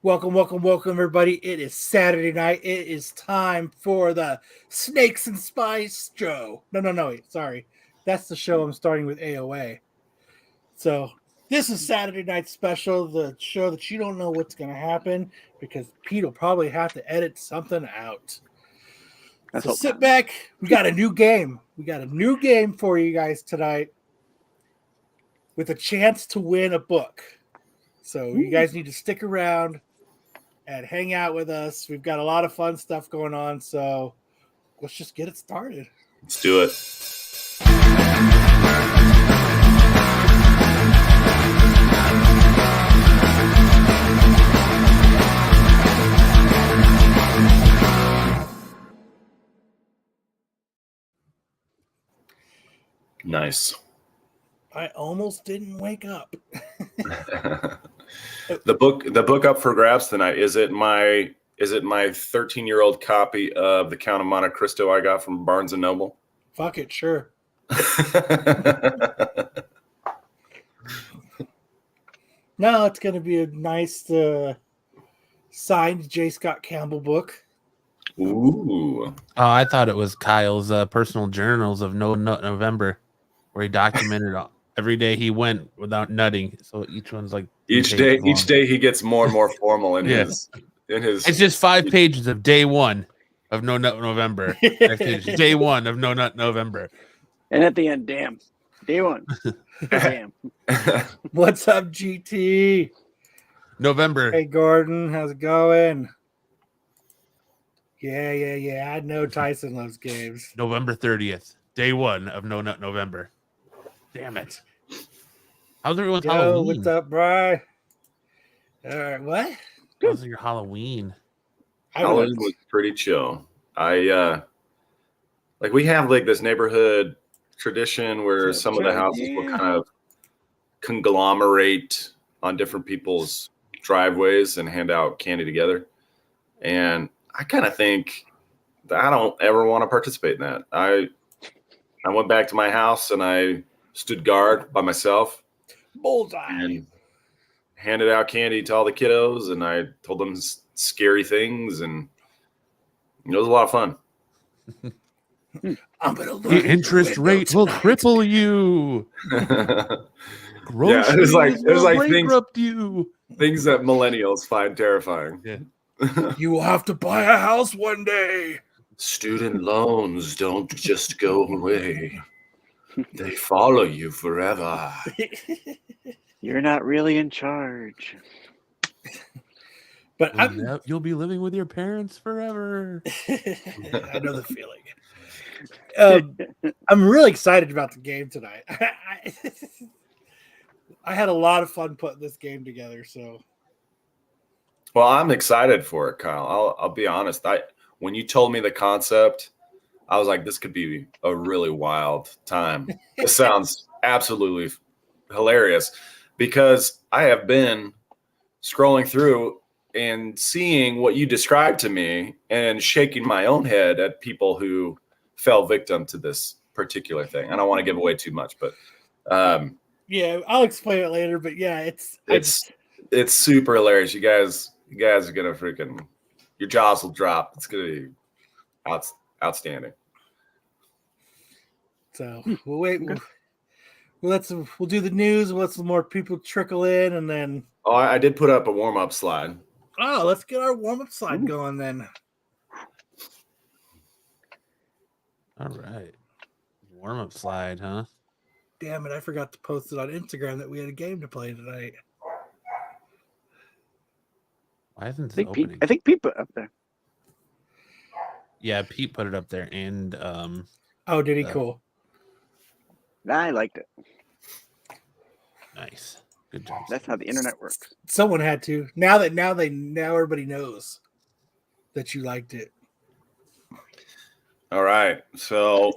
Welcome, everybody. It is Saturday night. It is time for the Snakes and Spice show. No, sorry. That's the show I'm starting with AOA. So, this is Saturday Night Special, the show that you don't know what's going to happen because Pete will probably have to edit something out. So, sit back. We got a new game. We got a new game for you guys tonight with a chance to win a book. So, you guys need to stick around and hang out with us. We've got a lot of fun stuff going on, so let's just get it started. Let's do it. Nice. I almost didn't wake up. The book up for grabs tonight. Is it my 13-year-old copy of The Count of Monte Cristo I got from Barnes and Noble? Fuck it, sure. No, it's going to be a nice signed J. Scott Campbell book. Ooh. Oh, I thought it was Kyle's personal journals of No Nut November, where he documented every day he went without nutting. So each one's like each day he gets more and more formal in his. It's just 5 pages of day one of No Nut November. Next page, day one of No Nut November. And at the end, damn. Day one. Damn. What's up, GT? November. Hey, Gordon. How's it going? Yeah. I know Tyson loves games. November 30th. Day one of No Nut November. Damn it. How's everyone's Halloween? What's up, Bri? All right, what? How's your Halloween? Halloween was pretty chill. We have like this neighborhood tradition where some of the houses will kind of conglomerate on different people's driveways and hand out candy together. And I kind of think that I don't ever want to participate in that. I went back to my house and I stood guard by myself. Bullseye. And handed out candy to all the kiddos, and I told them scary things, and it was a lot of fun. I'm gonna the interest rate will cripple you. Groceries will bankrupt you. Things that millennials find terrifying. Yeah. You will have to buy a house one day. Student loans don't just go away. They follow you forever. You're not really in charge. But you'll be living with your parents forever. I know the feeling. I'm really excited about the game tonight. I had a lot of fun putting this game together. So, well, I'm excited for it, Kyle. I'll be honest. When you told me the concept, I was like, this could be a really wild time. It sounds absolutely hilarious because I have been scrolling through and seeing what you described to me and shaking my own head at people who fell victim to this particular thing. I don't want to give away too much, but yeah, I'll explain it later. But yeah, it's super hilarious. You guys are gonna your jaws will drop. It's gonna be outstanding. So we'll wait. We'll do the news. We'll let some more people trickle in, and then. Oh, I did put up a warm-up slide. Oh, let's get our warm-up slide going then. All right, warm-up slide, huh? Damn it! I forgot to post it on Instagram that we had a game to play tonight. Why isn't this opening? I think Pete put it up there. Yeah, Pete put it up there, and oh, did he? Cool. I liked it. Nice, good job. That's how the internet works. Someone had to. Now everybody knows that you liked it. All right, so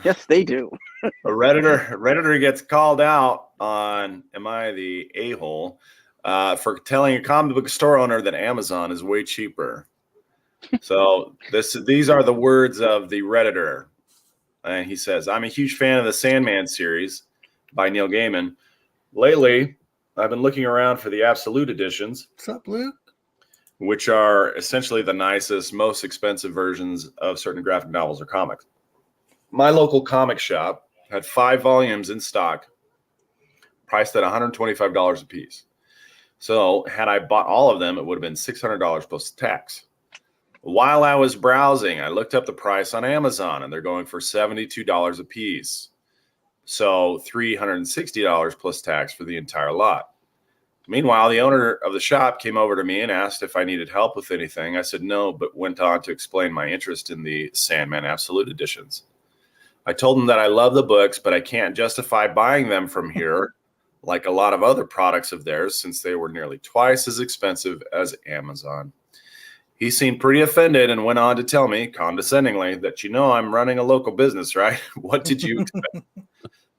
yes, they do. a redditor gets called out on "Am I the a-hole?" For telling a comic book store owner that Amazon is way cheaper. So these are the words of the redditor. And he says, I'm a huge fan of the Sandman series by Neil Gaiman. Lately, I've been looking around for the absolute editions, What's up, Luke? which are essentially the nicest, most expensive versions of certain graphic novels or comics. My local comic shop had 5 volumes in stock, priced at $125 a piece. So had I bought all of them, it would have been $600 plus tax. While I was browsing, I looked up the price on Amazon, and they're going for $72 a piece. So $360 plus tax for the entire lot. Meanwhile, the owner of the shop came over to me and asked if I needed help with anything. I said no, but went on to explain my interest in the Sandman Absolute editions. I told him that I love the books, but I can't justify buying them from here like a lot of other products of theirs, since they were nearly twice as expensive as Amazon. He seemed pretty offended and went on to tell me condescendingly that, I'm running a local business, right? What did you expect?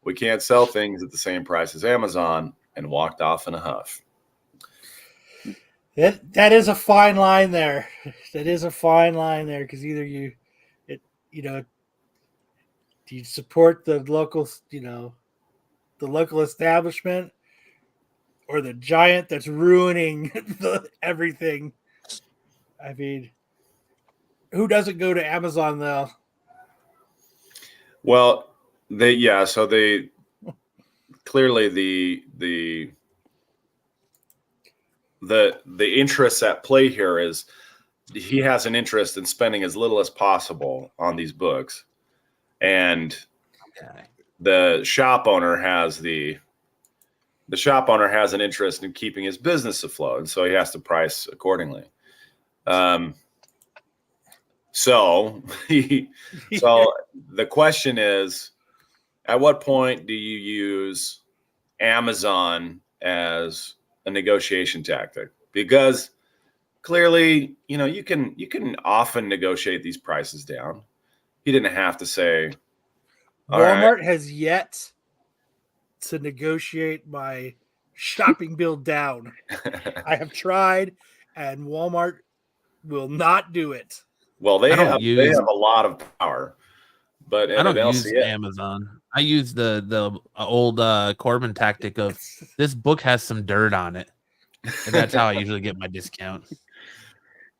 We can't sell things at the same price as Amazon, and walked off in a huff. That is a fine line there. That is a fine line there, because either do you support the local, the local establishment, or the giant that's ruining everything? I mean, who doesn't go to Amazon though? Well, so they clearly the interests at play here is he has an interest in spending as little as possible on these books, and the shop owner has an interest in keeping his business afloat, and so he has to price accordingly. So the question is, at what point do you use Amazon as a negotiation tactic? Because clearly, you can often negotiate these prices down. He didn't have to say. Walmart has yet to negotiate my shopping bill down. I have tried, and Walmart will not do it. Well, they have a lot of power, but I don't use Amazon. I use the old Corbin tactic of this book has some dirt on it, and that's how I usually get my discount.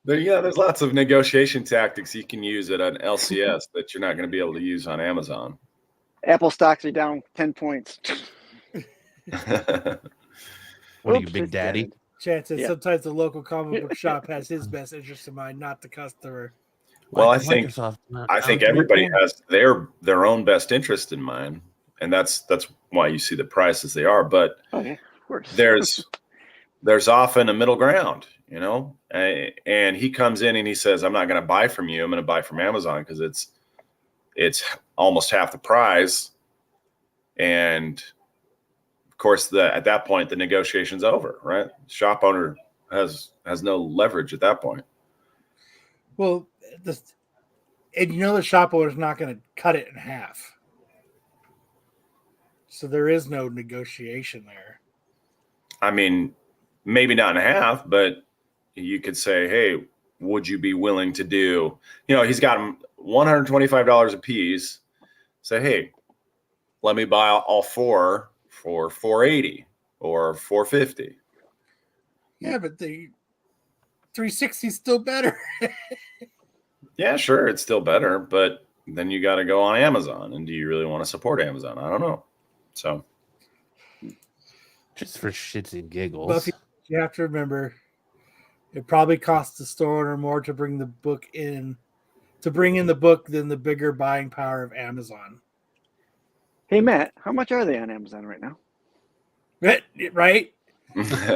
There's lots of negotiation tactics you can use at an LCS that you're not going to be able to use on Amazon. Apple stocks are down 10 points. What are you, Big Daddy? Chances sometimes the local comic book shop has his best interest in mind, not the customer. Well, I think everybody has their own best interest in mind, and that's why you see the price as they are. But of course. there's often a middle ground, and he comes in and he says, "I'm not going to buy from you. I'm going to buy from Amazon because it's almost half the price." And of course, at that point, the negotiation's over, right? Shop owner has no leverage at that point. Well, the shop owner's not going to cut it in half, so there is no negotiation there. I mean, maybe not in half, but you could say, "Hey, would you be willing to do?" He's got them $125 a piece. Say, "Hey, let me buy all 4 for $480 or $450." Yeah, but the 360 is still better. Yeah, sure, it's still better, but then you got to go on Amazon. And do you really want to support Amazon? I don't know. So, just for shits and giggles. Buffy, you have to remember, it probably costs the store owner more to bring the book in, than the bigger buying power of Amazon. Hey, Matt, how much are they on Amazon right now? Right?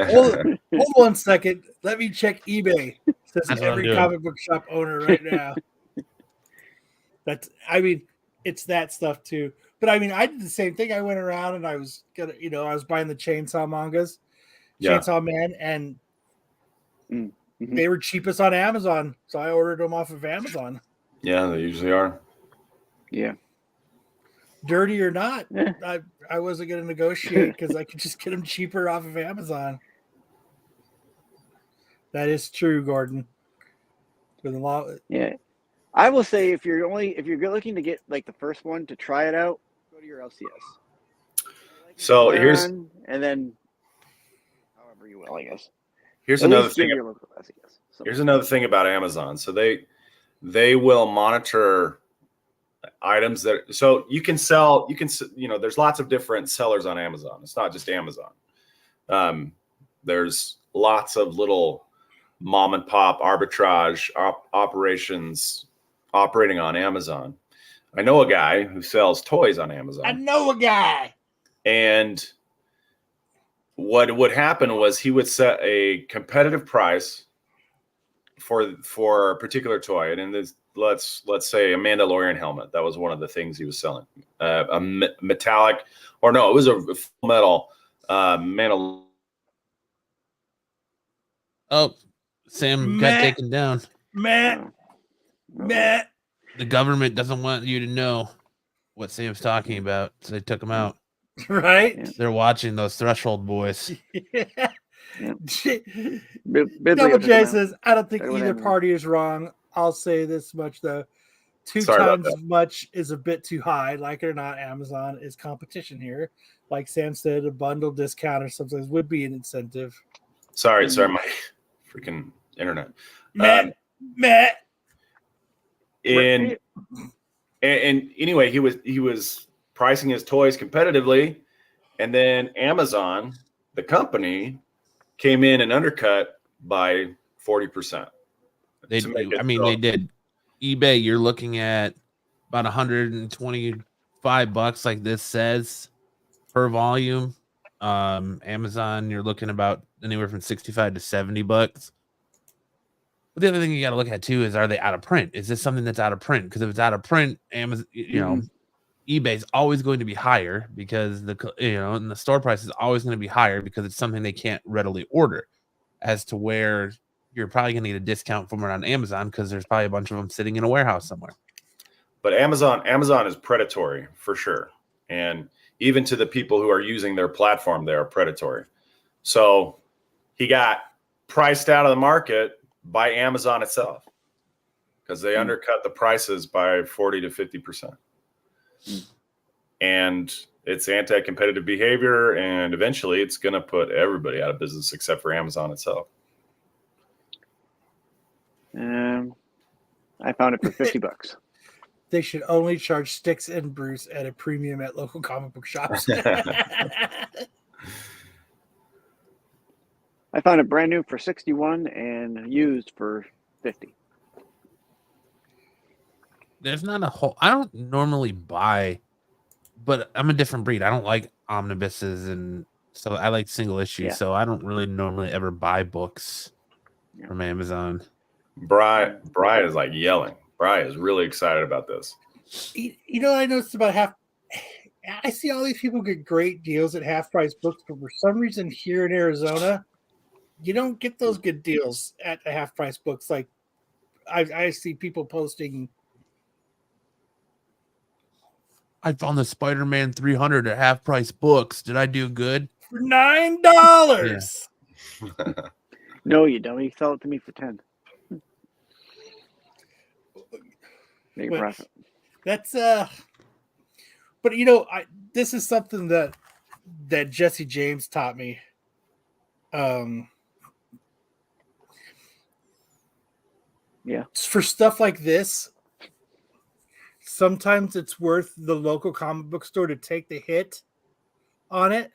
hold 1 second. Let me check eBay. Says every comic book shop owner right now. It's that stuff too. But I did the same thing. I went around and I was buying the Chainsaw mangas, Chainsaw Man, and they were cheapest on Amazon, so I ordered them off of Amazon. Yeah, they usually are. Yeah. Dirty or not, I wasn't going to negotiate because I could just get them cheaper off of Amazon. That is true, Gordon. Yeah, I will say if you're looking to get like the first one to try it out, go to your LCS. So and then you will, I guess. Here's At another least thing. give your local address, I guess. So, Here's another thing about Amazon. So they will monitor items that, so you can sell, there's lots of different sellers on Amazon. It's not just Amazon. There's lots of little mom and pop arbitrage operations operating on Amazon. I know a guy who sells toys on Amazon. I know a guy. And what would happen was he would set a competitive price for a particular toy. And in this, let's say a Mandalorian helmet. That was one of the things he was selling. A metallic, or no, it was a full metal Mandalorian. Oh, Sam got taken down. Matt. The government doesn't want you to know what Sam's talking about, so they took him out. Right? Yeah. They're watching those Threshold boys. Yeah. Bidley Double took him J out. says, I don't think Better with either Amazon. party is wrong. I'll say this much, though. Two Sorry about times as much is a bit too high. Like it or not, Amazon is competition here. Like Sam said, a bundle discount or something would be an incentive. Sorry, my freaking internet. Matt. And anyway, he was pricing his toys competitively, and then Amazon, the company, came in and undercut by 40%. They did. eBay, you're looking at about $125, like this says, per volume. Amazon, you're looking about anywhere from $65 to $70. But the other thing you got to look at too is, are they out of print? Is this something that's out of print? Because if it's out of print, Amazon, eBay's always going to be higher because and the store price is always going to be higher because it's something they can't readily order. As to where you're probably going to get a discount from it on Amazon because there's probably a bunch of them sitting in a warehouse somewhere. But Amazon is predatory for sure, and even to the people who are using their platform, they are predatory. So he got priced out of the market by Amazon itself because they undercut the prices by 40 to 50%. And it's anti-competitive behavior, and eventually it's going to put everybody out of business except for Amazon itself. I found it for $50. They should only charge sticks and brews at a premium at local comic book shops. I found it brand new for $61 and used for $50. There's not a whole. I don't normally buy, but I'm a different breed. I don't like omnibuses, and so I like single issues. Yeah. So I don't really normally ever buy books from Amazon. Brian is like yelling. Brian is really excited about this. I noticed about half. I see all these people get great deals at half price books, but for some reason here in Arizona, you don't get those good deals at the half price books. Like I see people posting. I found the Spider-Man 300 at half price books. Did I do good? For $9. Yeah. No, you don't. You sell it to me for $10. Make a profit. That's but this is something that Jesse James taught me. For stuff like this, sometimes it's worth the local comic book store to take the hit on it.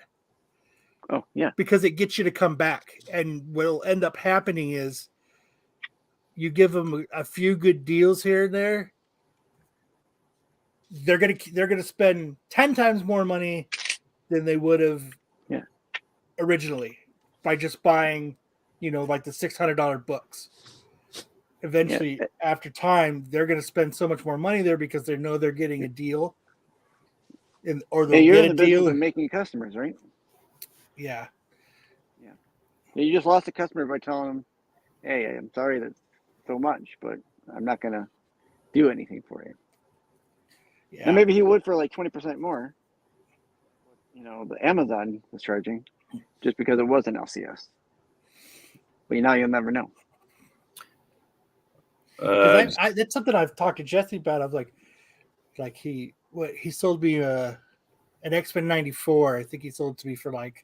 Oh, yeah. Because it gets you to come back. And what'll end up happening is you give them a few good deals here and there. They're gonna spend 10 times more money than they would have originally by just buying, like the $600 books. Eventually, after time, they're going to spend so much more money there because they know they're getting a deal, or they'll you're get in a the business deal. of making customers, right? Yeah. You just lost a customer by telling them, "Hey, I'm sorry that's so much, but I'm not going to do anything for you." Yeah. And maybe he would for like 20% more. The Amazon was charging just because it was an LCS. But now you'll never know. That's something I've talked to Jesse about. I'm like he sold me an X-Men 94. I think he sold it to me for like,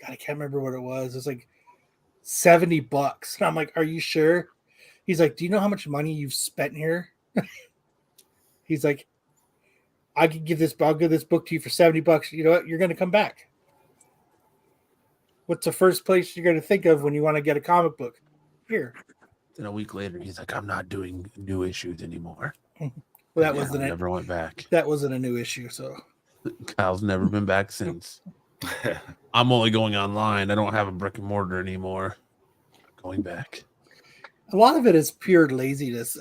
God, I can't remember what it was. It's like $70. And I'm like, are you sure? He's like, do you know how much money you've spent here? He's like, I'll give this book to you for $70. You know what? You're going to come back. What's the first place you're going to think of when you want to get a comic book? Here. Then a week later, he's like, I'm not doing new issues anymore. Well, that Yeah, wasn't it. Never went back. That wasn't a new issue. So Kyle's never been back since. I'm only going online. I don't have a brick and mortar anymore. Going back. a lot of it is pure laziness.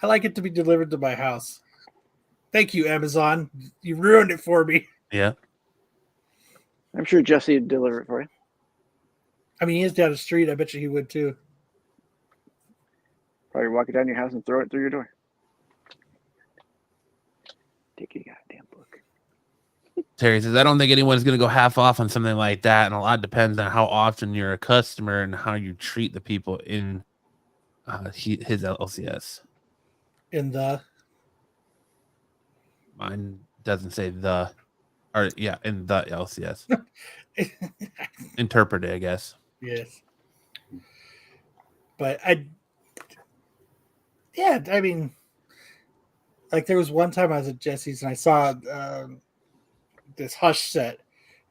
I like it to be delivered to my house. Thank you, Amazon. You ruined it for me. Yeah. I'm sure Jesse would deliver it for you. I mean, he is down the street. I bet you he would too. Probably walk it down your house and throw it through your door. Take your goddamn book. Terry says, I don't think anyone's going to go half off on something like that. And a lot depends on how often you're a customer and how you treat the people in his LCS. In the Mine doesn't say the, or yeah, in the LCS. Interpret it, I guess. Yes. But I mean, like there was one time I was at Jesse's and I saw this Hush set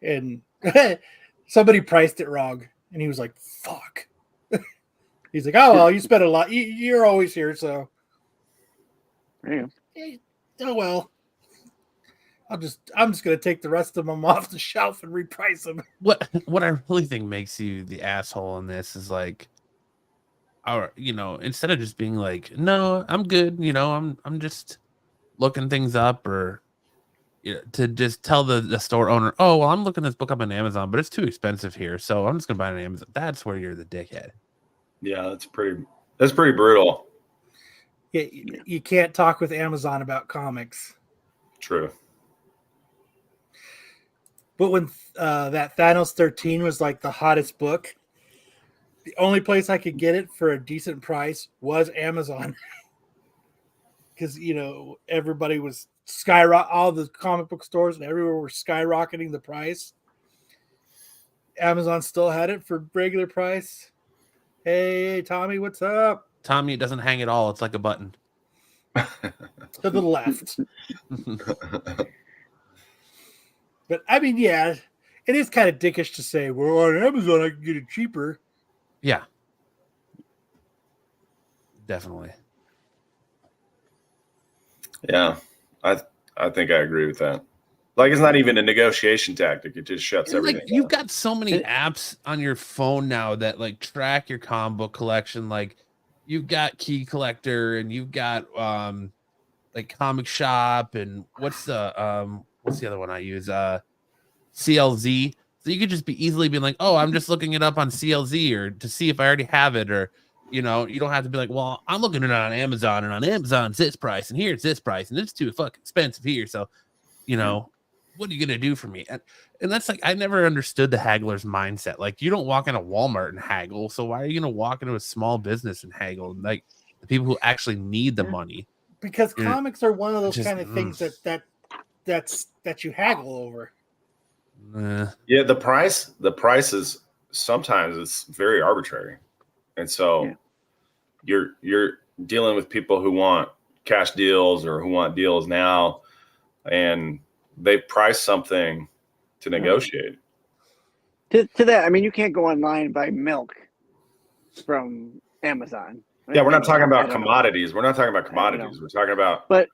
and somebody priced it wrong. And he was like, fuck. He's like, oh, well, you spent a lot. You're always here, so. Yeah. Oh, well. I'm just gonna take the rest of them off the shelf and reprice them. What I really think makes you the asshole in this is like, instead of just being like, no, I'm good, I'm just looking things up, or to just tell the store owner, oh, well, I'm looking this book up on Amazon, but it's too expensive here, so I'm just gonna buy it on Amazon. That's where you're the dickhead. Yeah, that's pretty brutal. Yeah, you can't talk with Amazon about comics. True. But when that Thanos 13 was like the hottest book, the only place I could get it for a decent price was Amazon. Because, everybody was all the comic book stores and everywhere were skyrocketing the price. Amazon still had it for regular price. Hey, Tommy, what's up? Tommy, it doesn't hang at all. It's like a button. To the left. But I mean, yeah, it is kind of dickish to say, well, on Amazon I can get it cheaper. Yeah. Definitely. Yeah. I think I agree with that. Like, it's not even a negotiation tactic. It just shuts everything Like, you've down. got so many apps on your phone now that like track your comic book collection. Like, you've got Key Collector and you've got like Comic Shop, and what's the other one I use? CLZ. So you could just be easily be like, oh, I'm just looking it up on CLZ or to see if I already have it, or you don't have to be like, well, I'm looking at it on Amazon, and on Amazon it's this price, and here it's this price, and it's too fucking expensive here. So, what are you gonna do for me? And that's like, I never understood the haggler's mindset. Like, you don't walk into Walmart and haggle, so why are you gonna walk into a small business and haggle? Like, the people who actually need the money. Because comics are one of those kind of things that you haggle over. Yeah, the price is sometimes it's very arbitrary. And so you're dealing with people who want cash deals or who want deals now, and they price something to negotiate. To that, I mean, you can't go online and buy milk from Amazon. Yeah, we're not talking about commodities. We're not talking about commodities. We're talking about. But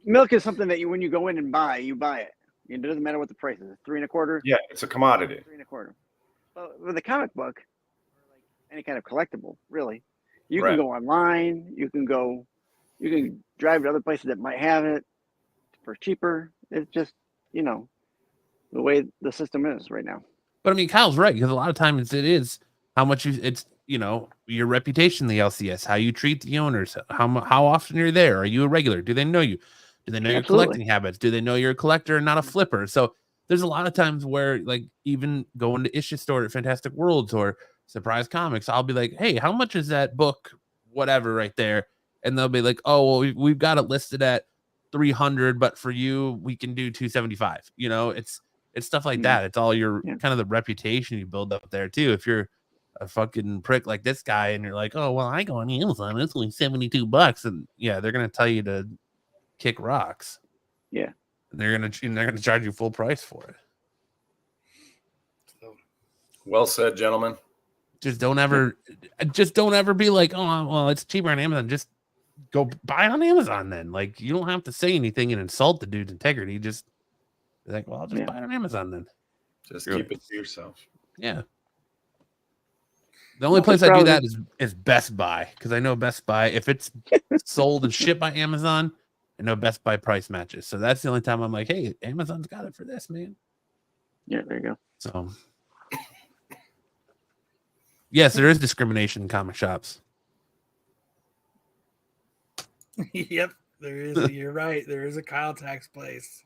milk is something that when you go in and buy, you buy it. It doesn't matter what the price is. $3 1/4. Yeah, it's a commodity. $3 1/4. Well, with a comic book, or like any kind of collectible, really, you Right. can go online. You can drive to other places that might have it for cheaper. It's just the way the system is right now. But I mean, Kyle's right, because a lot of times it is how much it's your reputation, the LCS, how you treat the owners, how often you're there. Are you a regular? Do they know you? Do they know your collecting habits? Do they know you're a collector and not a flipper? So there's a lot of times where, like, even going to issue store at Fantastic Worlds or Surprise Comics, I'll be like, hey, how much is that book, whatever, right there? And they'll be like, oh, well, we've got it listed at $300, but for you we can do $275. It's stuff like that. It's all your Yeah. kind of the reputation you build up there too. If you're a fucking prick like this guy and you're like, oh well, I go on Amazon, it's only $72, and yeah, they're gonna tell you to kick rocks. Yeah. And they're gonna charge you full price for it. Well said, gentlemen. Just don't ever be like, oh well, it's cheaper on Amazon. Just go buy on Amazon then. Like, you don't have to say anything and insult the dude's integrity. Just be like, well, I'll just buy it on Amazon then. Just keep it to yourself. Yeah. The only place I do that is Best Buy, because I know Best Buy, if it's sold and shipped by Amazon, I know Best Buy price matches. So that's the only time I'm like, hey, Amazon's got it for this, man. Yeah, there you go. So yes, there is discrimination in comic shops. Yep, there is. You're right. There is a Kyle tax place.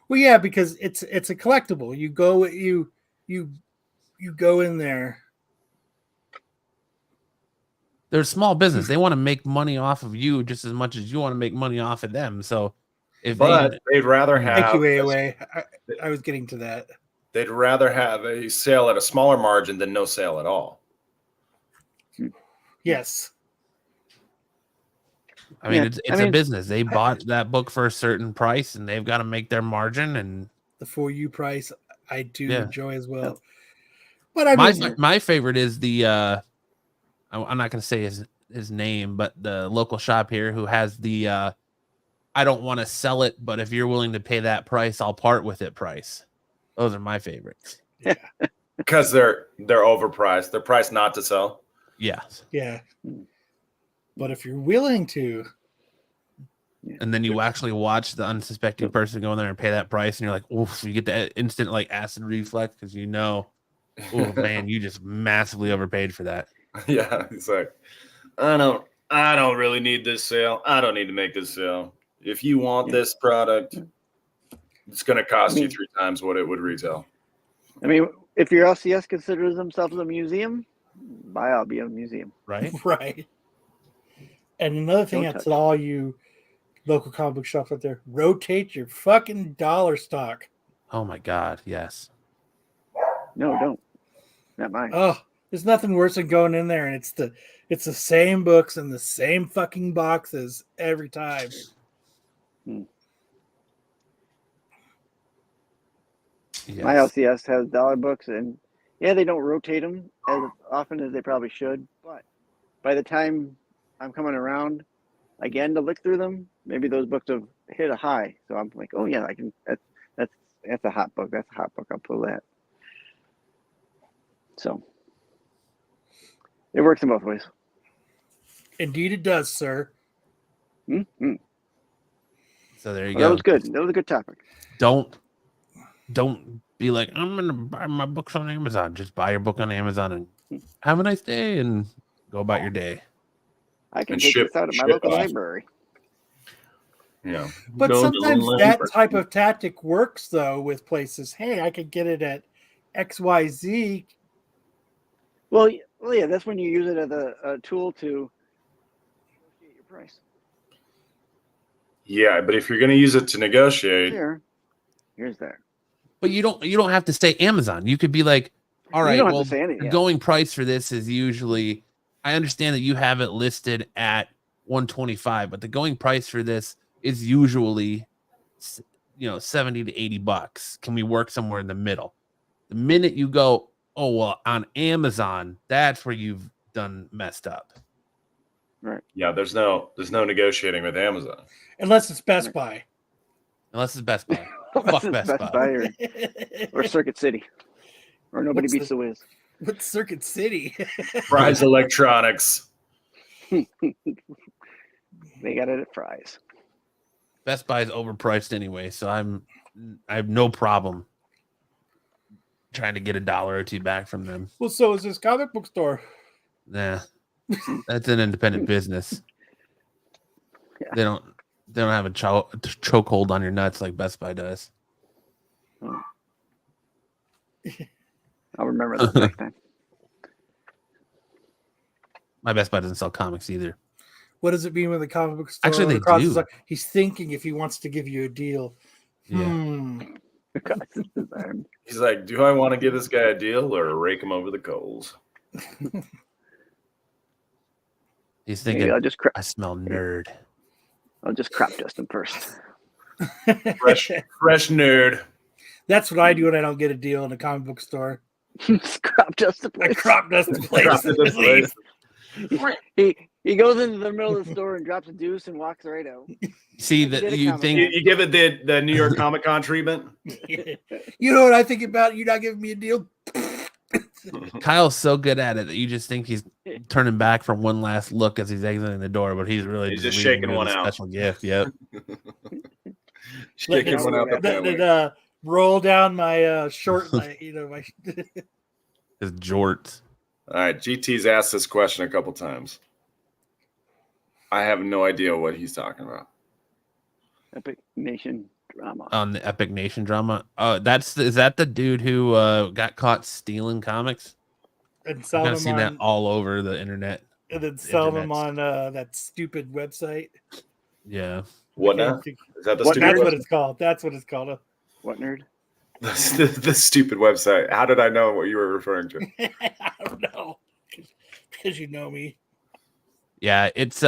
Well, yeah, because it's a collectible. You go in there. They're a small business. They want to make money off of you just as much as you want to make money off of them. So if they'd rather have Thank you, AOA. I was getting to that. They'd rather have a sale at a smaller margin than no sale at all. Yes. I mean, it's a business. They bought that book for a certain price, and they've got to make their margin. And the for you price, I do enjoy as well. Yep. But I mean, my favorite is the I'm not going to say his name, but the local shop here who has the I don't want to sell it, but if you're willing to pay that price, I'll part with it price. Those are my favorites. Yeah. Because they're overpriced. They're priced not to sell. Yeah. Yeah. But if you're willing to, and then you actually watch the unsuspecting person go in there and pay that price, and you're like, oof, you get that instant like acid reflex because you know, oh man, you just massively overpaid for that. Yeah, it's like, I don't really need this sale. I don't need to make this sale. If you want this product, it's going to cost you 3 times what it would retail. I mean, if your LCS considers themselves a museum, buy out be a museum. Right? Right. And another thing that's all you local comic book shops out there, rotate your fucking dollar stock. Oh my God, yes. No, don't. Not mine. Oh, there's nothing worse than going in there and it's the same books and the same fucking boxes every time. Yes. My LCS has dollar books, and yeah, they don't rotate them as often as they probably should. But by the time I'm coming around again to look through them, maybe those books have hit a high. So I'm like, oh yeah, I can. That's a hot book. That's a hot book. I'll pull that. So it works in both ways. Indeed, it does, sir. Mm-hmm. So there you Well, go. that was good. That was a good topic. Don't be like, I'm gonna buy my books on Amazon. Just buy your book on Amazon and have a nice day and go about your day. I can take this out at my local library. Yeah. But sometimes that type of tactic works though with places. Hey, I could get it at XYZ. Well, yeah, that's when you use it as a tool to negotiate your price. Yeah, but if you're going to use it to negotiate, here's there. But you don't have to say Amazon. You could be like, all right, well, the going price for this is usually, I understand that you have it listed at $125, but the going price for this is usually, $70 to $80. Can we work somewhere in the middle? The minute you go, oh well, on Amazon, that's where you've done messed up. Right. Yeah, there's no negotiating with Amazon. Unless it's Best Buy. Unless it's Best Buy. Fuck Best Buy. Or Circuit City. Or Nobody Beats the Wiz. What's Circuit City? Fry's Electronics. They got it at Fry's. Best Buy is overpriced anyway, so I have no problem trying to get $1 or $2 back from them. Well, so is this comic book store. Nah. That's an independent business. Yeah. They don't have a chokehold on your nuts like Best Buy does. I'll remember that next time. My Best Buy doesn't sell comics either. What does it mean when the comic book store? Actually, they do. He's thinking if he wants to give you a deal. Yeah. Crosses his arms. He's like, do I want to give this guy a deal or rake him over the coals? He's Maybe thinking, I'll just I smell nerd. I'll just crop dust him first. Fresh nerd. That's what I do when I don't get a deal in a comic book store. Just crop dust the I place. crop dust the place. Crop dust the place. He goes into the middle of the store and drops a deuce and walks right out. See Did that a you comic think You give it the New York Comic Con treatment. You know what I think about you not giving me a deal? Kyle's so good at it that you just think he's turning back for one last look as he's exiting the door, but he's really He's just leaving shaking with one a out. Special gift. Yep. Shaking one out the Let family. it roll down my short, my His jorts. All right, GT's asked this question a couple times. I have no idea what he's talking about. Epic Nation drama. On the Epic Nation drama. Is that the dude who got caught stealing comics? and I've sell kind them of seen on, that all over the internet. and then sell them internets. on that stupid website. Yeah. What I now? can't think- Is that the What stupid That's nerd? what website? it's called. That's what it's called. What nerd? The stupid website. How did I know what you were referring to? I don't know, because you know me. Yeah, it's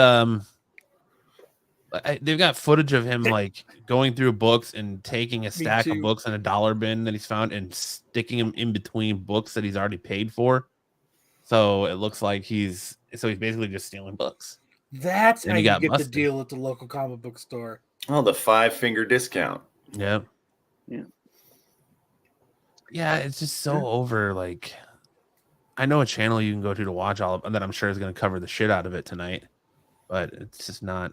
they've got footage of him like going through books and taking a stack of too. books in a dollar bin that he's found and sticking them in between books that he's already paid for. So it looks like he's basically just stealing books. That's And how he you got get busted. the deal at the local comic book store. Oh, the 5-finger discount. Yeah. Yeah. Yeah, it's just so over. Like, I know a channel you can go to watch all of, and that I'm sure is going to cover the shit out of it tonight, but it's just not.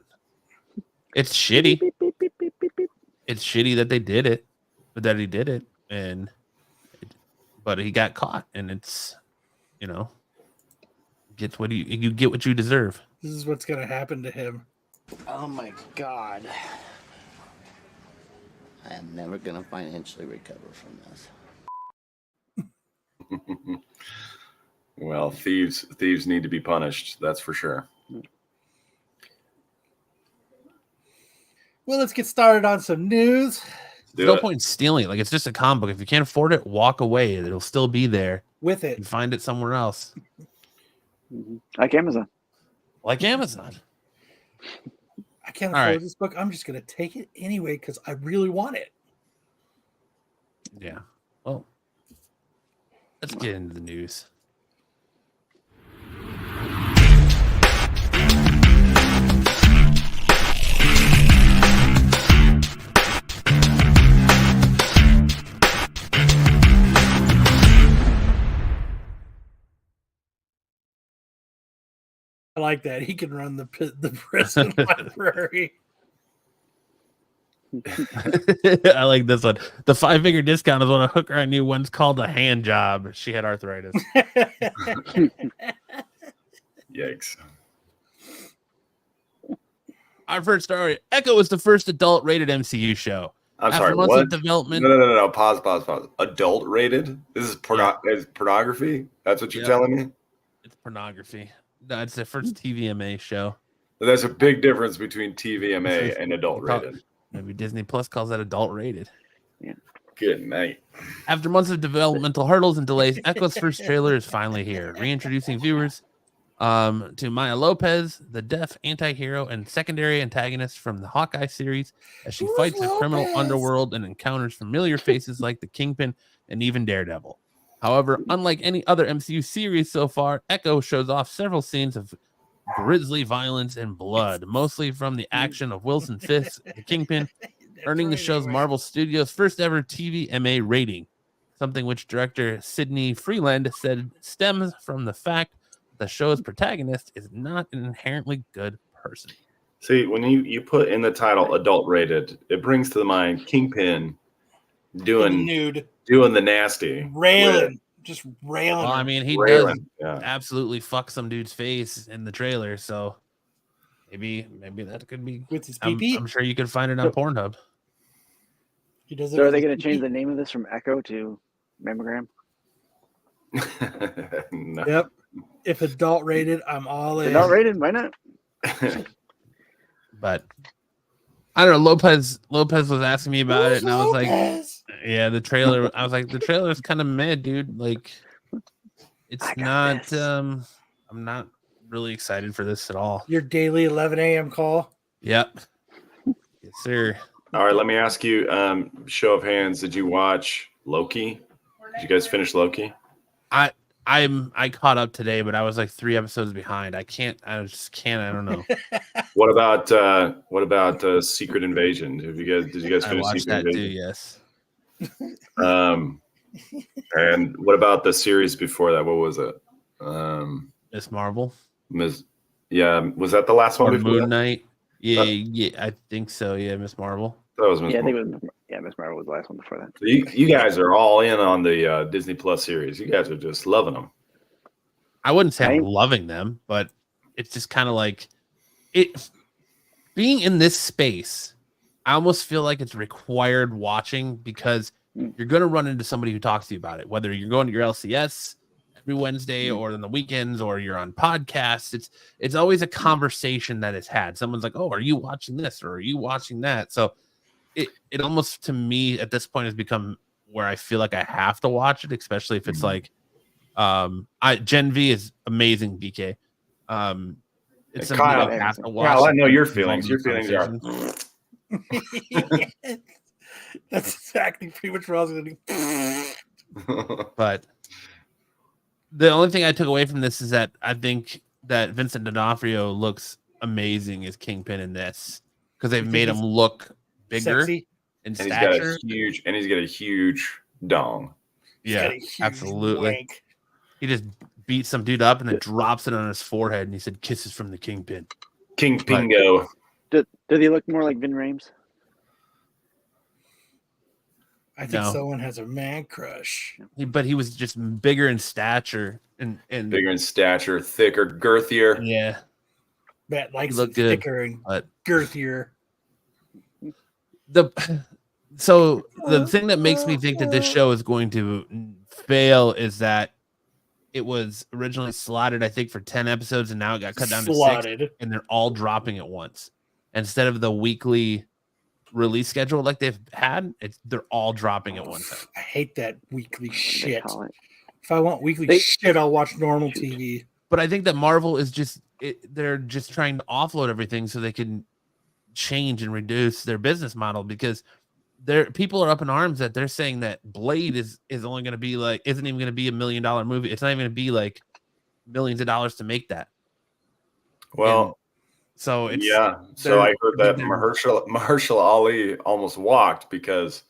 It's shitty. Beep, beep, beep, beep, beep, beep. It's shitty that they did it, but that he did it, but he got caught, and it's, gets what you get what you deserve. This is what's going to happen to him. Oh my God. I am never going to financially recover from this. Well, thieves need to be punished. That's for sure. Well, let's get started on some news There's no point in stealing it. Like, it's just a comic book. If you can't afford it, walk away. It'll still be there. with it. And find it somewhere else, Like Amazon. like Amazon. I can't All afford right. this book. I'm just going to take it anyway because I really want it. Yeah. Well, let's get into the news. I like that. He can run the prison library. I like this one. The 5-finger discount is when a hooker I knew once called a hand job. She had arthritis. Yikes. Our first story: Echo was the first adult-rated MCU show. I'm After sorry. months What? of development, No. Pause. Adult rated? This is pornography? That's what you're Yep. telling me? it's pornography. No, it's the first TVMA show. There's a big difference between TVMA and adult rated. Maybe Disney Plus calls that adult-rated. Good night. After months of developmental hurdles and delays, Echo's first trailer is finally here, reintroducing viewers to Maya Lopez, the deaf anti-hero and secondary antagonist from the Hawkeye series, as she Who's fights the criminal Lopez? underworld and encounters familiar faces like the Kingpin and even Daredevil. However, unlike any other MCU series so far, Echo shows off several scenes of grisly violence and blood, mostly from the action of Wilson Fisk, the Kingpin, earning the show's Marvel Studios' first ever TVMA rating, something which director Sidney Freeland said stems from the fact that the show's protagonist is not an inherently good person. See, when you put in the title adult rated, it brings to the mind Kingpin doing nude, the nasty. railing, just railing. Well, I her. mean, he does Railing, yeah. absolutely fuck some dude's face in the trailer, so maybe that could be. with his I'm PP. sure you could find it on Pornhub. He does it So are with they his going to change PP. the name of this from Echo to Mammogram? No. Yep. If adult rated, I'm all in. Adult rated? Why not? But I don't know. Lopez was asking me about it, and I was like, Lopez. Yeah, the trailer. I was like, the trailer is kind of mid, dude. Like, it's I got not. this. I'm not really excited for this at all. Your daily 11 a.m. call. Yep. Yes, sir. All right, let me ask you. Show of hands. Did you watch Loki? Did you guys finish Loki? I caught up today, but I was like 3 episodes behind. I just can't. I don't know. What about Secret Invasion? Did you guys I finish watched Secret that too. Invasion? Yes. And what about the series before that? What was it? Miss Marvel Was that the last one or before Moon that? Knight. Yeah, I think so. Yeah, Miss Marvel. That was Miss Yeah, I think Marvel. it was. Yeah, Miss Marvel was the last one before that. So you guys are all in on the Disney Plus series. You guys are just loving them. I wouldn't say I'm Right? loving them, but it's just kind of like it being in this space. I almost feel like it's required watching because you're going to run into somebody who talks to you about it, whether you're going to your LCS every Wednesday or on the weekends or you're on podcasts. It's always a conversation that is had. Someone's like, "Oh, are you watching this or are you watching that?" So it almost to me at this point has become where I feel like I have to watch it, especially if it's like Gen V is amazing, BK. It's something Kyle, that I have to watch. Kyle, I know your involved feelings. in Your the feelings are. conversation. That's exactly pretty much what I was going to do. But the only thing I took away from this is that I think that Vincent D'Onofrio looks amazing as Kingpin in this because they've You made think him look bigger Sexy. in And he's got stature. a huge dong. He's got Yeah, a huge absolutely. wank. He just beat some dude up and then drops it on his forehead, and he said, "Kisses from the Kingpin." King Pingo. Does he look more like Vin Rames? I think No. someone has a man crush. But he was just bigger in stature and Bigger in stature, thicker, girthier. yeah. Matt likes look it good, thicker and but girthier. the thing that makes me think that this show is going to fail is that it was originally slotted, I think, for 10 episodes, and now it got cut down to 6, Slotted. and they're all dropping at once instead of the weekly release schedule like they've had. They're all dropping at once. I hate that weekly What do they shit. call it? If I want weekly shit, I'll watch normal TV. But I think that Marvel is they're just trying to offload everything so they can change and reduce their business model because people are up in arms that they're saying that Blade is only going to be like isn't even going to be $1 million movie. It's not even going to be like millions of dollars to make that. Well, and so it's So I heard that Mahershala Ali almost walked because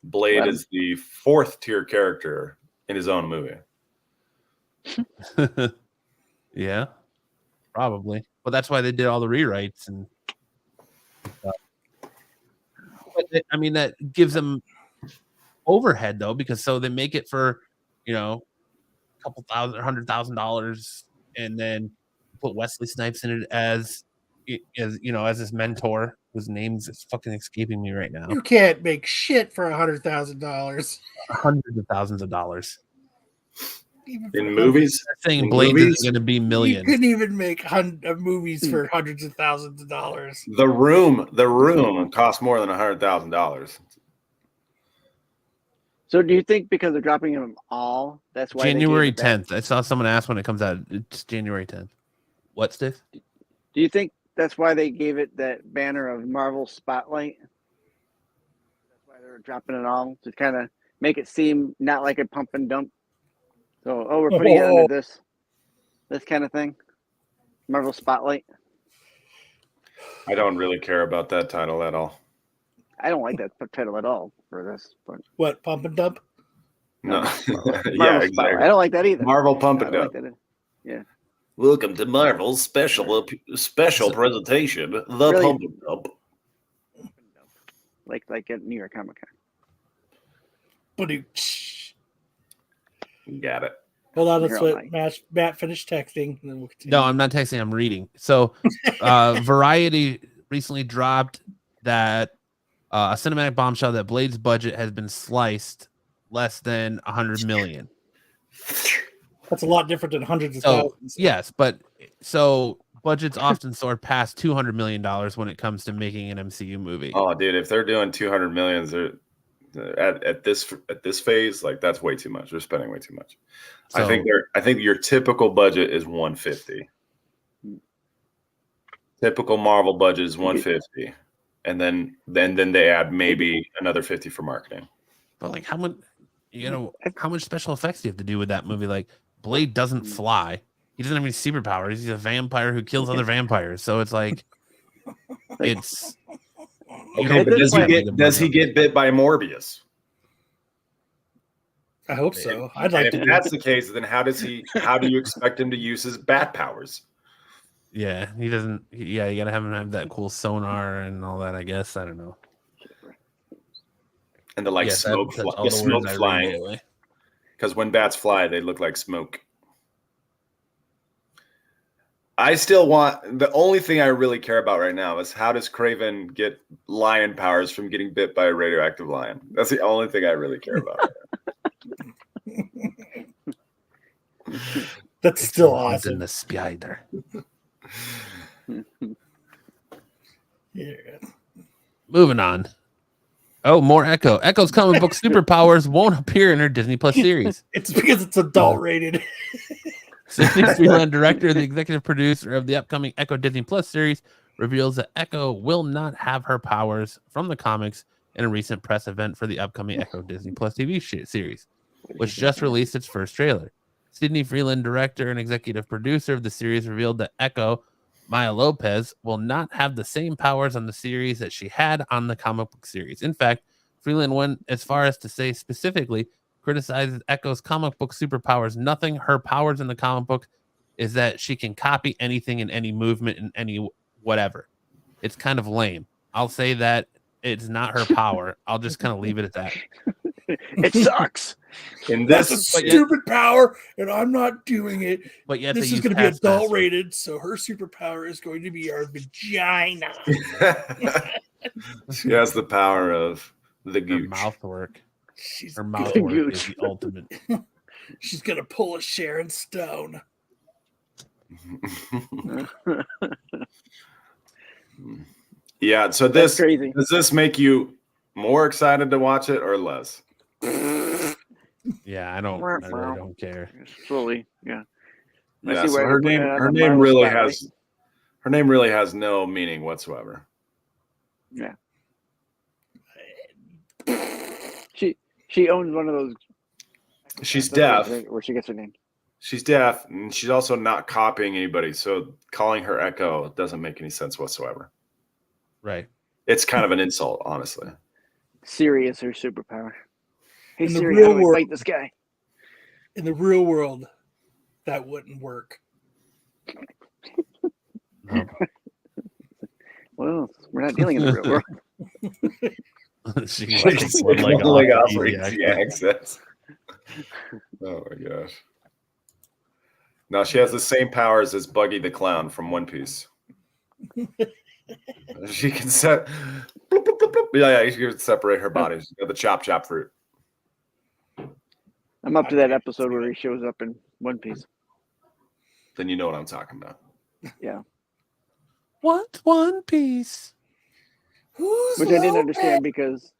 Blade is the 4th tier character in his own movie. Yeah, probably. But that's why they did all the rewrites and stuff. But I mean, that gives them overhead though, because so they make it for a couple thousand, $100,000, and then put Wesley Snipes in it as his mentor, whose name's fucking escaping me right now. You can't make shit for $100,000. Hundreds of thousands of dollars. In movies? They're saying In Blade movies? is going to be You millions. couldn't even make movies for hundreds of thousands of dollars. The Room cost more than $100,000. So do you think because they're dropping them all, that's why January they gave it 10th. I saw someone ask when it comes out. It's January 10th. What, Steve? Do you think that's why they gave it that banner of Marvel Spotlight? That's why they're dropping it all to kind of make it seem not like a pump and dump. So, we're putting it under this kind of thing. Marvel Spotlight. I don't really care about that title at all. I don't like that title at all for this. But What, pump and dump? No. Marvel Yeah, Spotlight. exactly. I don't like that either. Marvel Pump I and don't Dump. like that. Yeah. Welcome to Marvel's special presentation, The Really? Pump and Dump. Like at New York Comic Con. Got it. Hold on, let's You're all let Matt finish texting. And then we'll continue. No, I'm not texting. I'm reading. So, Variety recently dropped that a cinematic bombshell that Blade's budget has been sliced less than $100 million. That's a lot different than hundreds of So thousands. yes, but so budgets often soar past $200 million when it comes to making an MCU movie. Oh, dude, if they're doing 200 millions, at this phase, like that's way too much. They're spending way too much. So, I think your typical budget is 150. Typical Marvel budget is 150, and then they add maybe another 50 for marketing. but like, how much special effects do you have to do with that movie? Like, Blade doesn't fly. He doesn't have any superpowers. He's a vampire who kills other vampires. So it's like, it's okay. But does he get bit by Morbius? I hope so. I'd like to. If that's the case, then how do you expect him to use his bat powers? Yeah, he doesn't. You gotta have him have that cool sonar and all that. I guess I don't know. And the smoke flying. Because when bats fly, they look like smoke. I still want, the only thing I really care about right now is how does Kraven get lion powers from getting bit by a radioactive lion? That's the only thing I really care about. That's still awesome. In the spider. Yeah. Moving on. Oh, more Echo. Echo's comic book superpowers won't appear in her Disney Plus series. It's because it's adult rated. Sydney Freeland, director and the executive producer of the upcoming Echo Disney Plus series, reveals that Echo will not have her powers from the comics in a recent press event for the upcoming Echo Disney Plus TV series, which just released its first trailer. Sydney Freeland, director and executive producer of the series, revealed that Echo, Maya Lopez, will not have the same powers on the series that she had on the comic book series. In fact, Freeland went as far as to say specifically criticizes Echo's comic book superpowers. Nothing. Her powers in the comic book is that she can copy anything in any movement in any whatever. It's kind of lame. I'll say that it's not her power. I'll just kind of leave it at that. It sucks. That's a stupid power, and I'm not doing it. But yet this is going to be adult rated, so her superpower is going to be our vagina. She has the power of the gooch. Her mouth work. Her Her mouth work is the ultimate. She's going to pull a Sharon Stone. Yeah, so That's crazy. Does this make you more excited to watch it or less? Yeah, I really don't care. Slowly, yeah. Yeah, so her name really has no meaning whatsoever. Yeah. She owns one of those. She's deaf. Where she gets her name. She's deaf, and she's also not copying anybody. So calling her Echo doesn't make any sense whatsoever. Right. It's kind of an insult, honestly. Siri is her superpower. Hey In the Siri, real how do we world- fight this guy? In the real world, that wouldn't work. No. Well, we're not dealing in the real world. She gets one leg off for easy access. Oh my gosh. Now she has the same powers as Buggy the Clown from One Piece. She can set. Yeah, she can separate her body. She's got the chop fruit. I'm up to that episode where he shows up in One Piece. Then you know what I'm talking about. Yeah. What One Piece? Which I didn't understand because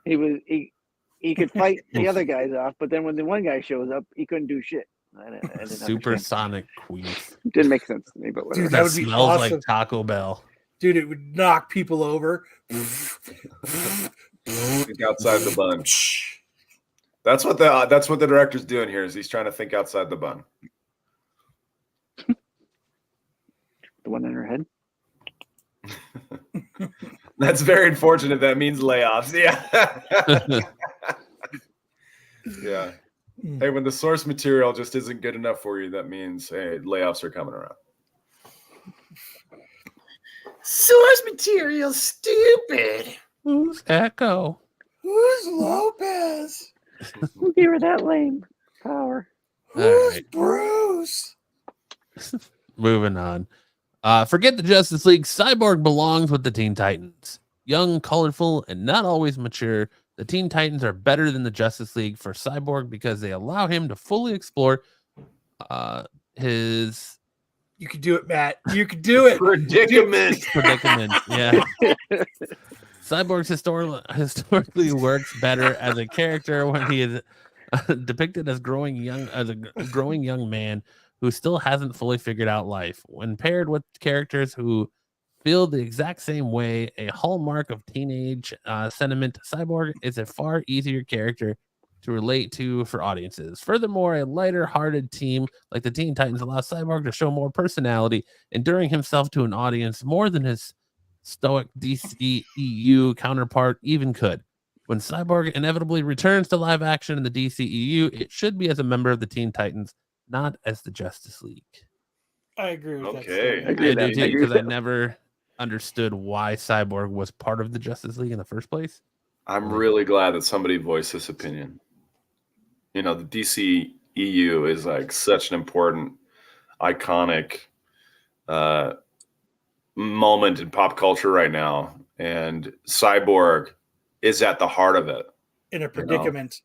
he could fight the other guys off, but then when the one guy shows up, he couldn't do shit. I didn't Supersonic queeth. Didn't make sense to me, but whatever. Dude, That that would be smells awesome. like Taco Bell. Dude, it would knock people over. Think outside the bun. That's what the director's doing here. Is he's trying to think outside the bun. The one in her head. That's very unfortunate. That means layoffs. Yeah. Yeah. Hey, when the source material just isn't good enough for you, that means hey, layoffs are coming around. Source material stupid. Who's Echo? Who's Lopez? Who gave her that lame power? Who's right. Bruce? Moving on. Forget the Justice League. Cyborg belongs with the Teen Titans. Young, colorful, and not always mature, the Teen Titans are better than the Justice League for Cyborg because they allow him to fully explore his You can do it, Matt. You can do it. Predicament. predicament. Yeah. Cyborg historically works better as a character when he is depicted as a growing young man who still hasn't fully figured out life. When paired with characters who feel the exact same way, a hallmark of teenage sentiment, Cyborg is a far easier character to relate to for audiences. Furthermore, a lighter-hearted team like the Teen Titans allows Cyborg to show more personality, endearing himself to an audience more than his stoic DCEU counterpart even could. When Cyborg inevitably returns to live action in the DCEU, it should be as a member of the Teen Titans, not as the Justice League. I agree with that. Okay. statement. Agree I with do that. too, I agree because with I that. never understood why Cyborg was part of the Justice League in the first place. I'm really glad that somebody voiced this opinion. You know, the DCEU is like such an important, iconic moment in pop culture right now, and Cyborg is at the heart of it. In a predicament.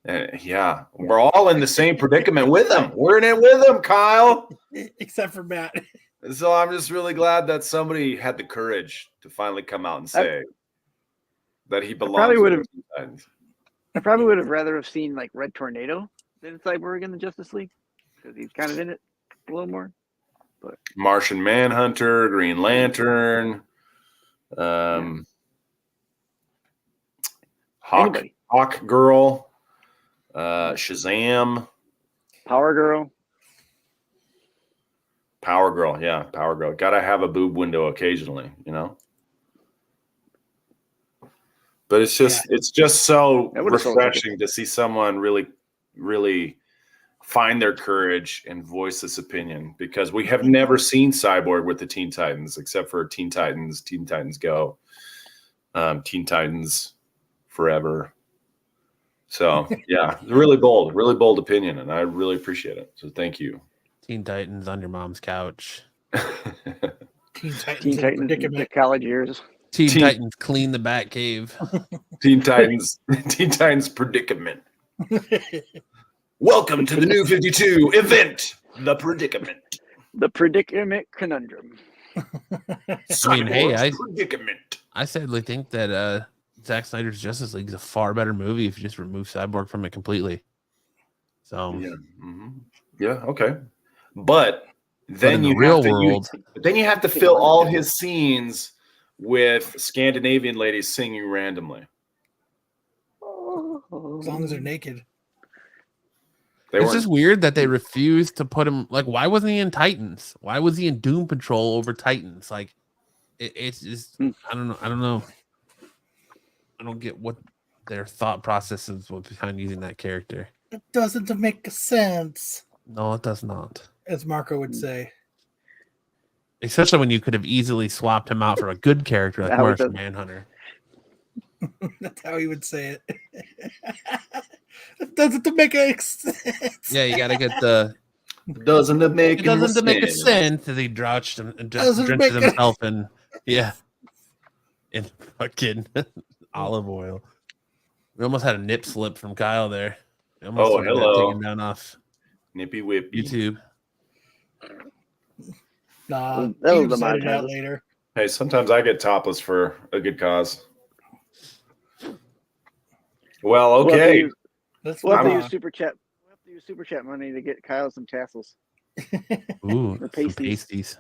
And yeah, we're all in the same predicament with him. We're in it with him, Kyle. Except for Matt. So I'm just really glad that somebody had the courage to finally come out and say that he belongs. probably with would've- the Teen Titans. I probably would have rather have seen like Red Tornado than Cyborg in the Justice League because he's kind of in it a little more. Martian Manhunter, Green Lantern, Hawk Anybody. Girl, Shazam, Power Girl. Power Girl. Yeah, Power Girl. Gotta have a boob window occasionally, you know. But it's just so That would've sold tickets. refreshing to see someone really, really find their courage and voice this opinion, because we have never seen Cyborg with the Teen Titans except for Teen Titans Go, Teen Titans Forever. So yeah, really bold opinion, and I really appreciate it. So thank you. Teen Titans on your mom's couch. Teen Titans, Teen in a Titans, the predicament. college years. Teen Titans clean the Batcave. Teen Titans predicament. Welcome to the New 52 event, The Predicament. The predicament conundrum. Hey, Predicament. I sadly think that Zack Snyder's Justice League is a far better movie if you just remove Cyborg from it completely. So Yeah, okay. But then in the you real have to world, then you have to fill all his scenes with Scandinavian ladies singing randomly. As long as they're naked. it's just weird that they refused to put him. Like, why wasn't he in Titans? Why was he in Doom Patrol over Titans? Like, it's just I don't know. I don't get what their thought processes was behind using that character. It doesn't make sense, No, it does not. as Marco would say. Especially when you could have easily swapped him out for a good character like How he Martian does- Manhunter. That's how he would say it. It doesn't make sense. Yeah, you got to get the. Doesn't it make It doesn't make a sense as he drenched Doesn't make himself in fucking olive oil. We almost had a nip slip from Kyle there. We almost Oh, wanted that hello. taken down off Nippy whippy. YouTube. Nah, That was you the decide it out montage. later. Hey, sometimes I get topless for a good cause. Well, okay. Let's We'll have to move use on. super chat. We'll have to use super chat money to get Kyle some tassels. Ooh, Or some pasties. pasties.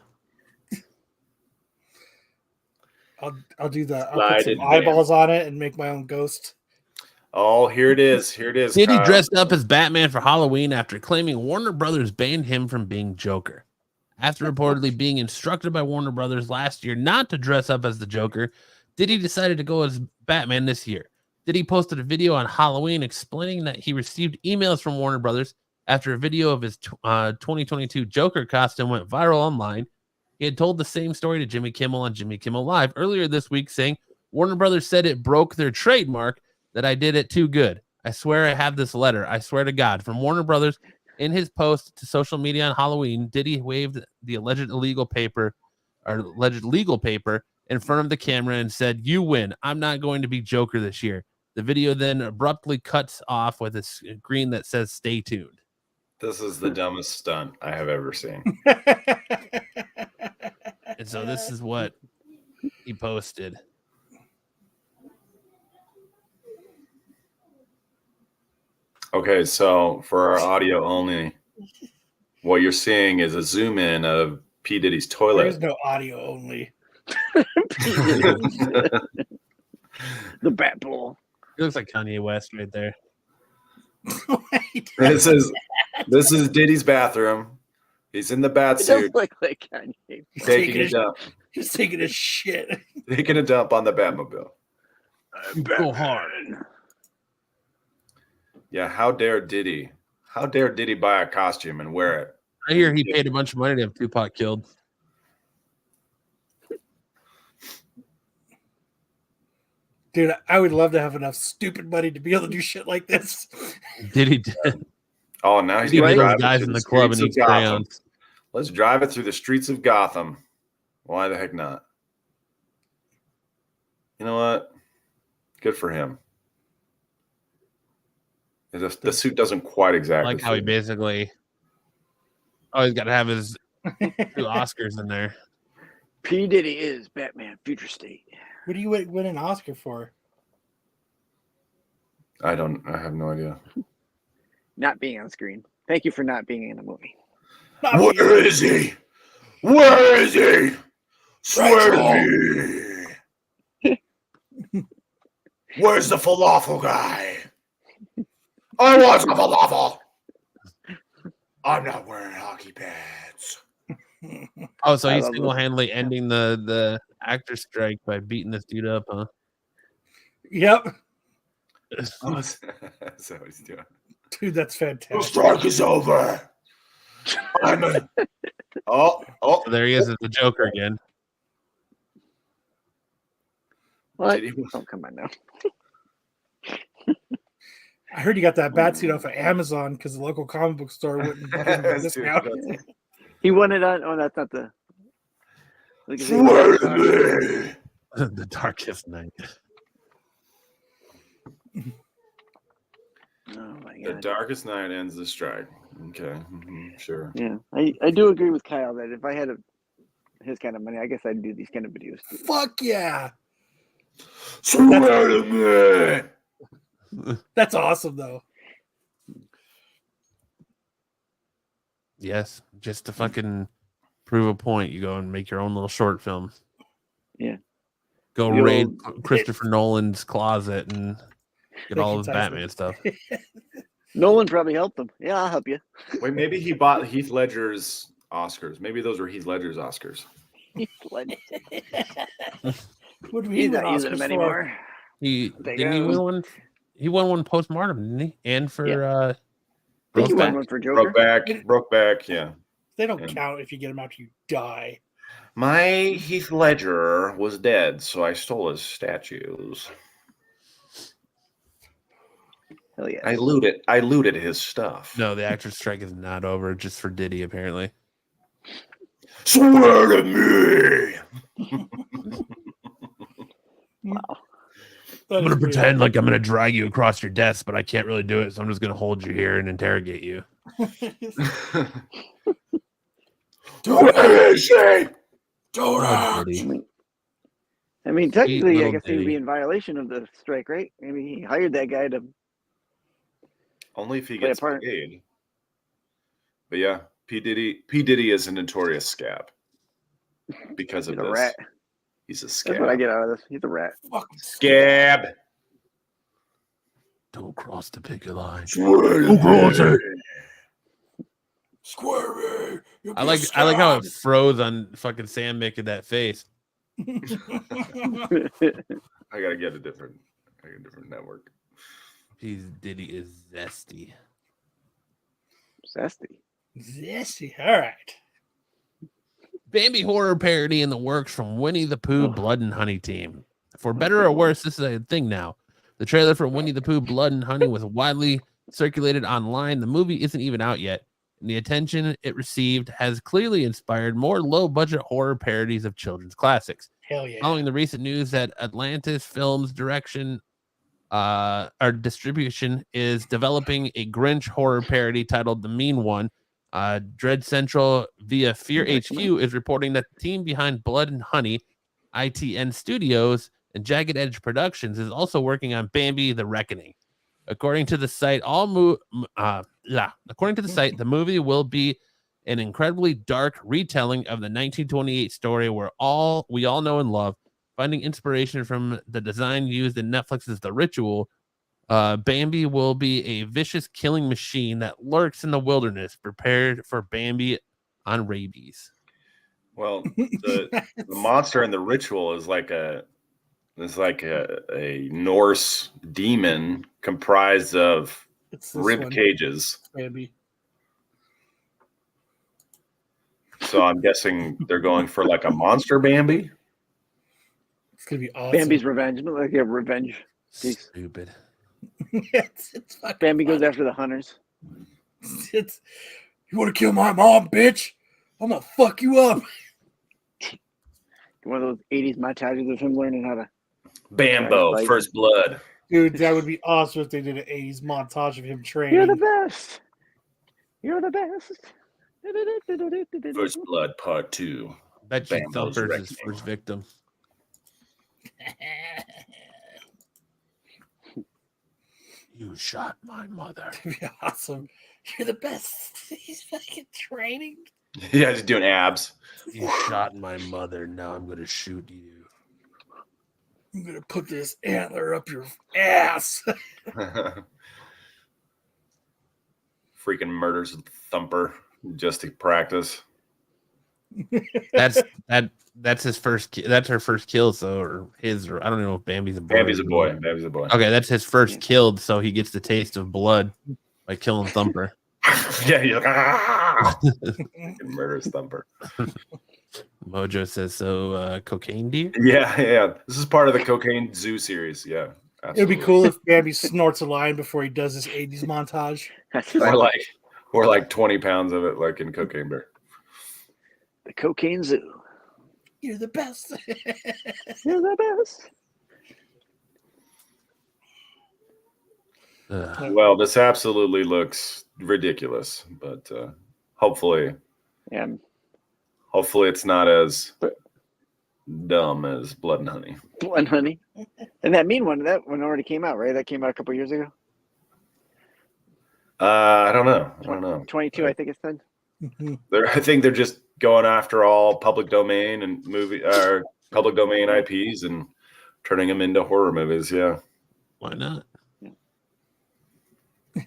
I'll do the. I'll Slide put some it down. eyeballs on it and make my own ghost. Oh, here it is. Here it is. Diddy Kyle. dressed up as Batman for Halloween after claiming Warner Brothers banned him from being Joker. After reportedly being instructed by Warner Brothers last year not to dress up as the Joker, Diddy decided to go as Batman this year. Diddy posted a video on Halloween explaining that he received emails from Warner Brothers after a video of his 2022 Joker costume went viral online. He had told the same story to Jimmy Kimmel on Jimmy Kimmel Live earlier this week, saying, Warner Brothers said it broke their trademark, that I did it too good. I swear I have this letter. I swear to God. From Warner Brothers. In his post to social media on Halloween, Diddy waved the alleged legal paper in front of the camera and said, "You win. I'm not going to be Joker this year." The video then abruptly cuts off with a screen that says, "Stay tuned." This is the dumbest stunt I have ever seen. And so this is what he posted. Okay, so for our audio only, what you're seeing is a zoom in of P. Diddy's There is toilet. no audio only. The bat bowl. He looks like Kanye West right there. Wait. This is Diddy's bathroom. He's in the bat It does suit, look like Kanye. He's taking a dump, He's taking a shit. taking a dump on the Batmobile. Go hard. Yeah, how dare Diddy? How dare Diddy buy a costume and wear it? I hear he paid a bunch of money to have Tupac killed. Dude, I would love to have enough stupid money to be able to do shit like this. Diddy did. Oh, now he's He gonna those drive it guys through in the club and streets eat of Gotham. crayons. Let's drive it through the streets of Gotham. Why the heck not? You know what? Good for him. The suit doesn't quite I exactly. like how he fit. basically he's got to have his 2 Oscars in there. P. Diddy is Batman Future State. What do you win an Oscar for? I have no idea. Not being on screen. Thank you for not being in the movie. Where is he? Where is he? Swear to me. Where's the falafel guy? I want some falafel. I'm not wearing hockey pads. Oh, so I he's love single-handedly ending the actor strike by beating this dude up, huh? Yep. Oh, is that what he's doing? Dude, that's The fantastic. strike is over. Oh, So there he is as the Joker again. What? Did he- Oh, come on now. I heard you got that bat suit off of Amazon because the local comic book store wouldn't give him a discount. He won it on. Oh, that's not the. Look at Swear to this. me. The Darkest Night. Oh my The god. darkest night ends the strike. Okay, sure. Yeah, I do agree with Kyle that if I had his kind of money, I guess I'd do these kind of videos. Too. Fuck yeah. Swear to me. That's awesome, though. Yes, just to fucking prove a point, you go and make your own little short film. Yeah. Go You'll- raid Christopher Nolan's closet and get all his Tyson. Batman stuff. Nolan probably helped him. Yeah, I'll help you. Wait, maybe he bought Heath Ledger's Oscars. Maybe those were Heath Ledger's Oscars. What do we He's win not using Oscars them for? anymore. He They didn't he go. win one? He won one postmortem, didn't he? And for I think he won Brokeback. one for Joker. Brokeback, yeah. They don't Yeah. count if you get them after you die. My Heath Ledger was dead, so I stole his statues. Hell yeah. I looted his stuff. No, the actor's strike is not over, just for Diddy, apparently. Swear to me. Wow. I'm gonna pretend like I'm gonna drag you across your desk, but I can't really do it, so I'm just gonna hold you here and interrogate you. Where is she? Oh, Diddy. I mean, technically, I little guess he'd Diddy. be in violation of the strike, right? I mean, he hired that guy to. Only if he Play a gets part. paid. But yeah, P. Diddy is a notorious scab because of He's a this. rat. He's a That's scab. what I get out of this. He's a rat. Fucking Scab. Don't cross the picket line. Swear to Who crossed it? Square. I like how it froze on fucking Sam making that face. I gotta get a different network. He's Diddy is zesty. Zesty. Zesty. All right. Bambi horror parody in the works from Winnie the Pooh Blood and Honey team. For better or worse, this is a thing now. The trailer for Winnie the Pooh Blood and Honey was widely circulated online. The movie isn't even out yet, and the attention it received has clearly inspired more low-budget horror parodies of children's classics. Hell yeah. Following the recent news that Atlantis Films or distribution is developing a Grinch horror parody titled The Mean One, Dread Central via Fear HQ is reporting that the team behind Blood and Honey, ITN Studios, and Jagged Edge Productions is also working on Bambi the Reckoning. According to the site, the movie will be an incredibly dark retelling of the 1928 story we all know and love. Finding inspiration from the design used in Netflix's The Ritual, Bambi will be a vicious killing machine that lurks in the wilderness, prepared for Bambi on rabies. Well, the monster in The Ritual is like a Norse demon comprised of rib cages. Bambi. So I'm guessing they're going for like a monster Bambi. It's gonna be awesome. Bambi's revenge, like a revenge piece. Stupid. it's fucking Bambi goes funny. after the hunters. It's you want to kill my mom, bitch? I'm gonna fuck you up. One of those 80s montages of him learning how to. Bambo, Right. First Blood. Dude, that would be awesome if they did an 80s montage of him training. You're the best. You're the best. First Blood Part 2. Bet you Bambo's Thumper's his reckoning. first victim. You shot my mother. That'd be awesome. You're the best. He's fucking training. Yeah, just doing abs. You shot my mother. Now I'm going to shoot you. I'm gonna put this antler up your ass. Freaking murders Thumper just to practice. That's his first. That's her first kill. So or I don't know if Bambi's a boy. Bambi's a boy. Bambi's a boy. Okay, that's his first killed. So he gets the taste of blood by killing Thumper. Yeah, he's like, ah! Murders Thumper. Mojo says so. Cocaine deer. Yeah. This is part of the Cocaine Zoo series. Yeah, absolutely. It'd be cool if Bambi snorts a line before he does his 80s montage. Or like 20 pounds of it, like in Cocaine Bear. The Cocaine Zoo. You're the best. You're the best. Well, this absolutely looks ridiculous, but hopefully it's not as dumb as Blood and Honey. Blood and Honey. And that one already came out, right? That came out a couple years ago. I don't know. 22, I think it's then. I think they're just going after all public domain and public domain IPs and turning them into horror movies. Yeah. Why not?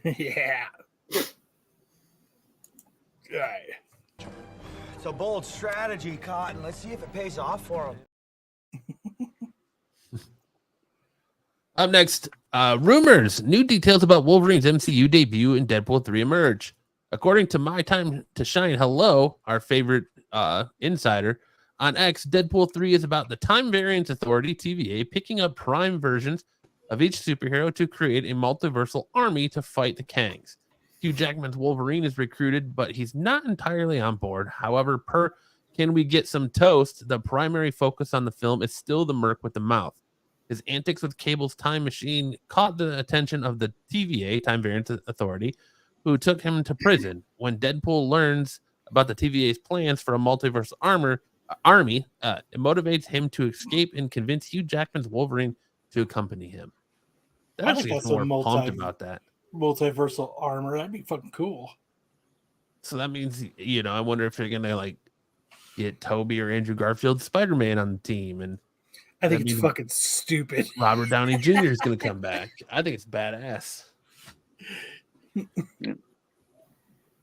Yeah. Right. It's a bold strategy, Cotton. Let's see if it pays off for him. Up next, rumors. New details about Wolverine's MCU debut in Deadpool 3 emerge. According to My Time to Shine Hello, our favorite insider, on X, Deadpool 3 is about the Time Variance Authority, TVA, picking up prime versions of each superhero to create a multiversal army to fight the Kangs. Hugh Jackman's Wolverine is recruited, but he's not entirely on board. However, Can We Get Some Toast, the primary focus on the film is still the merc with the mouth. His antics with Cable's time machine caught the attention of the TVA, Time Variance Authority, who took him to prison. When Deadpool learns about the TVA's plans for a multiverse army, it motivates him to escape and convince Hugh Jackman's Wolverine to accompany him. I think Actually, that's more pumped about that. Multiversal armor. That'd be fucking cool. So that means, I wonder if they're gonna get Toby or Andrew Garfield Spider-Man on the team, and I think it's fucking stupid. Robert Downey Jr. is gonna come back. I think it's badass.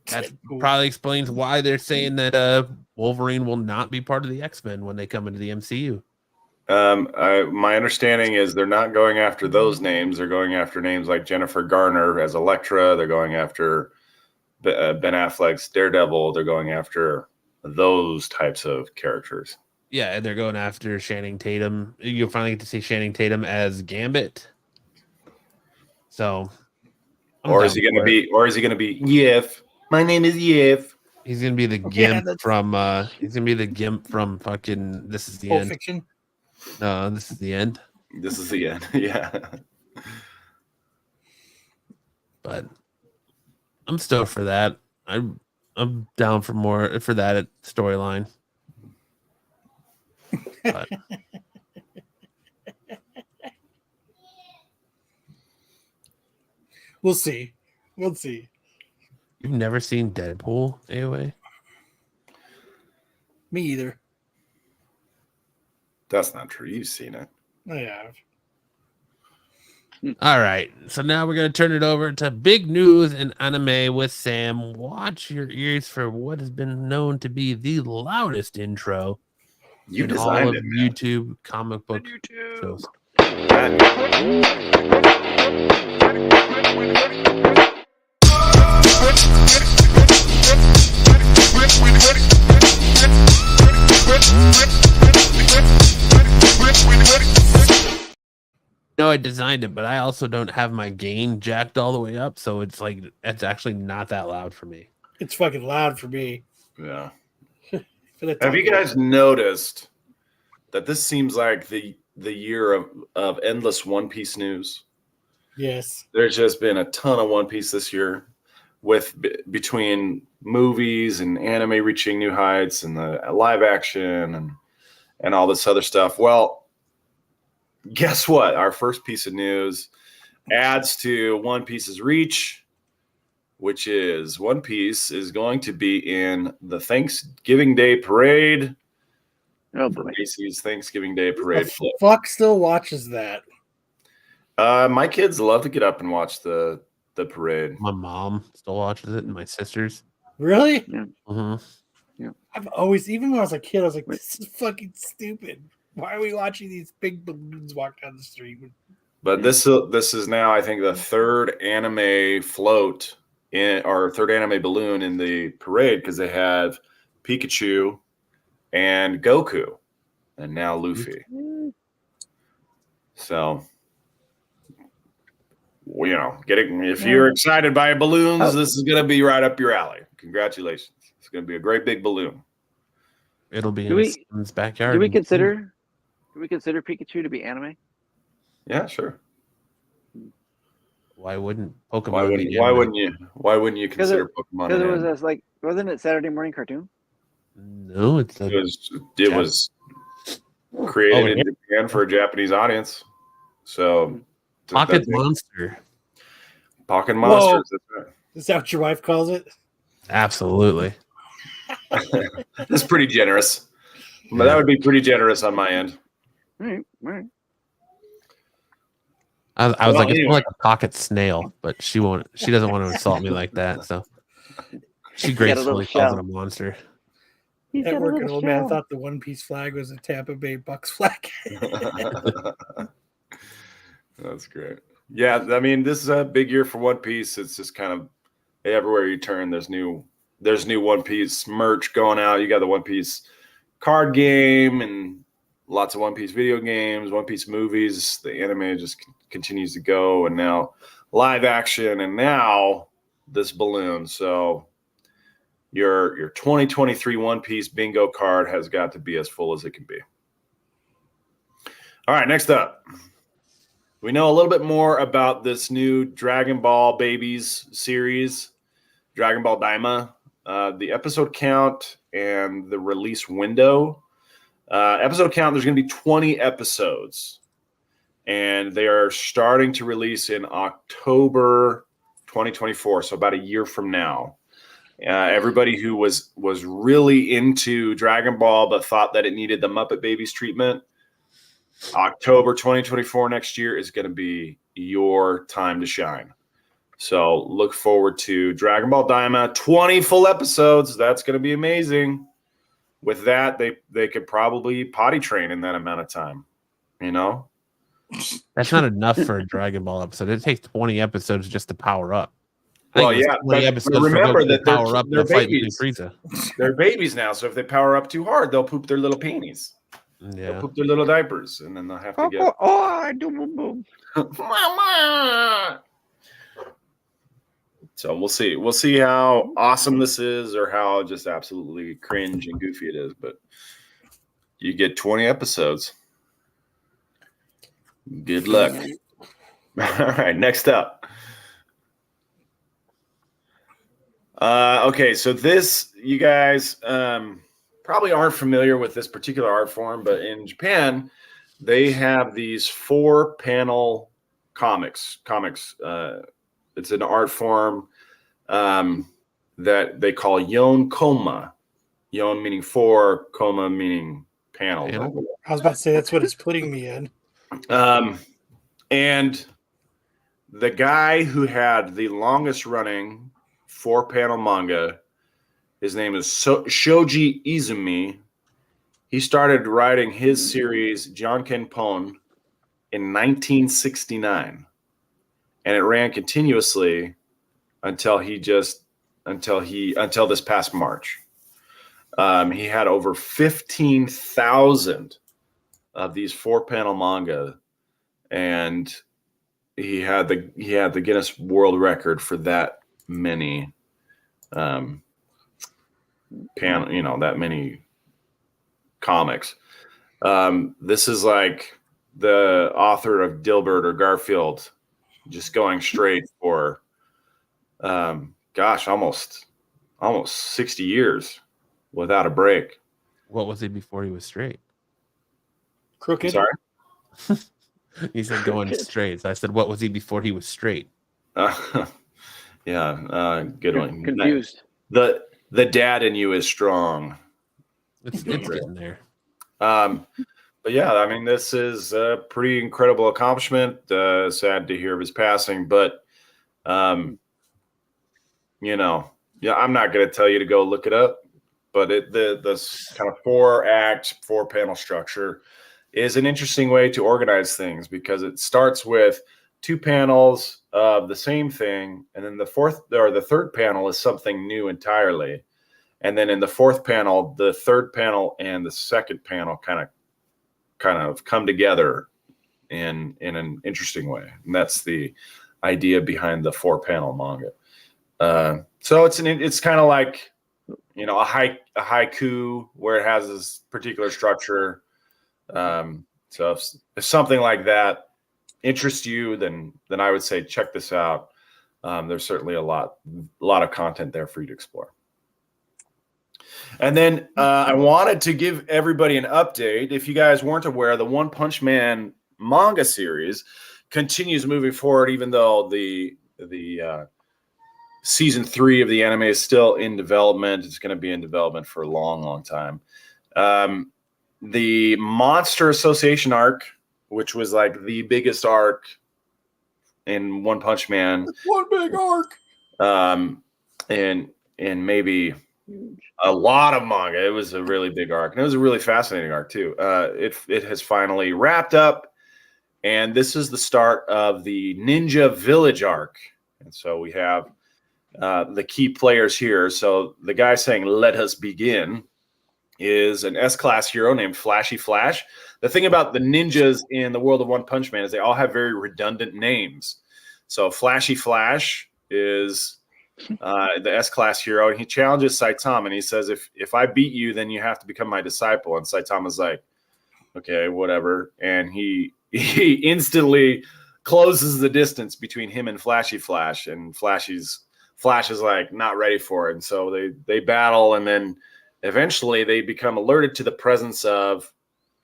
That probably explains why they're saying that Wolverine will not be part of the X-Men when they come into the MCU. My understanding is they're not going after those names. They're going after names like Jennifer Garner as Elektra. They're going after Ben Affleck's Daredevil. They're going after those types of characters. Yeah, and they're going after Channing Tatum. You'll finally get to see Channing Tatum as Gambit. So, or is he going to be Yif? My name is Yif. He's going to be the Gimp from. He's going to be the Gimp from fucking. This is the Pulp end. Fiction. No, this is the end. This is the end. Yeah. But I'm stoked for that. I'm down for more for that storyline. But We'll see. We'll see. You've never seen Deadpool, AOA? Me either. That's not true. You've seen it. I have. All right. So now we're going to turn it over to big news and anime with Sam. Watch your ears for what has been known to be the loudest intro You in all designed of it, man. YouTube comic book shows. No, I designed it, but I also don't have my gain jacked all the way up, so it's like it's actually not that loud for me. It's fucking loud for me. Yeah. For the Have you time. guys noticed that this seems like the year of endless One Piece news? Yes. There's just been a ton of One Piece this year, with between movies and anime reaching new heights and the live action and all this other stuff. Well, guess what? Our first piece of news adds to One Piece's reach, which is One Piece is going to be in the Thanksgiving Day parade. Oh For boy. Macy's Thanksgiving Day parade The flip. fuck still watches that. My kids love to get up and watch the parade. My mom still watches it, and my sisters. Really? Mhm. I've always, even when I was a kid, I was like, this is fucking stupid. Why are we watching these big balloons walk down the street? But this is now, I think, the third anime float or third anime balloon in the parade, because they have Pikachu and Goku, and now Luffy. So, if you're excited by balloons, this is going to be right up your alley. Congratulations! It's going to be a great big balloon. It'll be Do in his backyard. Do we consider Pikachu to be anime? Yeah, sure. Why wouldn't Pokemon? Why be wouldn't anime? Why wouldn't you consider Pokemon? Because an it was anime? wasn't it Saturday morning cartoon? No, it's a It was created yeah. in Japan for a Japanese audience. So Pocket that's it. Monster. Pocket Monsters. That's right. Is that what your wife calls it? Absolutely. That's pretty generous. But that would be pretty generous on my end. All right. I was Well, like, it's anyway. more like a pocket snail, but she won't. She doesn't want to insult me like that. So she gracefully calls it a monster. He's At got a work, an little old man shell. thought the One Piece flag was a Tampa Bay Bucks flag. That's great. Yeah, I mean, this is a big year for One Piece. It's just kind of everywhere you turn, there's new One Piece merch going out. You got the One Piece card game and lots of One Piece video games, One Piece movies. The anime just continues to go, and now live action, and now this balloon. So your 2023 One Piece bingo card has got to be as full as it can be. All right, next up. We know a little bit more about this new Dragon Ball Babies series, Dragon Ball Daima, the episode count and the release window. Episode count, there's going to be 20 episodes, and they are starting to release in October 2024, so about a year from now. Everybody who was really into Dragon Ball but thought that it needed the Muppet Babies treatment, October 2024 next year is going to be your time to shine. So look forward to Dragon Ball Daima, 20 full episodes. That's going to be amazing. With that, they could probably potty train in that amount of time. You know? That's not enough for a Dragon Ball episode. It takes 20 episodes just to power up. Well, it was yeah, 20 but episodes remember for Goku that to they're- power up they're the fight between babies. Frieza. They're babies now, so if they power up too hard, they'll poop their little panties. They'll Yeah. poop their little diapers, and then they'll have to get. I do boom boom. So we'll see. We'll see how awesome this is, or how just absolutely cringe and goofy it is. But you get 20 episodes. Good luck. All right, next up. Okay, so this, you guys probably aren't familiar with this particular art form, but in Japan, they have these 4-panel comics it's an art form that they call yon koma. Yon meaning 4, koma meaning panel. I was about to say that's what it's putting me in. And the guy who had the longest running 4-panel manga, his name is Shoji Izumi. He started writing his series Janken Pon in 1969, and it ran continuously until this past March. He had over 15,000 of these 4-panel manga, and he had the Guinness World Record for that many that many comics. This is like the author of Dilbert or Garfield just going straight for almost 60 years without a break. What was he before he was straight? Crooked. Sorry? He said going straight. So I said, what was he before he was straight? Good one. Confused. The dad in you is strong. It's getting there. But yeah, I mean, this is a pretty incredible accomplishment. Sad to hear of his passing, but I'm not going to tell you to go look it up. But this kind of 4-act, 4-panel structure is an interesting way to organize things, because it starts with 2 panels of the same thing, and then the third panel is something new entirely, and then in the 4th panel, the 3rd panel and the 2nd panel kind of come together in an interesting way, and that's the idea behind the 4-panel manga. So it's kind of like a haiku where it has this particular structure. So if something like that interests you, then I would say check this out. There's certainly a lot of content there for you to explore. And then I wanted to give everybody an update. If you guys weren't aware, the One Punch Man manga series continues moving forward, even though the season 3 of the anime is still in development. It's going to be in development for a long, long time. The Monster Association arc, which was like the biggest arc in One Punch Man. One big arc. And maybe a lot of manga. It was a really big arc, and it was a really fascinating arc too. It has finally wrapped up, and this is the start of the Ninja Village arc. And so we have the key players here. So the guy saying "Let us begin" is an S-class hero named Flashy Flash. The thing about the ninjas in the world of One Punch Man is they all have very redundant names. So Flashy Flash is the S-class hero, and he challenges Saitama, and he says, if I beat you, then you have to become my disciple. And Saitama's like, okay, whatever. And he instantly closes the distance between him and Flashy Flash, and Flash is like not ready for it. And so they battle, and then eventually they become alerted to the presence of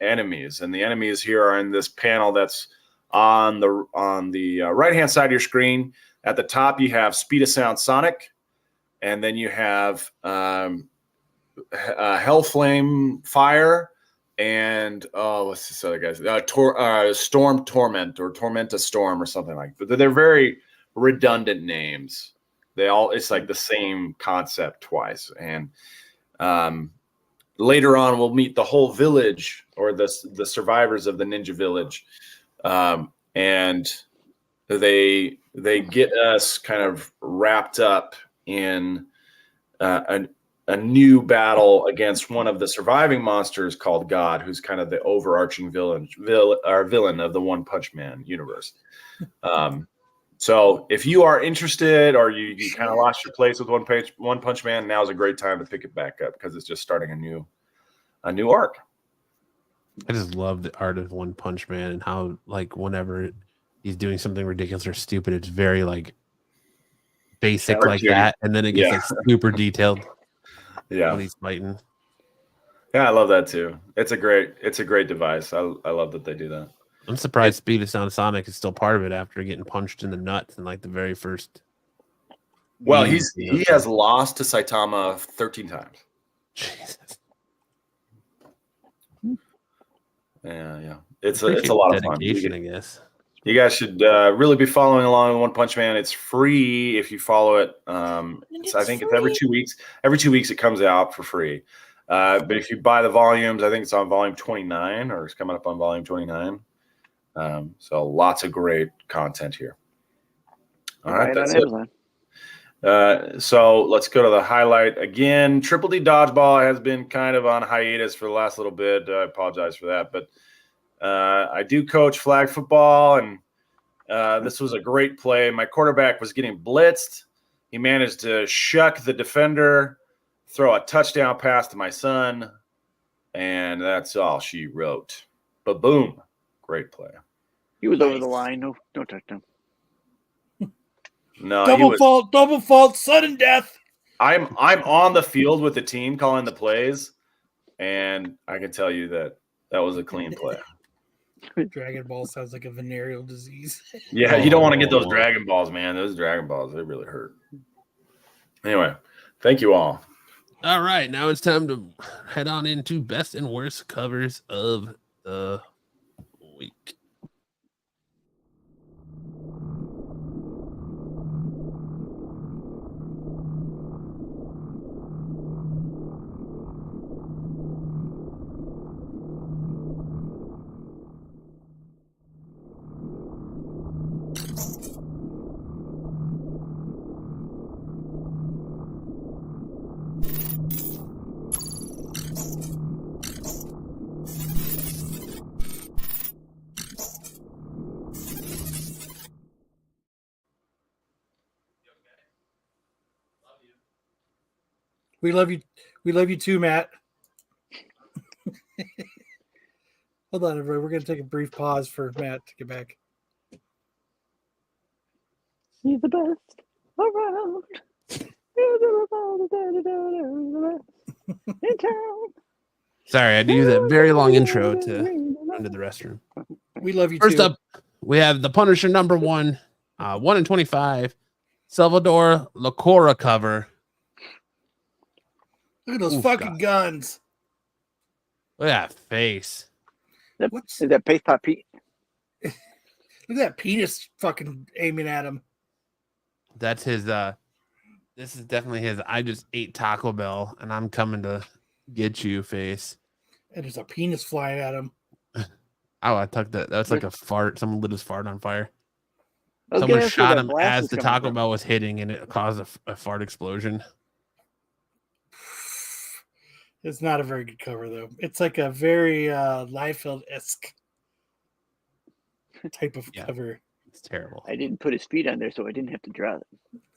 enemies, and the enemies here are in this panel that's on the right hand side of your screen. At the top you have Speed of Sound Sonic, and then you have Hellflame Fire, and what's this other guy's Storm Torment, or Tormenta Storm, or something like that. But they're very redundant names. It's like the same concept twice. And later on, we'll meet the whole village, or the survivors of the Ninja Village, and they get us kind of wrapped up in a new battle against one of the surviving monsters called God, who's kind of the overarching villain of the One Punch Man universe. So if you are interested, or you kind of lost your place with One Punch Man, now's a great time to pick it back up, because it's just starting a new arc. I just love the art of One Punch Man, and how, like, whenever he's doing something ridiculous or stupid, it's very like basic like that, and then it gets like super detailed. Yeah, when he's fighting. Yeah, I love that too. It's a great device. I love that they do that. I'm surprised Speed of Sound Sonic is still part of it after getting punched in the nuts in like the very first. Well, game. he has lost to Saitama 13 times. Jesus. Yeah. It's a lot of fun. Dedication, I guess. You guys should really be following along with One Punch Man. It's free if you follow it. I think it's every 2 weeks. Every 2 weeks it comes out for free. But if you buy the volumes, I think it's on volume 29 or it's coming up on volume 29. So lots of great content here. All right, that's it. So let's go to the highlight again. Triple D Dodgeball has been kind of on hiatus for the last little bit. I apologize for that, but I do coach flag football, and this was a great play. My quarterback was getting blitzed. He managed to shuck the defender, throw a touchdown pass to my son, and that's all she wrote. But boom, great play. He was over the line. No touchdown. No, double fault, sudden death. I'm on the field with the team calling the plays, and I can tell you that was a clean play. Dragon Ball sounds like a venereal disease. Yeah, you don't want to get those Dragon Balls, man. Those Dragon Balls, they really hurt. Anyway, thank you all. All right, now it's time to head on into best and worst covers of the week. We love you. We love you too, Matt. Hold on, everybody. We're going to take a brief pause for Matt to get back. He's the best around. In town. Sorry, I had to use that very long intro to run to the restroom. We love you First too. up, we have the Punisher number 1, 1 in 25, Salvador Lacora cover. Look at those fucking guns. Look at that face. What's Is that Paste Pot Pete? Look at that penis fucking aiming at him. That's his this is definitely his I just ate Taco Bell and I'm coming to get you face. And there's a penis flying at him. Oh, I took that. That's like a fart. Someone lit his fart on fire. I was Someone gonna ask where shot that him blast as is the coming Taco from. Bell was hitting and it caused a fart explosion. It's not a very good cover, though. It's like a very Liefeld-esque type of cover. It's terrible. I didn't put his feet on there, so I didn't have to draw it.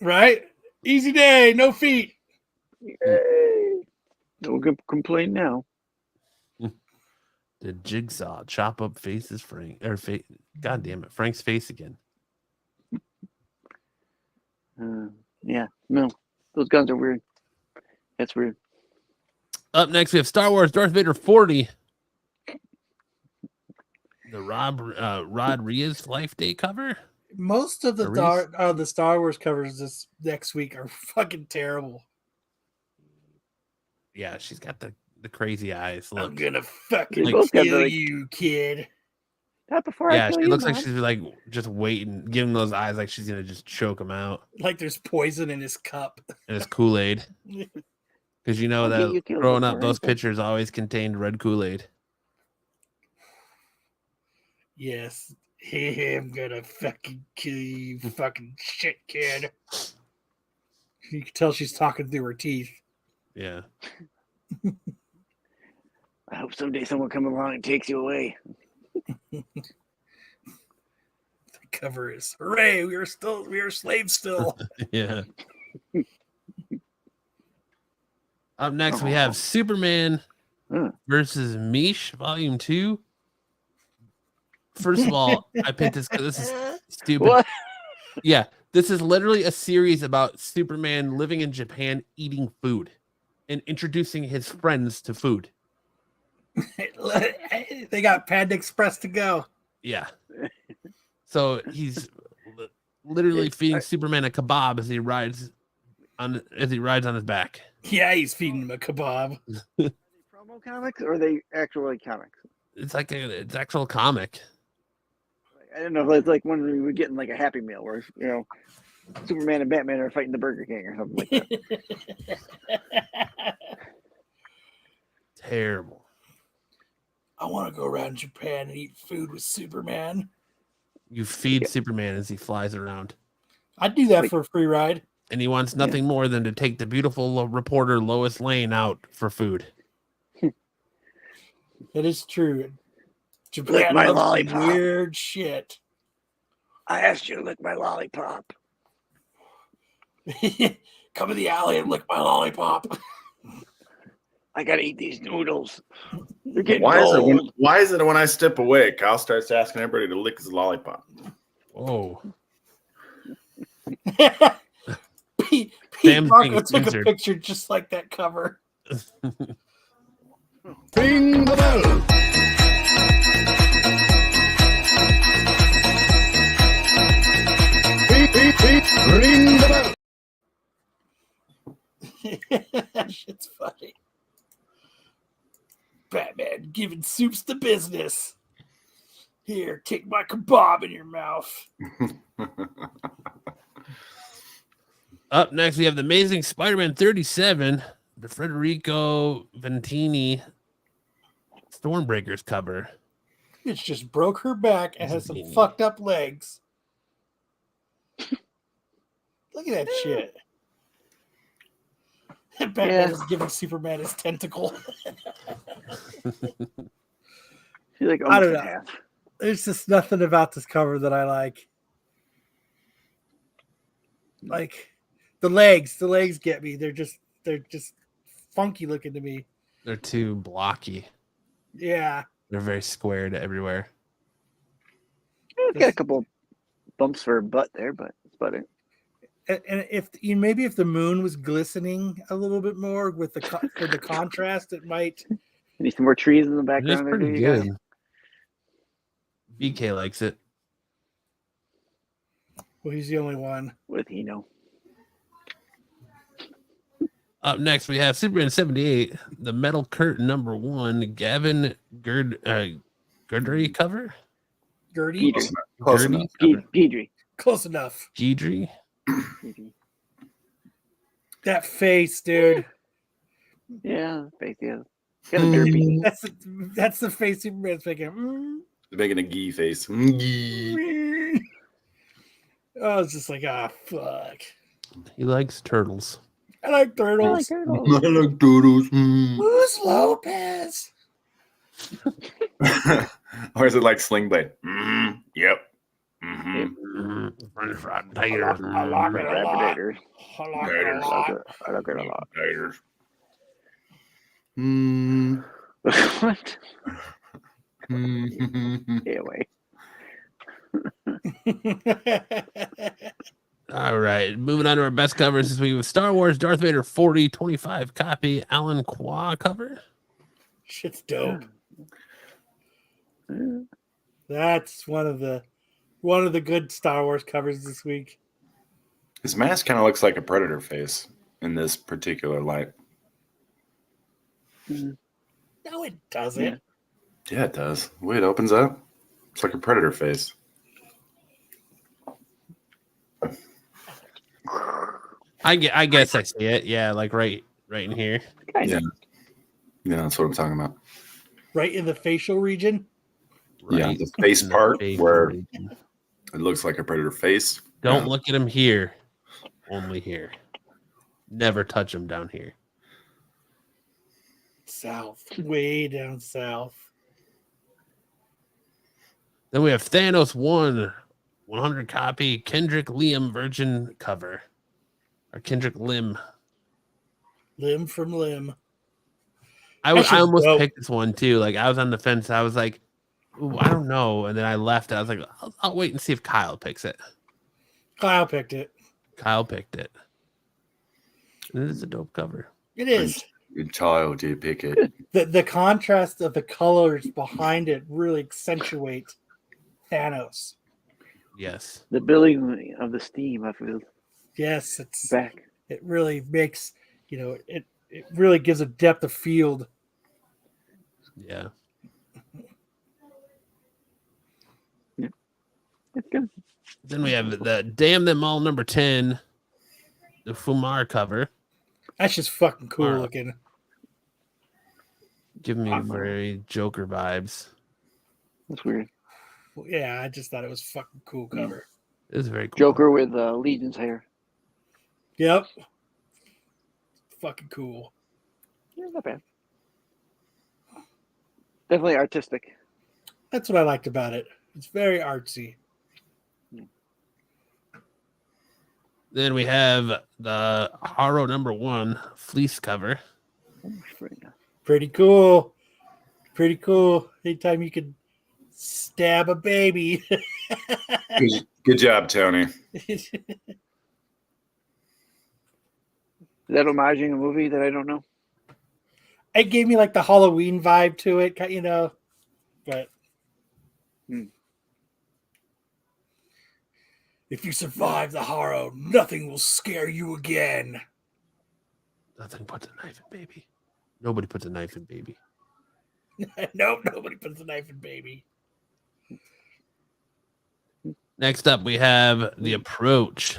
Right? Easy day, no feet. Yay! No good complaint now. The Jigsaw chop up faces Frank or God damn it, Frank's face again. Yeah, no, those guns are weird. That's weird. Up next, we have Star Wars Darth Vader 40. The Rod Ria's Life Day cover. Most of the Star Wars covers this next week are fucking terrible. Yeah, she's got the crazy eyes. Look. I'm gonna fucking both got kill the, you, kid. Not before I Yeah, kill she you, looks like Mom. she's like just waiting, giving those eyes like she's gonna just choke him out. Like there's poison in his cup. And it's Kool-Aid. Because you know I'll get that you killed growing up, before I those die. pictures always contained red Kool-Aid. Yes. I'm gonna fucking kill you, fucking shit, kid. You can tell she's talking through her teeth. Yeah. I hope someday someone comes along and takes you away. The cover is hooray, we are slaves still. Yeah. Up next, we have Superman versus Mish, Volume 2. First of all, I picked this because this is stupid. What? Yeah, this is literally a series about Superman living in Japan, eating food, and introducing his friends to food. They got Panda Express to go. Yeah. So he's literally feeding Superman a kebab as he rides on his back. Yeah, he's feeding him a kebab. Are they promo comics or are they actual comics? It's it's actual comic. I don't know if it's like when we were getting like a Happy Meal where Superman and Batman are fighting the Burger King or something like that. Terrible. I want to go around Japan and eat food with Superman. You feed Superman as he flies around. I'd do that for a free ride. And he wants nothing more than to take the beautiful reporter Lois Lane out for food. That is true. Japan Lick my loves lollipop. weird shit. I asked you to lick my lollipop. Come in the alley and lick my lollipop. I gotta eat these noodles. They're getting Why cold. is it when I step away, Kyle starts asking everybody to lick his lollipop? Oh. Pete Damn Marco thing took a censored. picture just like that cover. Ring the bell. Ring the bell. That shit's funny. Batman giving Soups the business. Here, kick my kebab in your mouth. Up next, we have the Amazing Spider-Man 37, the Federico Ventini Stormbreakers cover. Bitch just broke her back and has some fucked up legs. Look at that shit. Batman is giving Superman his tentacle. She's like I almost don't in know. half. There's just nothing about this cover that I like. Like the legs get me. They're just funky looking to me. They're too blocky. Yeah. They're very squared everywhere. It's got a couple bumps for a butt there, but it's about it. And if maybe if the moon was glistening a little bit more with the for the contrast, it might. Need some more trees in the It's background. there, pretty do you guys? good. BK likes it. Well, he's the only one. What he know? Up next, we have Superman 78, the Metal Curtain #1, Gavin Gerdry cover. Gertie, Peter. Close Gertie enough. cover. Pedri. close enough. Gedry. That face, dude. Yeah, face, yeah. Got a derpy. That's the face Superman's making. Making a gee face. Gee. I was just like, fuck. He likes turtles. I like turtles. I like doodles. Who's Lopez? Or is it like Sling Blade? Yep. French fried I taters. like it a lot. Rapidators. I like it a lot. I like it a lot. Taters. What? Stay away. All right, moving on to our best covers this week with Star Wars Darth Vader 4025 copy Alan Qua cover. Shit's dope. That's one of the good Star Wars covers this week. His mask kind of looks like a predator face in this particular light. No, it doesn't. Yeah, it does. The way it opens up, it's like a predator face. I guess I see it. Yeah, like right in here. Yeah. Yeah, that's what I'm talking about. Right in the facial region. Yeah, Right the face in the part face where region. it looks like a predator face. Don't Yeah. look at him here. Only here. Never touch him down here. South. Way down south. Then we have Thanos 100 copy Kendrick Liam Virgin cover. Or Kendrick Lim. Limb from limb. I That shit's almost dope. picked this one too. Like I was on the fence. I was like, ooh, I don't know. And then I left. I was like, I'll wait and see if Kyle picks it. Kyle picked it. Kyle picked it. It is a dope cover. It is. Good child, you pick it. The contrast of the colors behind it really accentuate Thanos. Yes. The building of the steam off of his Yes, it's back. it really makes it really gives a depth of field. Yeah. It's good. Then we have the Damn Them All number 10, the Fumar cover. That's just fucking cool Wow. looking. Giving me very Joker vibes. That's weird. Yeah, I just thought it was fucking cool cover. It was very cool. Joker with Legion's hair. Yep. Fucking cool. Yeah, not bad. Definitely artistic. That's what I liked about it. It's very artsy. Then we have the Haro number 1 fleece cover. Pretty cool. Pretty cool. Anytime you could stab a baby. Good job, Tony. Is that homaging a movie that I don't know? It gave me like the Halloween vibe to it, but if you survive the horror, nothing will scare you again. Nothing puts a knife in baby. Nobody puts a knife in baby. Nope, nobody puts a knife in baby. Next up, we have The Approach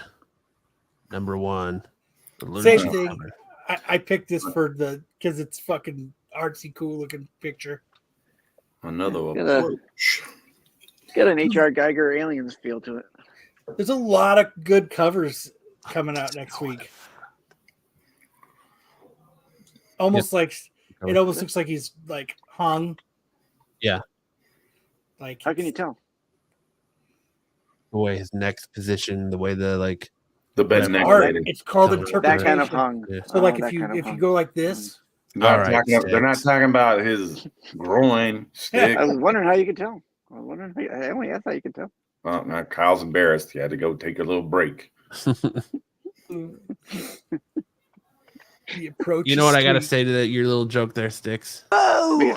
number 1. The Same Lunatic thing. cover. I picked this because it's fucking artsy, cool looking picture. Another Got a- approach. Got an H.R. Geiger aliens feel to it. There's a lot of good covers coming out next week. Almost like it almost looks like he's like hung. Yeah. Like How can you tell? The way his neck's positioned, the way the like The bed's Whatever. neck art? lady. It's called That interpretation. That kind of hung. Yeah. So like that if you kind of if you hung. go like this, Not All right, talking- they're not sticks. talking about his groin stick. I was wondering how you could tell. I was wondering. I only asked how you could tell. Well, now Kyle's embarrassed. He had to go take a little break. the approach. You know what I gotta is say to that your little joke there, Sticks? Boo!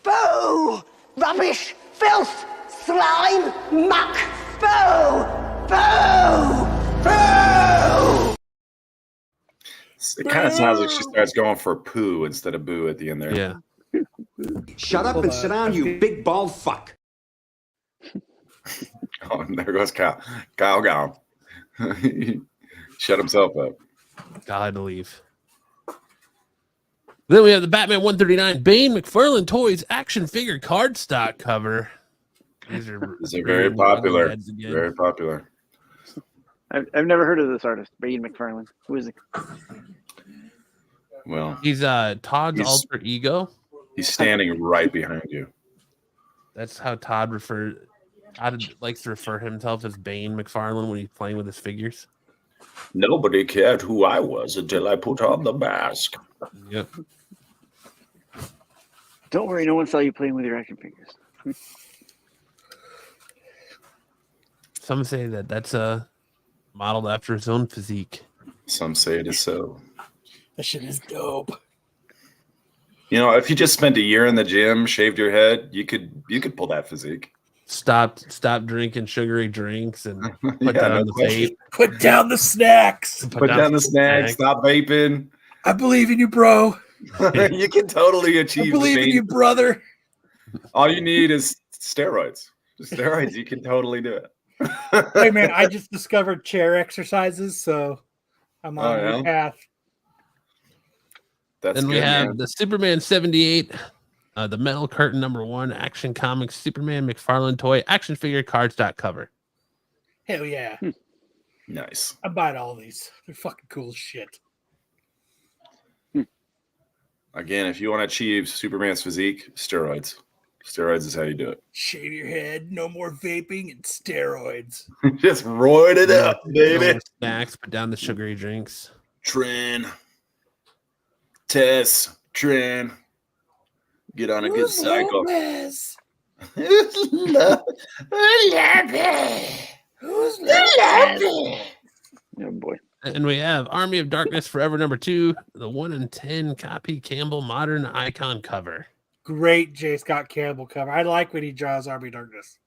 Boo! Rubbish! Filth! Slime! Muck! Boo! Boo! Boo! It kind of sounds like she starts going for poo instead of boo at the end there. Yeah. Shut up Hold and on. sit down, you big bald fuck. Oh, and there goes Kyle. Kyle gone. Shut himself up. God, I believe. Then we have the Batman 139 Bane McFarlane Toys action figure cardstock cover. These are Very green popular. heads again. Very popular. I've never heard of this artist, Bane McFarlane. Who is it? Well, He's Todd's He's- alter ego. he's standing right behind you. That's how Todd likes to refer himself as Bane McFarlane when he's playing with his figures. Nobody cared who I was until I put on the mask. Yep. Don't worry, no one saw you playing with your action figures. Some say that that's modeled after his own physique. Some say it is so. That shit is dope. You know, if you just spent a year in the gym, shaved your head, you could pull that physique. Stop drinking sugary drinks and put Yeah, that no on the question. tape. Put down the snacks. Put down the snacks. Stop vaping. I believe in you, bro. You can totally I achieve. believe in Bane. you, brother. All you need is steroids. Just steroids. You can totally do it. Hey man, I just discovered chair exercises, so I'm on Oh, a yeah? new path. That's Then we good, have man. the Superman 78, the Metal Curtain number 1 Action Comics Superman McFarlane toy action figure cardstock cover. Hell yeah. Nice. I'm buying all these. They're fucking cool as shit. Again, if you want to achieve Superman's physique, steroids. Steroids is how you do it. Shave your head, no more vaping and steroids. Just roid it up, No baby. more snacks, put down the sugary drinks. Trin. Tess. Trin. Get on a good cycle. Lopez? Who's Who's Lopez? Oh boy. And we have Army of Darkness Forever number 2, the 1 in 10 copy Campbell Modern Icon cover. Great J. Scott Campbell cover. I like when he draws Army of Darkness.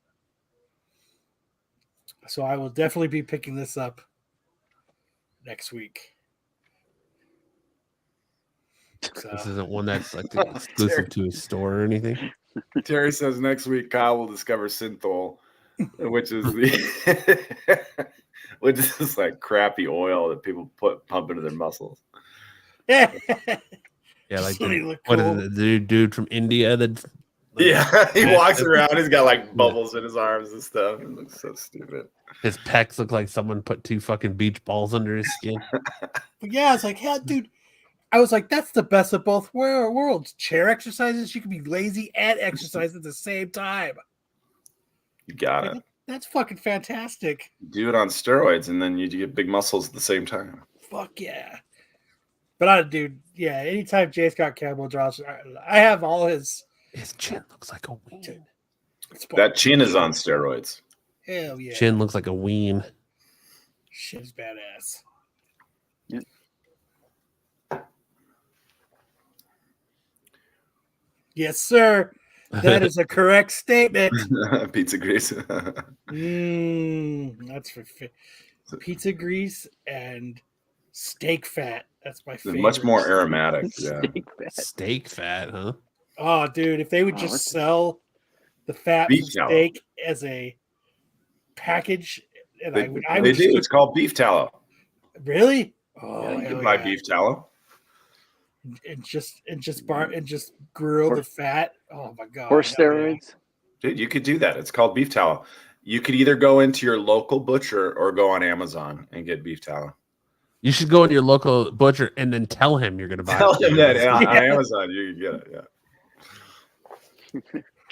So I will definitely be picking this up next week. So, This isn't one that's like exclusive to a store or anything. Terry says next week Kyle will discover synthol, which is the which is this like crappy oil that people pump into their muscles. Yeah, just like so they look what cool. is it, the dude from India that Yeah, he walks around. He's got like Yeah. bubbles in his arms and stuff. It looks so stupid. his pecs look like someone put 2 fucking beach balls under his skin. But yeah, it's like, yeah, dude. I was like, that's the best of both worlds. Chair exercises, you can be lazy and exercise at the same time. You got it. That's fucking fantastic. Do it on steroids, and then you get big muscles at the same time. Fuck yeah. But dude, yeah, anytime J. Scott Campbell draws, I have all his chin looks like a ween. That chin is on steroids. Hell yeah. Chin looks like a ween. Shit's badass. Yep. Yes, sir. That is a correct statement. Pizza grease. That's for pizza grease and steak fat. That's my favorite. Much more aromatic. Yeah. Steak fat, huh? Oh, dude, if they would just sell the fat Beef from tallow. steak as a package, and They, I they would do. It's called beef tallow. really. Oh, Yeah, you hell can buy yeah. beef tallow. and just grill the fat. Oh my god. Horse hell yeah. steroids. Dude, you could do that. It's called beef tallow. You could either go into your local butcher or go on Amazon and get beef tallow. You should go to your local butcher and then tell him you're going to buy Tell it. him that on Amazon you can get it. Yeah.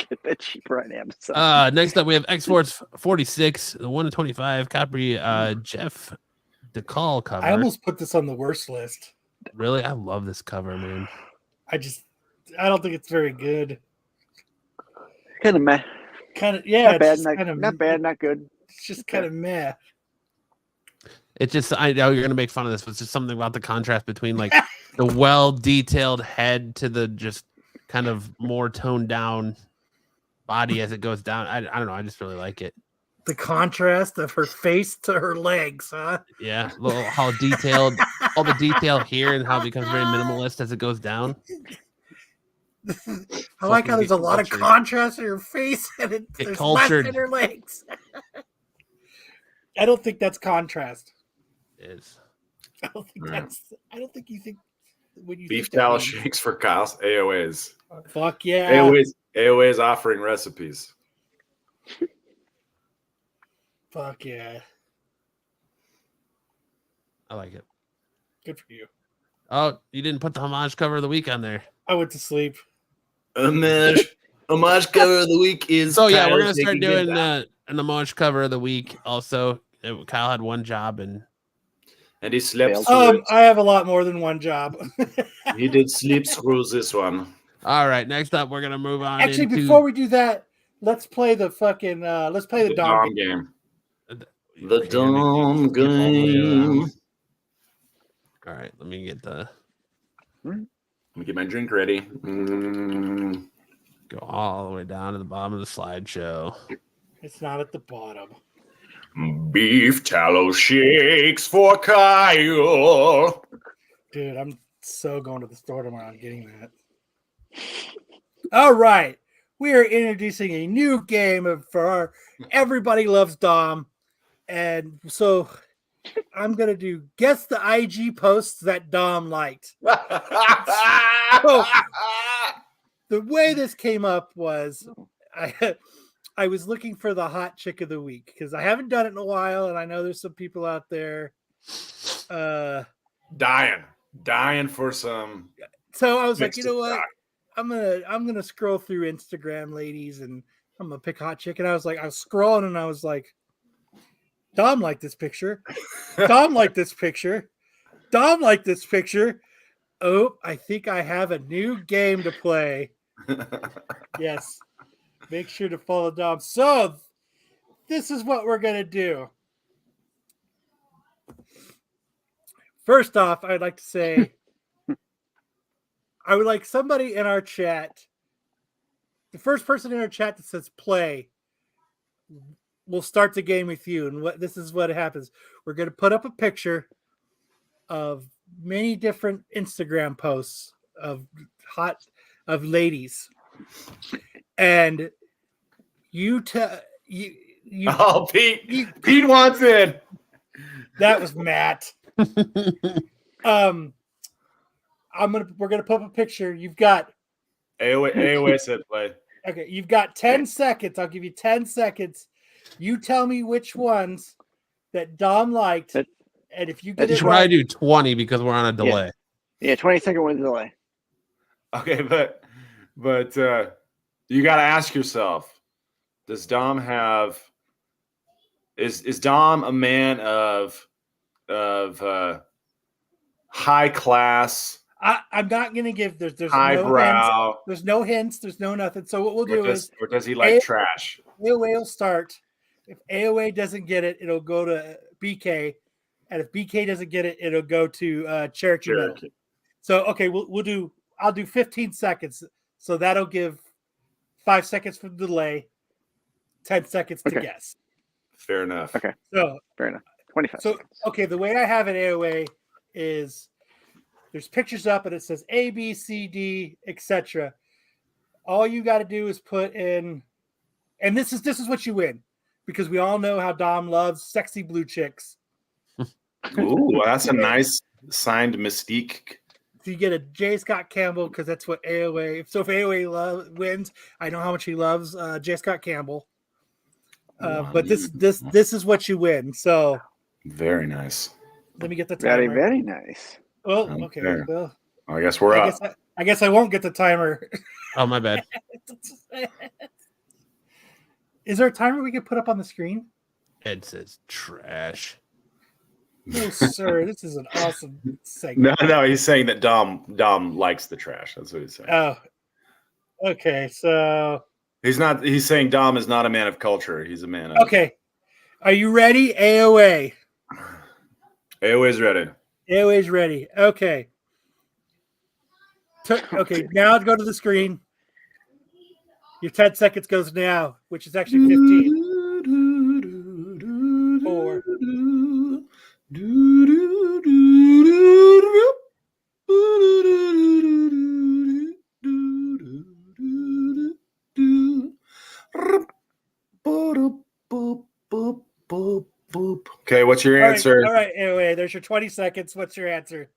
Get that cheaper on Amazon. Next up, we have X-Force 46, the 1 to 25 Capri Jeff DeCall cover. I almost put this on the worst list. Really? I love this cover, man. I don't think it's very good. Kind of meh. Kind of, yeah. Not bad. It's Not, kind of, not bad. Not good. It's just kind of meh. It's just, I know you're going to make fun of this, but it's just something about the contrast between like the well-detailed head to the just kind of more toned down body as it goes down. I don't know. I just really like it. The contrast of her face to her legs, huh? Yeah. How detailed, all the detail here and how it becomes very minimalist as it goes down. I like how there's a lot of cultured. contrast in her face and there's less cultured. in her legs. I don't think that's contrast. Is I don't think you think when you Beef think that tallow means- shakes for Kyle's AOAs. Fuck yeah. AOA's offering recipes. Fuck yeah. I like it. Good for you. Oh, you didn't put the homage cover of the week on there. I went to sleep. Homage cover of the week is. So yeah, we're Kyle's gonna start taking it doing back. an homage cover of the week. Also, Kyle had one job, and And he slept Failed. through I have a lot more than one job. it. He did sleep through this one. all right. Next up, we're gonna move on. Actually, into before we do that, let's play the fucking let's play the dom game. game. Okay, The let me dom skip all the way game. around. All right, let me get the Let me get my drink ready. go all the way down to the bottom of the slideshow. It's not at the bottom. Beef tallow shakes for Kyle. Dude, I'm so going to the store tomorrow and getting that. All right. We are introducing a new game for our Everybody Loves Dom. And so I'm going to do guess the IG posts that Dom liked. The way this came up was I was looking for the hot chick of the week because I haven't done it in a while. And I know there's some people out there. Dying for some. So I was like, mixed you know what? stock. I'm gonna scroll through Instagram, ladies, and I'm gonna pick hot chick. And I was scrolling and I was like, Dom liked this picture. Dom liked this picture. Dom liked this picture. Oh, I think I have a new game to play. Yes. Make sure to follow Dom. So this is what we're gonna do. First off, I'd like to say I would like somebody in our chat, the first person in our chat that says play, we'll start the game with you. And this is what happens. We're going to put up a picture of many different Instagram posts of ladies, and you Oh, Pete wants in. that was Matt. We're gonna put up a picture. You've got AOA said play. okay. You've got 10 seconds. I'll give you 10 seconds. You tell me which ones that Dom liked, and if you get it Try right, to do 20 because we're on a delay. Yeah, 20-second with delay. Okay, but you got to ask yourself: does Dom have? Is Dom a man of high class? I'm not gonna give. There's highbrow. no hints. There's no hints. There's no nothing. So what we'll do is, or does he like trash? AOA will start. If AOA doesn't get it, it'll go to BK, and if BK doesn't get it, it'll go to Cherokee. Metal. So okay, I'll do 15 seconds. So that'll give 5 seconds for the delay, 10 seconds to guess. Fair enough. Okay. So fair enough. 25 seconds. Okay, the way I have it AOA is there's pictures up and it says A, B, C, D, etc. All you got to do is put in, and this is what you win, because we all know how Dom loves sexy blue chicks. Ooh, that's a nice signed Mystique. So you get a J. Scott Campbell because that's what AOA. So if AOA wins, I know how much he loves J. Scott Campbell. But this is what you win. So very nice. Let me get the timer. Very nice. Oh, okay. Well, I guess we're up. I guess I won't get the timer. Oh, my bad. Is there a timer we can put up on the screen? Ed says trash. No, sir. This is an awesome segment. No, he's saying that Dom likes the trash. That's what he's saying. Oh, okay. So he's saying Dom is not a man of culture. He's a man of. Okay. Are you ready? AOA. AOA's ready. AOA's ready. Okay. Okay, now go to the screen. Your 10 seconds goes now, which is actually 15. 4. Okay, what's your answer? All right, anyway, there's your 20 seconds. What's your answer?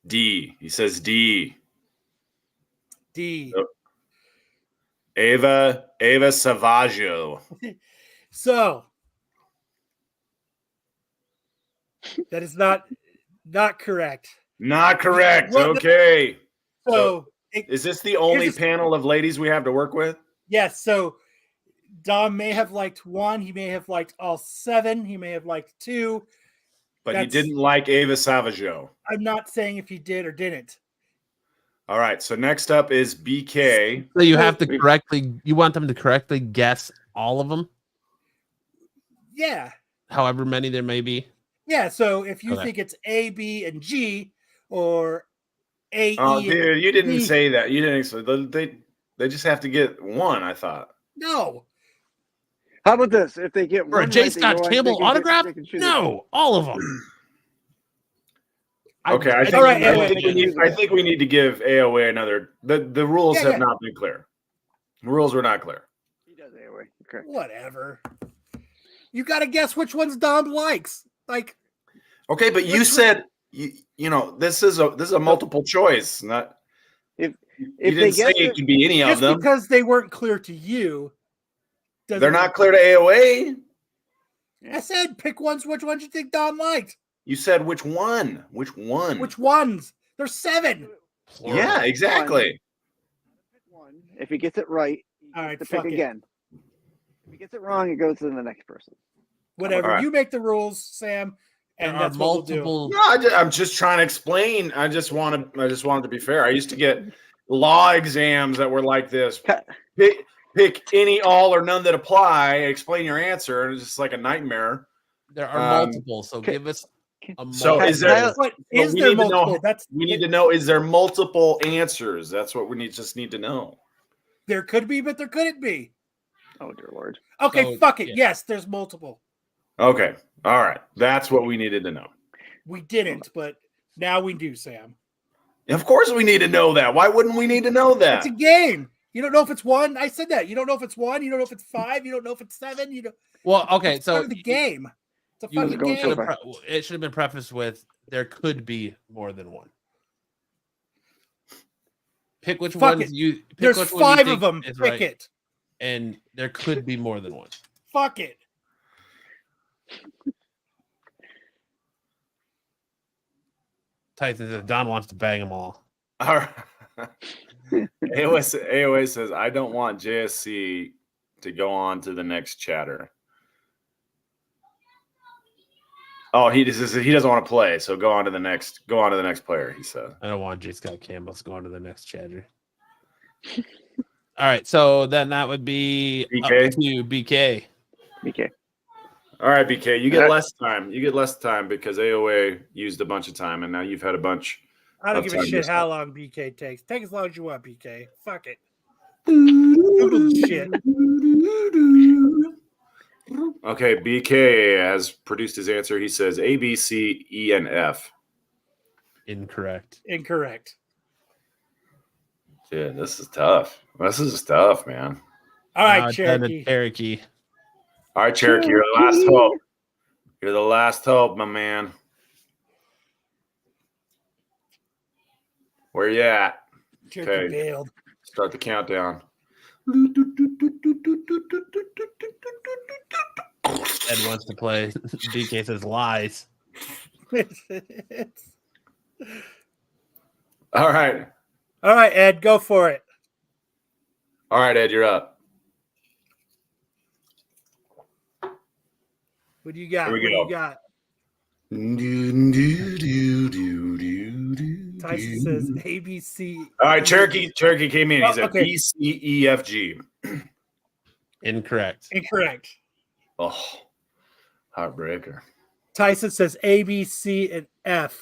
D. He says D. D. Oh. Ava Savaggio. So that is not correct. Not correct. Okay. So is this the only panel of ladies we have to work with? Yes. So Dom may have liked 1. He may have liked all 7. He may have liked 2. But he didn't like Ava Savaggio. I'm not saying if he did or didn't. All right. So next up is BK. So you have to you want them to correctly guess all of them? Yeah. However many there may be? Yeah. So if you think it's A, B, and G, or A, oh, E, dude, you didn't D. say that. You didn't say they just have to get 1, I thought. No. How about this? If they get for a J. Scott Campbell autograph? No, all of them. Okay, I think we need to give AOA another. The rules have not been clear. The rules were not clear. He does AOA. Okay. Whatever. You got to guess which ones Dom likes. Like. Okay, but you said you know this is a multiple choice. Not if you didn't say it could be any of them because they weren't clear to you. They're not clear to AOA. I said pick ones. Which ones you think Dom liked? You said which one? Which one? Which ones? There's 7. Yeah, exactly. One. If he gets it right, all right, to pick again. If he gets it wrong, it goes to the next person. Whatever. Right. You make the rules, Sam, and that's multiple. What we'll do. No, I'm just trying to explain. I just wanted to be fair. I used to get law exams that were like this. Pick any, all, or none that apply. Explain your answer, and it's just like a nightmare. There are multiple, so give us. So is there? Is there multiple? We need to know. Is there multiple answers? That's what we need to know. There could be, but there couldn't be. Oh dear Lord. Okay, So, fuck it. yeah. Yes, there's multiple. Okay. All right. That's what we needed to know. We didn't, but now we do, Sam. Of course we need to know that. Why wouldn't we need to know that? It's a game. You don't know if it's 1. I said that. You don't know if it's 1. You don't know if it's 5. You don't know if it's 7. You don't. Well, okay, It's so part of the game. It's a you fucking going so game. far. it should have been prefaced with there could be more than one. Pick which Fuck ones it. you. Pick There's which one you 5 think of them. is Pick right, it. and there could be more than one. Fuck it. Tyson says Don wants to bang them all. All right. AOA says, I don't want JSC to go on to the next chatter. Oh, he doesn't want to play, so go on to the next player, he said. I don't want J. Scott Campbell to go on to the next chatter. All right, so then that would be BK? up to BK. BK. All right, BK, you get less time. You get less time because AOA used a bunch of time, and now you've had a bunch. I don't give a time shit yourself. how long BK takes. Take as long as you want, BK. Fuck it. Google shit. Okay, BK has produced his answer. He says A, B, C, E, and F. Incorrect. Incorrect. Dude, this is tough. This is tough, man. All right, Now it's down to Cherokee. Cherokee. All right, Cherokee, you're the last hope. You're the last hope, my man. Where you at? Cherokee Okay. bailed. Start the countdown. Ed wants to play. BK says lies. All right. All right, Ed, go for it. All right, Ed, you're up. What do you got? Here we What go. do you got? Tyson says ABC. All right, Cherokee came in. He said okay. B, C, E, F, G. Incorrect. Incorrect. Oh, heartbreaker. Tyson says A, B, C, and F.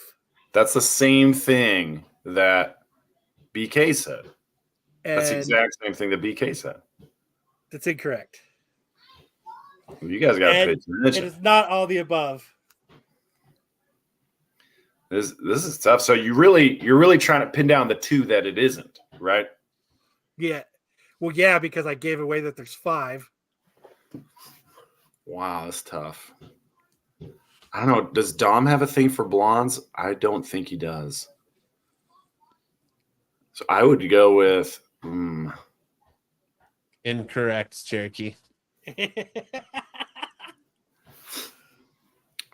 That's the same thing that BK said. That's the And exact same thing that BK said. that's incorrect. You guys got to pay It attention. is not all the above. This is tough. So you're really trying to pin down the 2 that it isn't, right? Yeah. Well, yeah, because I gave away that there's 5. Wow, that's tough. I don't know. Does Dom have a thing for blondes? I don't think he does. So I would go with Incorrect, Cherokee.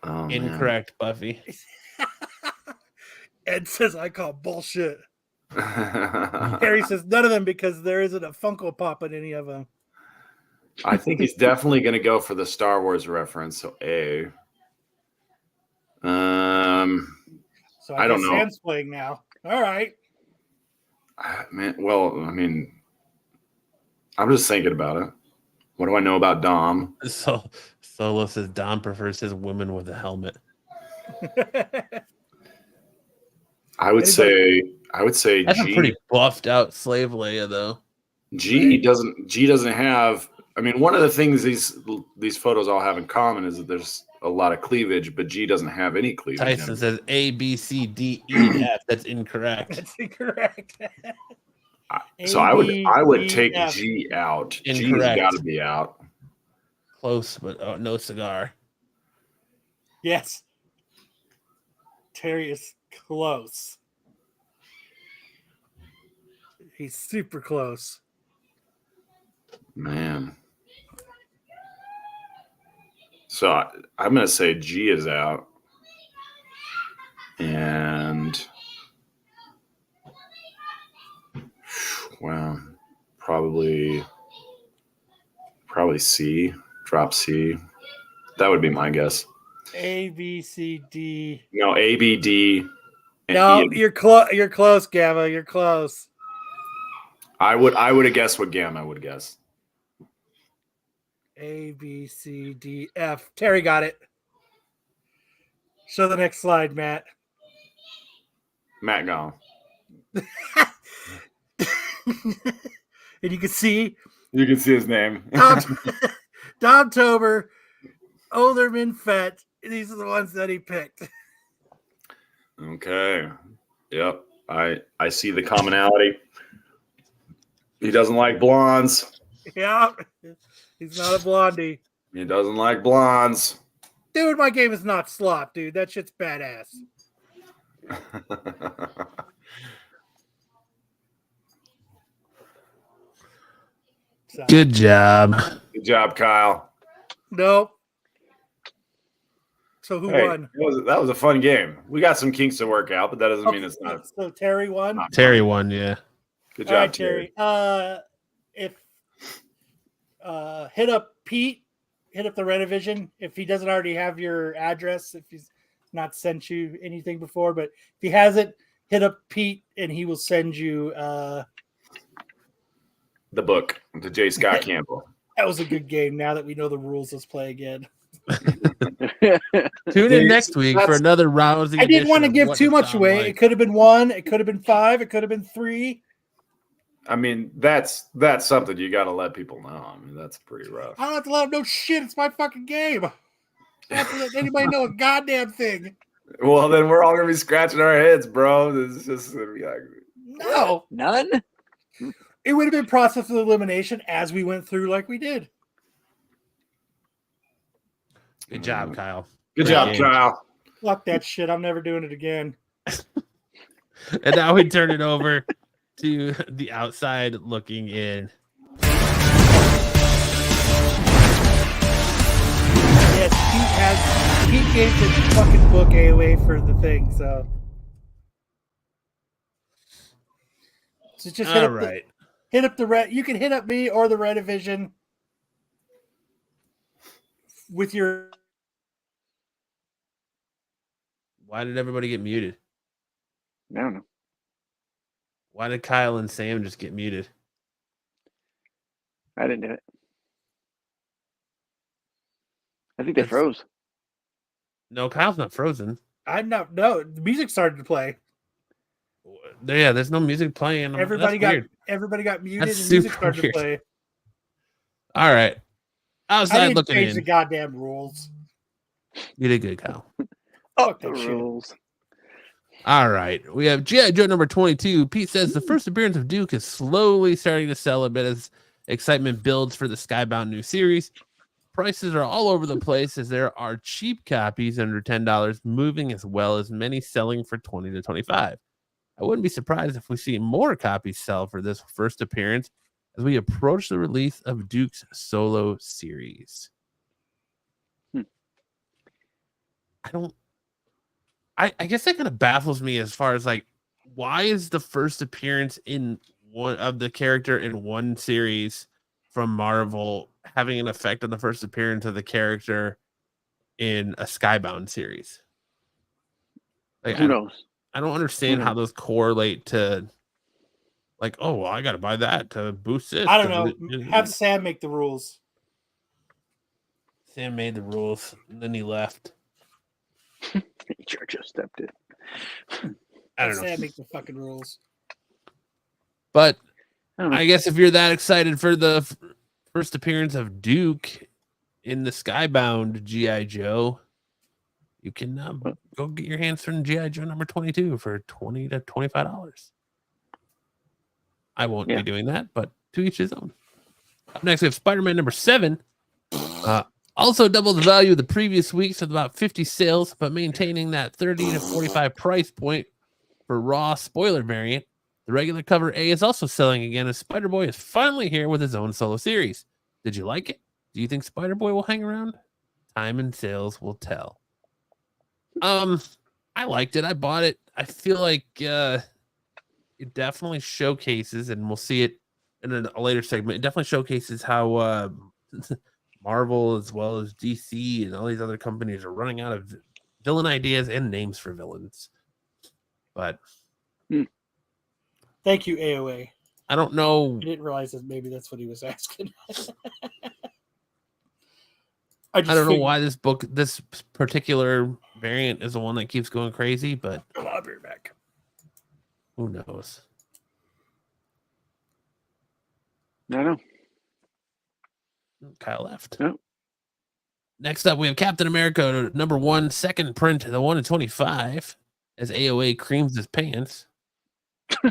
oh, man. Incorrect, Buffy. Ed says I call bullshit. Harry says none of them because there isn't a Funko Pop in any of them. I think he's definitely going to go for the Star Wars reference. So A. So I don't guess know. Sam's playing now. All right. Man, well, I mean, I'm just thinking about it. What do I know about Dom? So Solo says Don prefers his women with a helmet. I would say That's G. a pretty buffed out slave Leia, though. G doesn't have. I mean, one of the things these photos all have in common is that there's a lot of cleavage, but G doesn't have any cleavage. Tyson says A, B, C, D, E, and F. That's incorrect. That's incorrect. So I would take F. G out. G's Incorrect. got to be out. Close, but no cigar. Yes. Terry is close. He's super close. Man. So I'm going to say G is out. And well, probably C, drop C. That would be my guess. A, B, C, D. No, A, B, D. And No, E. you're close. You're close, Gamma. You're close. I would have guessed what Gamma would guess. A, B, C, D, F. Terry got it. Show the next slide, Matt. Matt gone. And you can see You can see his name. Dom Tober, Olderman, Fett. These are the ones that he picked. Okay. Yep. I see the commonality. He doesn't like blondes. Yeah, he's not a blondie. He doesn't like blondes. Dude, my game is not slop, dude. That shit's badass. So, Good job. Good job, Kyle. nope. So who Hey, won? that was a fun game. We got some kinks to work out, but that doesn't mean it's not. So Terry won. not Terry fun. won, yeah. Good All job, right, Terry. If hit up Pete, hit up the Renovision if he doesn't already have your address, if he's not sent you anything before, but if he hasn't, hit up Pete and he will send you The book to J. Scott Campbell. that was a good game. Now that we know the rules, let's play again. Tune in next week for That's- another rousing. I didn't want to edition of give What too Does much Tom away. Like. It could have been 1, it could have been 5, it could have been 3. I mean, that's something you got to let people know. I mean, that's pretty rough. I don't have to let them know shit. It's my fucking game. I don't have to let anybody know a goddamn thing. Well, then we're all gonna be scratching our heads, bro. This is just gonna be like, No. None? It would have been process of elimination as we went through like we did. Good job, Kyle. good Great job, game. Kyle. Fuck that shit. I'm never doing it again. And now we turn it over to the outside looking in. Yes, he gave the fucking book away for the thing, so just hit All up right. hit up the red. You can hit up me or the Renovision with your. Why did everybody get muted? I don't know. Why did Kyle and Sam just get muted? I didn't do it. I think they That's- froze. No, Kyle's not frozen. I'm not. No, the music started to play. Yeah, there's no music playing. Everybody That's got weird. everybody got muted That's and music super started weird. to play. All right. I Outside didn't looking change in. the goddamn rules. You did good, Kyle. Fuck The that shit. rules. All right. We have G.I. Joe number 22. Pete says the first appearance of Duke is slowly starting to sell a bit as excitement builds for the Skybound new series. Prices are all over the place as there are cheap copies under $10 moving, as well as many selling for $20 to $25. I wouldn't be surprised if we see more copies sell for this first appearance as we approach the release of Duke's solo series. I guess that kind of baffles me as far as like, why is the first appearance in one of the character in one series from Marvel having an effect on the first appearance of the character in a Skybound series? Like, Who knows? I don't understand how those correlate to like, oh, well, I got to buy that to boost this. I don't know. Have Sam make the rules. Sam made the rules, and then he left. HR just stepped in. I Have don't know. Sam make the fucking rules. But I don't know. I guess if you're that excited for the first appearance of Duke in the Skybound G.I. Joe, you can go get your hands on G.I. Joe number 22 for $20 to $25. I won't be doing that, but to each his own. Up next, we have Spider-Man number 7. Also double the value of the previous weeks with about 50 sales, but maintaining that 30 to 45 price point for raw spoiler variant. The regular cover A is also selling again as Spider-Boy is finally here with his own solo series. Did you like it? Do you think Spider-Boy will hang around? Time and sales will tell. I liked it. I bought it. I feel like it definitely showcases, and we'll see it in a later segment. It definitely showcases how Marvel as well as DC and all these other companies are running out of villain ideas and names for villains. But Thank you, AOA. I don't know. I didn't realize that maybe that's what he was asking. I don't know why this particular variant is the one that keeps going crazy, but I'll be right back. who knows? I don't know. Kyle left. Yep. Next up, we have Captain America #1, second print, the 1 in 25, as AOA creams his pants.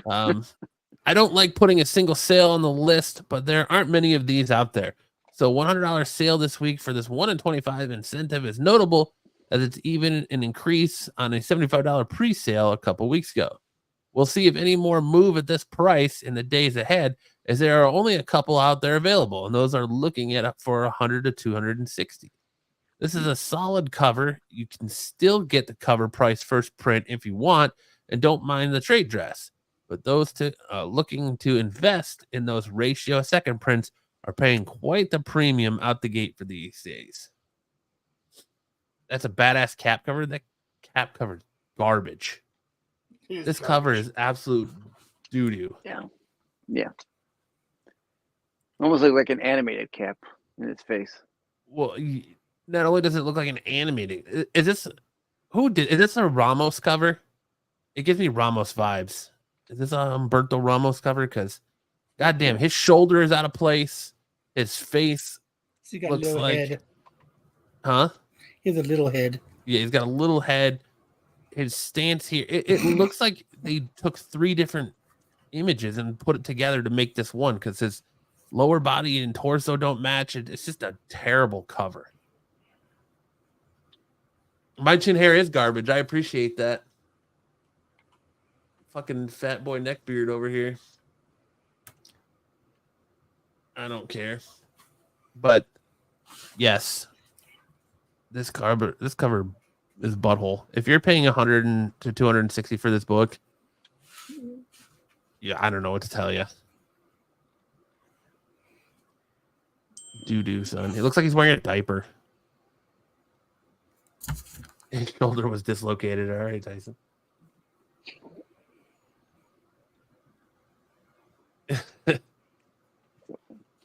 I don't like putting a single sale on the list, but there aren't many of these out there. So $100 sale this week for this 1 in 25 incentive is notable, as it's even an increase on a $75 pre-sale a couple weeks ago. We'll see if any more move at this price in the days ahead, as there are only a couple out there available, and those are looking at up for $100 to $260. This is a solid cover. You can still get the cover price first print if you want and don't mind the trade dress. But those looking to invest in those ratio second prints are paying quite the premium out the gate for these days. That's a badass cap cover. That cap cover is garbage. This cover is absolute doo-doo. Yeah. Almost like an animated cap in its face. Well, not only does it look like an animated, is this a Ramos cover? It gives me Ramos vibes. Is this a Humberto Ramos cover? Because, goddamn, his shoulder is out of place. His face So got looks a little like, head. huh? He has a little head. Yeah, he's got a little head. His stance here, it looks like they took 3 different images and put it together to make this one, because his lower body and torso don't match. It's just a terrible cover. My chin hair is garbage. I appreciate that. Fucking fat boy neckbeard over here. I don't care. But yes, this cover is butthole. If you're paying $100 to $260 for this book, yeah, I don't know what to tell you. Doo-doo, son. It looks like he's wearing a diaper. His shoulder was dislocated. All right, Tyson.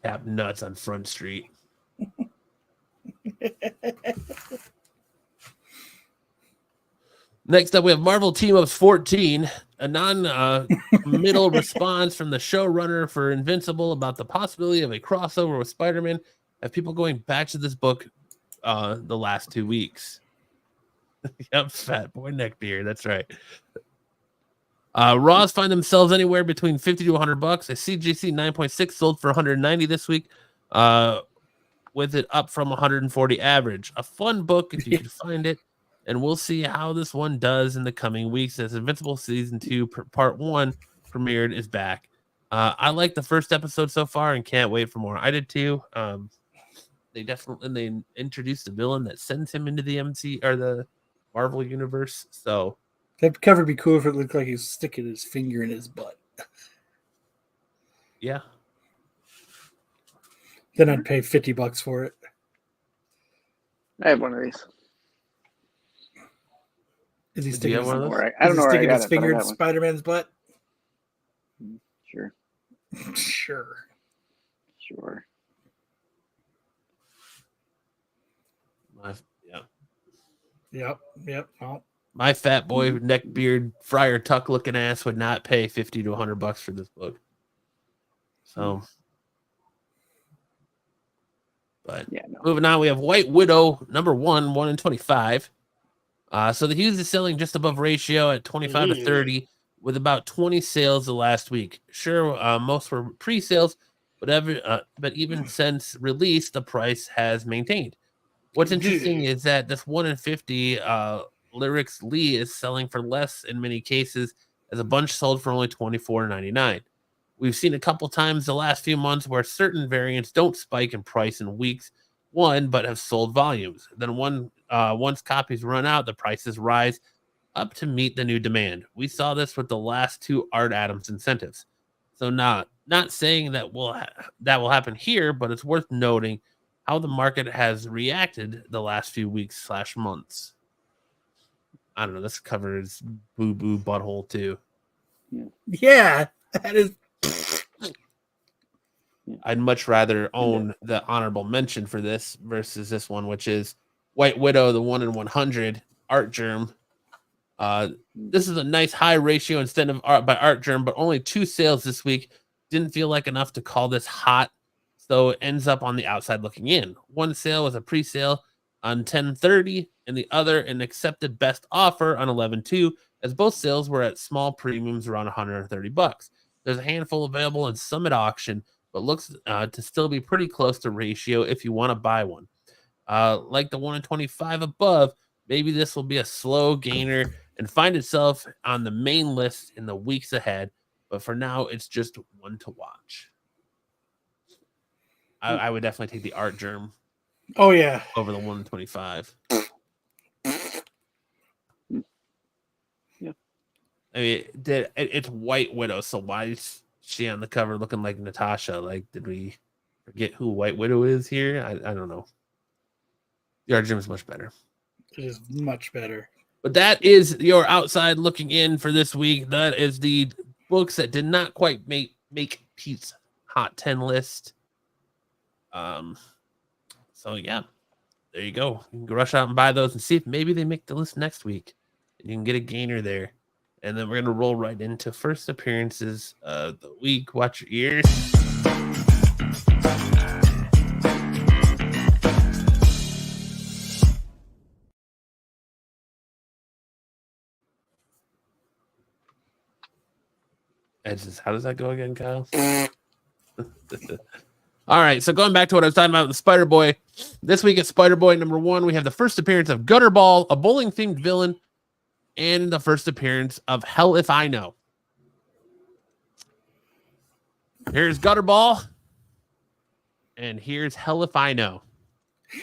Cap nuts on Front Street. Next up, we have Marvel Team Ups 14, a non-middle response from the showrunner for Invincible about the possibility of a crossover with Spider-Man. Have people going back to this book the last 2 weeks? Yep, fat boy neckbeard. That's right. Raws find themselves anywhere between $50 to $100. A CGC 9.6 sold for $190 this week, with it up from 140 average. A fun book if you can find it, and we'll see how this one does in the coming weeks as Invincible Season 2 Part 1 premiered is back. I like the first episode so far and can't wait for more. I did too. They introduced a villain that sends him into the MC or the Marvel universe, so That cover would be cool if it looked like he's sticking his finger in his butt. yeah. Then I'd pay $50 for it. I have one of these. Is he Do you sticking have one of those? I don't know where I sticking got his it, but I finger in got one. Spider-Man's butt? Sure. Sure. Yep. Oh. My fat boy neckbeard Friar Tuck looking ass would not pay $50 to $100 for this book. So, but Yeah, no. moving on, we have White Widow #1, 1 in 25. So the Hughes is selling just above ratio at 25 to 30, with about 20 sales the last week. Sure, most were pre-sales, but even since release, the price has maintained. What's interesting is that this 1 in 50 Lyrics Lee is selling for less in many cases, as a bunch sold for only $24.99. We've seen a couple times the last few months where certain variants don't spike in price in weeks one, but have sold volumes. Then once copies run out, the prices rise up to meet the new demand. We saw this with the last 2 Art Adams incentives. So not saying that will happen here, but it's worth noting how the market has reacted the last few weeks / months. I don't know. This cover is boo boo butthole too. Yeah, that is. I'd much rather own the honorable mention for this versus this one, which is White Widow, the 1 in 100 Art Germ. This is a nice high ratio instead of art by Art Germ, but only 2 sales this week. Didn't feel like enough to call this hot So it ends up on the outside looking in. One sale was a pre-sale on 10/30, and the other an accepted best offer on 11/2, as both sales were at small premiums around $130. There's a handful available in some at auction, but looks to still be pretty close to ratio if you want to buy one. Like the 1 in 25 above, maybe this will be a slow gainer and find itself on the main list in the weeks ahead. But for now, it's just one to watch. I would definitely take the art germ Oh yeah. over the 1 in 25. Yeah. I mean, it's White Widow, so why is she on the cover looking like Natasha? Like, did we forget who White Widow is here? I don't know. The art germ is much better. It is much better. But that is your outside looking in for this week. That is the books that did not quite make Pete's Hot 10 list. So yeah, there you go. You can rush out and buy those and see if maybe they make the list next week. And you can get a gainer there. And then we're gonna roll right into first appearances of the week. Watch your ears. How does that go again, Kyle? All right, so going back to what I was talking about with the Spider Boy, this week at Spider Boy number 1, we have the first appearance of Gutterball, a bowling-themed villain, and the first appearance of Hell If I Know. Here's Gutterball, and here's Hell If I Know.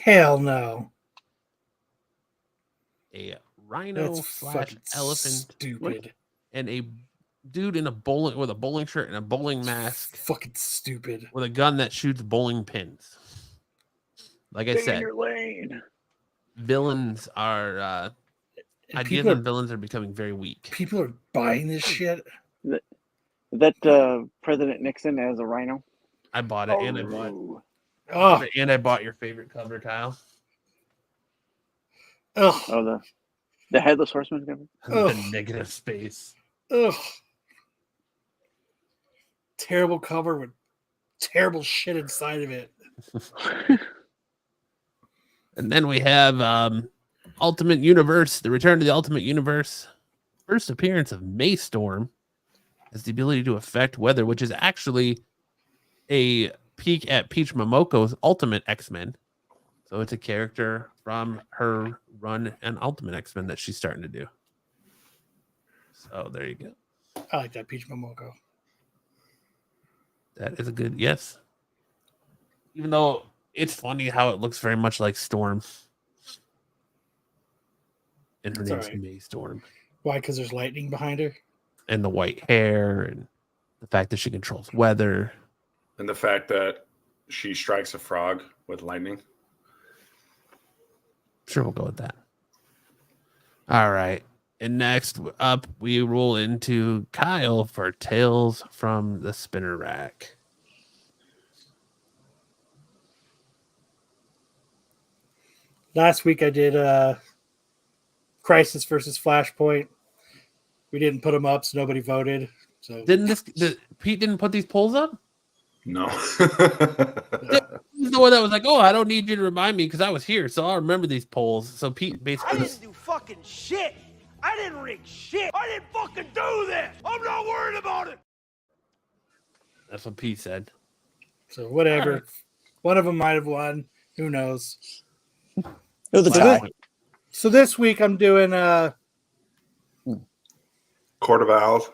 Hell no. A rhino That's slash fucking elephant stupid. and a dude in a bowling shirt and a bowling mask Fucking stupid. with a gun that shoots bowling pins. Like I Stay in said, your lane. villains are And ideas on villains are becoming very weak. people are buying this shit. That President Nixon as a rhino. I bought it, and Oh, I bought your favorite cover, Kyle. ugh, Oh, the headless horseman cover. Ugh. The negative space. ugh. Terrible cover with terrible shit inside of it. And then we have Ultimate Universe, the return to the Ultimate Universe. First appearance of Maystorm has the ability to affect weather, which is actually a peek at Peach Momoko's Ultimate X-Men. So it's a character from her run and Ultimate X-Men that she's starting to do. So there you go. I like that Peach Momoko. That is a good yes. Even though it's funny how it looks very much like Storm. And her It's name's alright. Maystorm. Why? Because there's lightning behind her. And the white hair and the fact that she controls weather. And the fact that she strikes a frog with lightning. Sure, we'll go with that. All right. And next up, we roll into Kyle for Tales from the Spinner Rack. Last week I did Crisis versus Flashpoint. We didn't put them up, so nobody voted. So Pete didn't put these polls up? No. He's the one that was like, "Oh, I don't need you to remind me because I was here, so I'll remember these polls." So Pete I basically, didn't do fucking shit. I didn't rig shit. I didn't fucking do this. I'm not worried about it. that's what Pete said. So whatever. One of them might have won. Who knows? So this week I'm doing Court of Owls.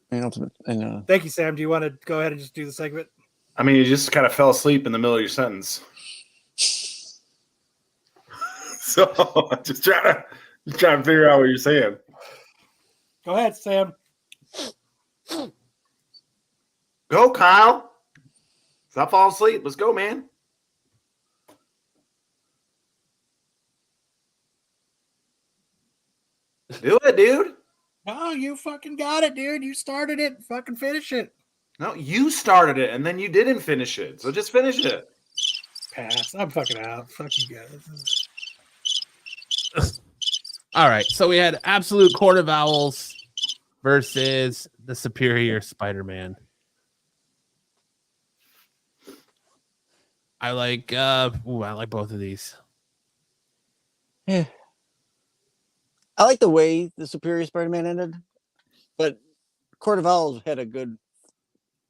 Thank you, Sam. Do you want to go ahead and just do the segment? I mean, you just kind of fell asleep in the middle of your sentence. So just trying to figure out what you're saying. Go ahead, Sam. Go, Kyle. Stop falling asleep. Let's go, man. Do it, dude. Oh, you fucking got it, dude. You started it. Fucking finish it. No, you started it and then you didn't finish it. So just finish it. Pass. I'm fucking out. Fuck you guys. All right, so we had Absolute Court of Owls versus the Superior Spider-Man. I like both of these. Yeah. I like the way the Superior Spider-Man ended, but Court of Owls had a good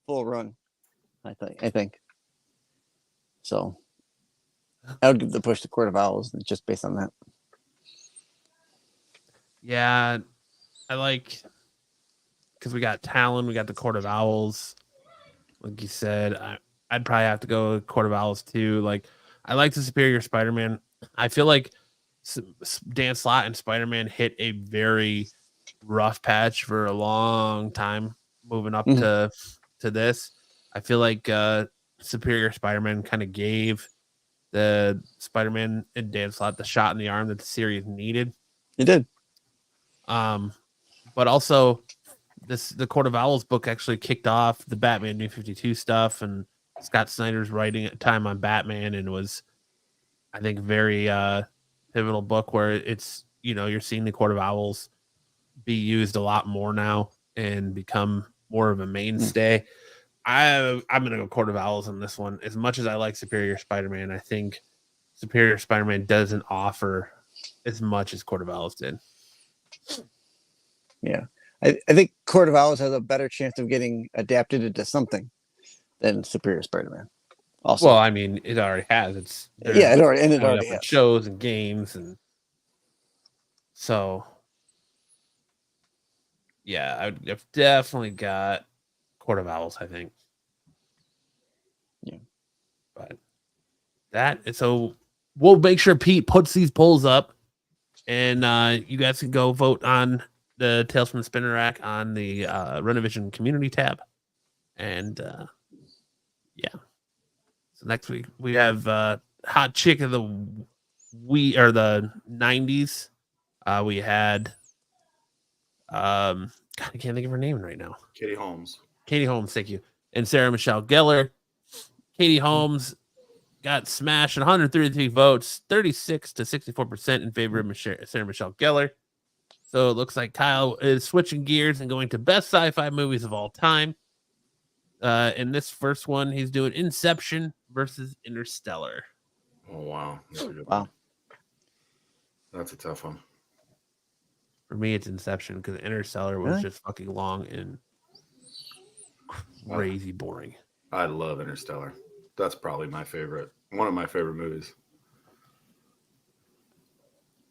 full run. I think. So I would give the push to Court of Owls just based on that. Yeah, I like because we got Talon, we got the Court of Owls. Like you said, I'd probably have to go with Court of Owls too. Like I like the Superior Spider-Man. I feel like Dan Slott and Spider-Man hit a very rough patch for a long time moving up to this. I feel like Superior Spider-Man kind of gave the Spider-Man and Dan Slott the shot in the arm that the series needed. It did. But also the Court of Owls book actually kicked off the Batman New 52 stuff, and Scott Snyder's writing at time on Batman, and was, I think, very pivotal book where it's, you're seeing the Court of Owls be used a lot more now and become more of a mainstay. I'm gonna go Court of Owls on this one. As much as I like Superior Spider-Man, I think Superior Spider-Man doesn't offer as much as Court of Owls did. Yeah. I think Court of Owls has a better chance of getting adapted into something than Superior Spider-Man. Also, Well, I mean, it already has. It already has shows and games, and so yeah, I've definitely got Court of Owls, I think. Yeah, but so we'll make sure Pete puts these polls up, and you guys can go vote on the Tales from the Spinner Rack on the Renovision community tab. And yeah. So next week we have Hot Chick of the the 90s. We had God, I can't think of her name right now. Katie Holmes, thank you. And Sarah Michelle Gellar. Katie Holmes got smashed 133 votes, 36 to 64% in favor of Sarah Michelle Gellar. So it looks like Kyle is switching gears and going to best sci-fi movies of all time. In this first one, he's doing Inception versus Interstellar. Oh, wow. That's a good wow. one. That's a tough one. For me, it's Inception because Interstellar was just fucking long and crazy boring. I love Interstellar. That's probably my favorite. One of my favorite movies.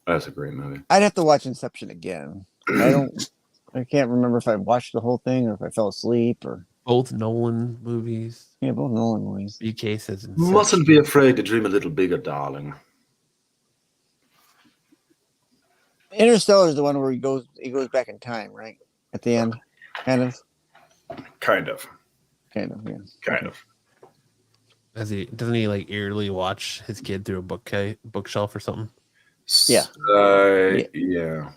That's a great movie. I'd have to watch Inception again. I can't remember if I watched the whole thing or if I fell asleep or both Nolan movies. Yeah, both Nolan movies. BK says Inception. Mustn't be afraid to dream a little bigger, darling. Interstellar is the one where he goes back in time, right? At the end, kind of. Kind of, yeah. Kind of. Doesn't he like eerily watch his kid through a bookshelf or something? Yeah. Yeah.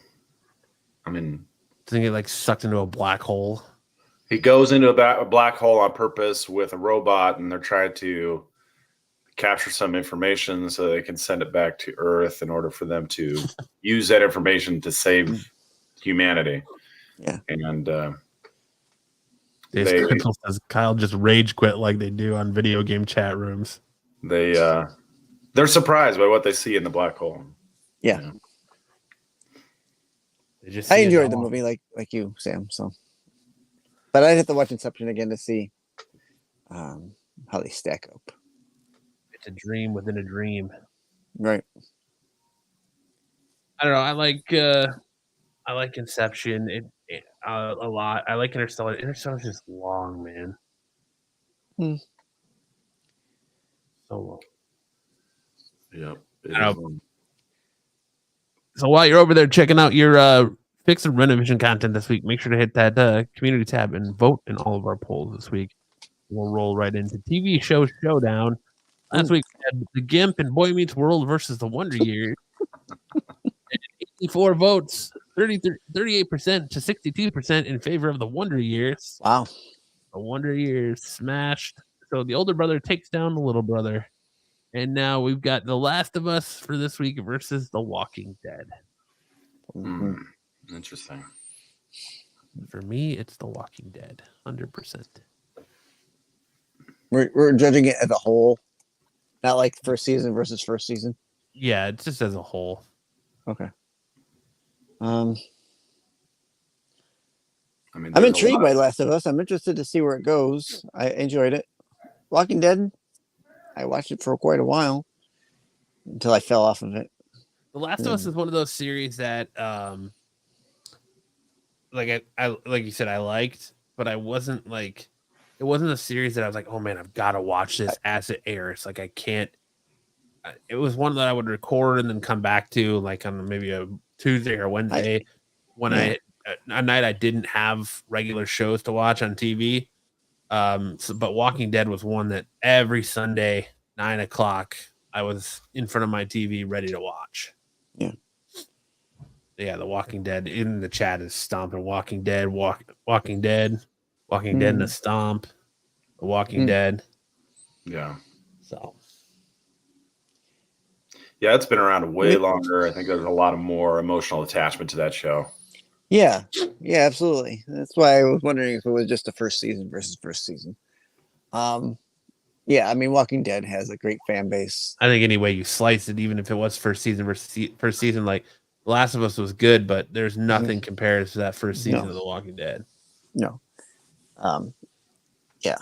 I mean, doesn't he get like sucked into a black hole? He goes into a black hole on purpose with a robot, and they're trying to capture some information so they can send it back to Earth in order for them to use that information to save humanity. Yeah. And says Kyle just rage quit like they do on video game chat rooms. They're surprised by what they see in the black hole. Yeah. I enjoyed the movie like you, Sam. So, but I'd have to watch Inception again to see how they stack up. It's a dream within a dream, right? I don't know. I like Inception a lot. I like Interstellar. Interstellar's just long, man. So long. Yep. So while you're over there checking out your Fix and Renovision content this week, make sure to hit that community tab and vote in all of our polls this week. We'll roll right into TV show showdown. Last week we had The Gimp and Boy Meets World versus The Wonder Years. 84 votes, 38% to 62% in favor of The Wonder Years. Wow. The Wonder Years smashed. So the older brother takes down the little brother. And now we've got The Last of Us for this week versus The Walking Dead. Interesting. For me, it's The Walking Dead, 100%. We're judging it as a whole. Not like first season versus first season. Yeah, it's just as a whole. Okay. I mean, I'm there's a intrigued lot by of- Last of Us. I'm interested to see where it goes. I enjoyed it. Walking Dead, I watched it for quite a while until I fell off of it. The Last of Us is one of those series that, I like you said, I liked, but I wasn't like, it wasn't a series that I was like, oh man, I've got to watch this as it airs. Like I can't. It was one that I would record and then come back to, like on maybe a Tuesday or Wednesday when yeah. a night I didn't have regular shows to watch on TV. But Walking Dead was one that every Sunday 9 o'clock I was in front of my TV ready to watch. Yeah. Yeah, The Walking Dead in the chat is stomping Walking Dead, Walking Dead, Walking Dead in the stomp, The Walking Dead. Yeah. So Yeah, it's been around way longer. I think there's a lot of more emotional attachment to that show. Yeah, absolutely. That's why I was wondering if it was just the first season versus first season. Yeah, I mean, Walking Dead has a great fan base. I think any way you slice it, even if it was first season versus first season, like The Last of Us was good, but there's nothing compared to that first season of The Walking Dead. No. Yeah.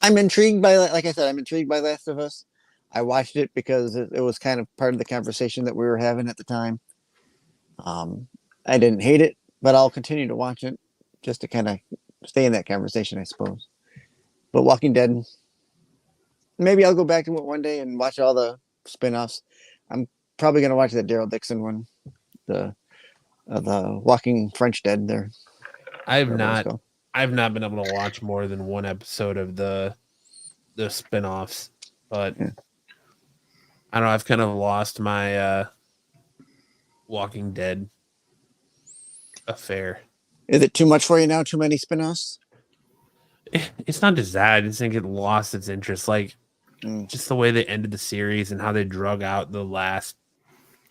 I'm intrigued by, like I said, I'm intrigued by Last of Us. I watched it because it was kind of part of the conversation that we were having at the time. I didn't hate it, but I'll continue to watch it just to kind of stay in that conversation, I suppose. But Walking Dead, maybe I'll go back to it one day and watch all the spin-offs. I'm probably going to watch the Daryl Dixon one, the Walking French Dead there. I've not been able to watch more than one episode of the spin-offs, but I don't know, I've kind of lost my Walking Dead affair. Is it too much for you now? Too many spin-offs? It's not just that. I just think it lost its interest. Like, just the way they ended the series and how they drug out the last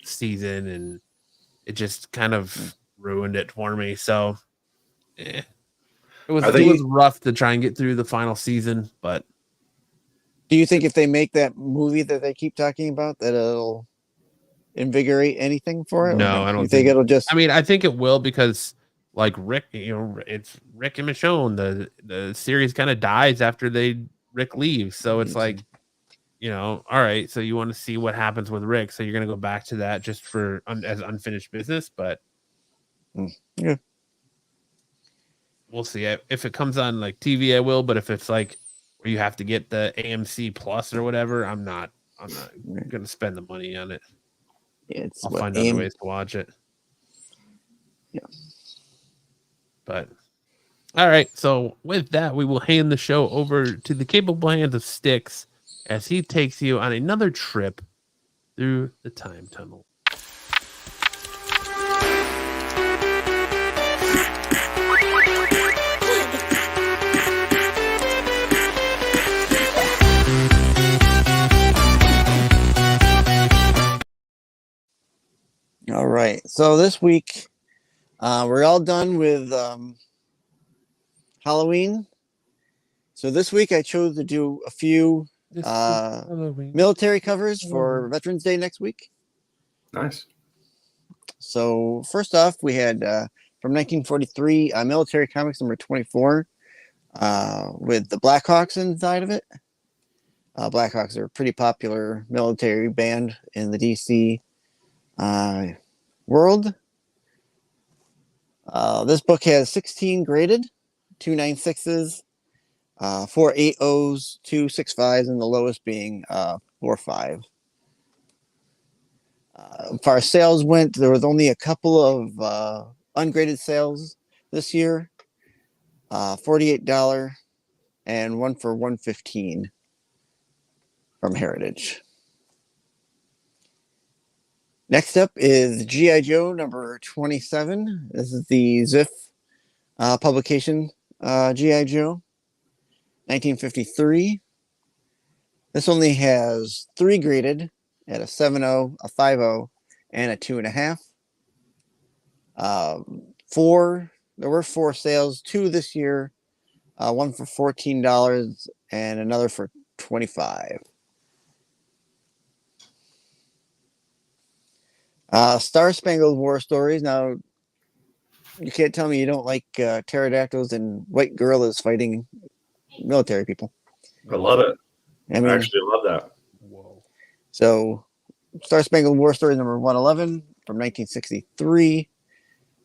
season, and it just kind of ruined it for me. So, it was rough to try and get through the final season. But do you think if they make that movie that they keep talking about, that it'll invigorate anything for it? No, I don't think it'll just. I mean, I think it will because, like Rick, it's Rick and Michonne. The series kind of dies after Rick leaves, so it's like, all right. So you want to see what happens with Rick, so you're gonna go back to that just for as unfinished business. But yeah, we'll see. If it comes on like TV, I will. But if it's like where you have to get the AMC Plus or whatever, I'm not gonna spend the money on it. Yeah, I'll find other ways to watch it. Yeah. But all right, so with that, we will hand the show over to the capable hands of Styx as he takes you on another trip through the time tunnel. All right. So this week, we're all done with Halloween. So this week I chose to do a few military covers for Veterans Day next week. Nice. So first off, we had from 1943 Military Comics number 24 with the Blackhawks inside of it. Blackhawks are a pretty popular military band in the DC world. This book has 16 graded, 2 9.6s, 4 8.0s, 2 6.5s, and the lowest being 4.5. As far as sales went, there was only a couple of ungraded sales this year, $48 and one for $115 from Heritage. Next up is G.I. Joe number 27. This is the Ziff publication, G.I. Joe, 1953. This only has 3 graded at a 7.0, a 5.0, and a 2.5. There were 4 sales, 2 this year, one for $14 and another for 25. Star Spangled War Stories. Now, you can't tell me you don't like pterodactyls and white gorillas fighting military people. I love it. I mean, I actually love that. Whoa. so Star Spangled War Stories number 111 from 1963.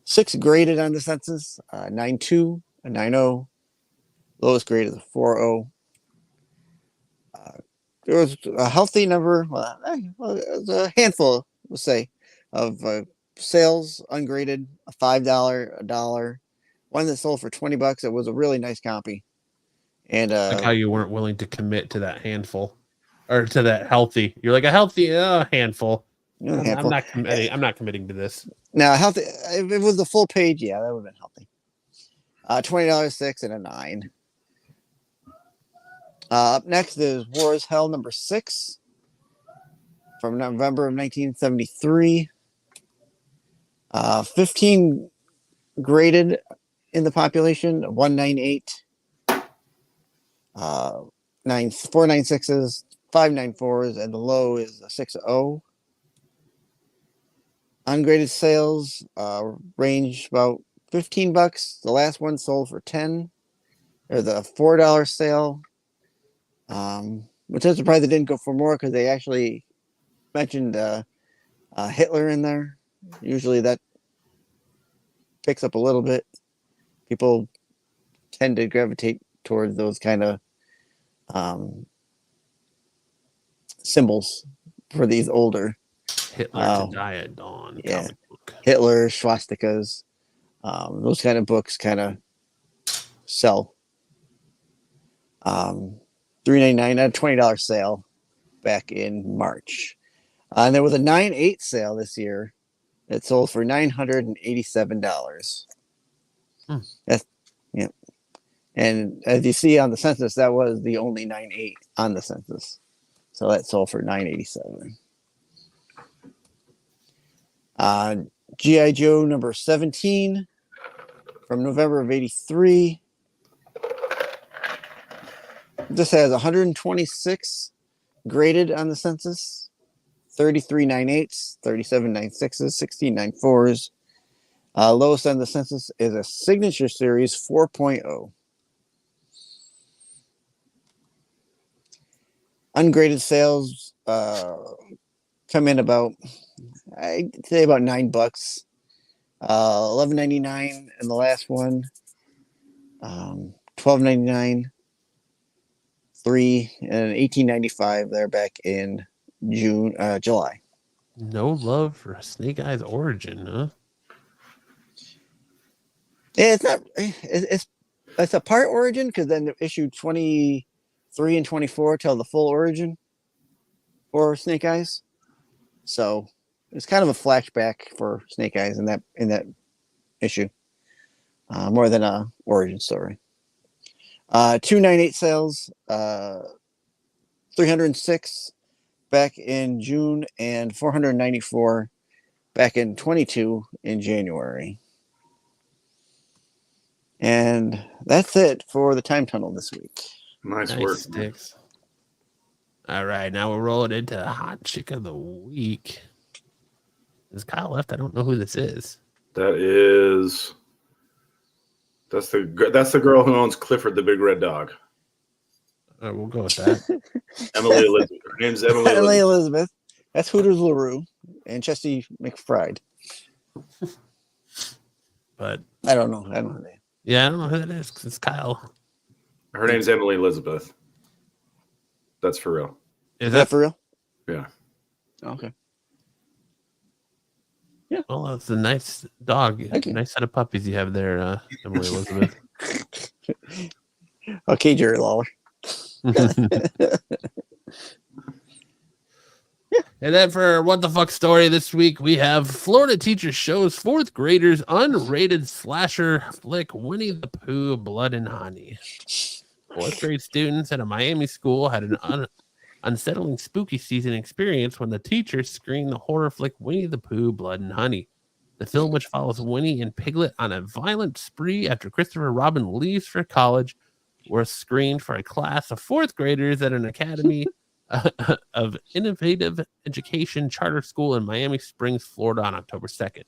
6 graded on the census, 9.2, a 9.0. Lowest grade is a 4.0. There was a healthy number, it was a handful, we'll say, of sales ungraded, a $5, a $1. One that sold for $20. It was a really nice copy. And Like how you weren't willing to commit to that handful or to that healthy. You're like a healthy handful. I'm handful. not committing. I'm not committing to this. Now, healthy. If it was the full page, yeah, that would have been healthy. $20, 6, and a 9. Up next is War is Hell number 6 from November of 1973. 15 graded in the population, 198, 496s, 594s, and the low is a 6.0. Ungraded sales range about $15. The last one sold for 10, or the $4 sale. Which I'm surprised they didn't go for more because they actually mentioned Hitler in there. Usually that picks up a little bit. People tend to gravitate towards those kind of symbols for these older. Hitler to die at dawn. Yeah. Comic book. Hitler, swastikas, those kind of books kind of sell. $3.99 at a $20 sale back in March. And there was a 9.8 sale this year that sold for $987. That's, yeah. And as you see on the census, that was the only 9.8 on the census. So that sold for $987. G.I. Joe number 17 from November of 83. This has 126 graded on the census, 33 9.8s, 37 9.6s, 16 9.4s. Lowest on the census is a signature series 4.0. Ungraded sales come in about, I'd say about $9. $11.99 in the last one. $12.99. 3 and $18.95 there back in July. No love for Snake Eyes origin, huh? Yeah, it's not. It's a part origin because then issue 23 and 24 tell the full origin for Snake Eyes. So it's kind of a flashback for Snake Eyes in that issue, more than a origin story. 298 sales, 306 back in June, and 494 back in 22 in January. And that's it for the time tunnel this week. Nice work. Sticks. All right, now we're rolling into Hot Chick of the Week. Is Kyle left? I don't know who this is. That's the girl who owns Clifford the Big Red Dog. We'll go with that. Emily Elizabeth. Her name's Emily Emily Elizabeth. Elizabeth. That's Hooters LaRue and Chesty McFride. But I don't know. yeah, I don't know who that is because it's Kyle. Her name's Emily Elizabeth. That's for real. Is that for real? Yeah. Okay. Yeah. Well, it's a nice dog. Okay. Nice set of puppies you have there, Emily Elizabeth. Okay, Jerry Lawler. And then for What the Fuck Story this week, we have Florida teacher shows fourth graders unrated slasher flick Winnie the Pooh Blood and Honey. Fourth grade students at a Miami school had an unsettling spooky season experience when the teacher screened the horror flick Winnie the Pooh Blood and Honey. The film, which follows Winnie and Piglet on a violent spree after Christopher Robin leaves for college, were screened for a class of fourth graders at an academy of innovative education charter school in Miami Springs, Florida on October 2nd.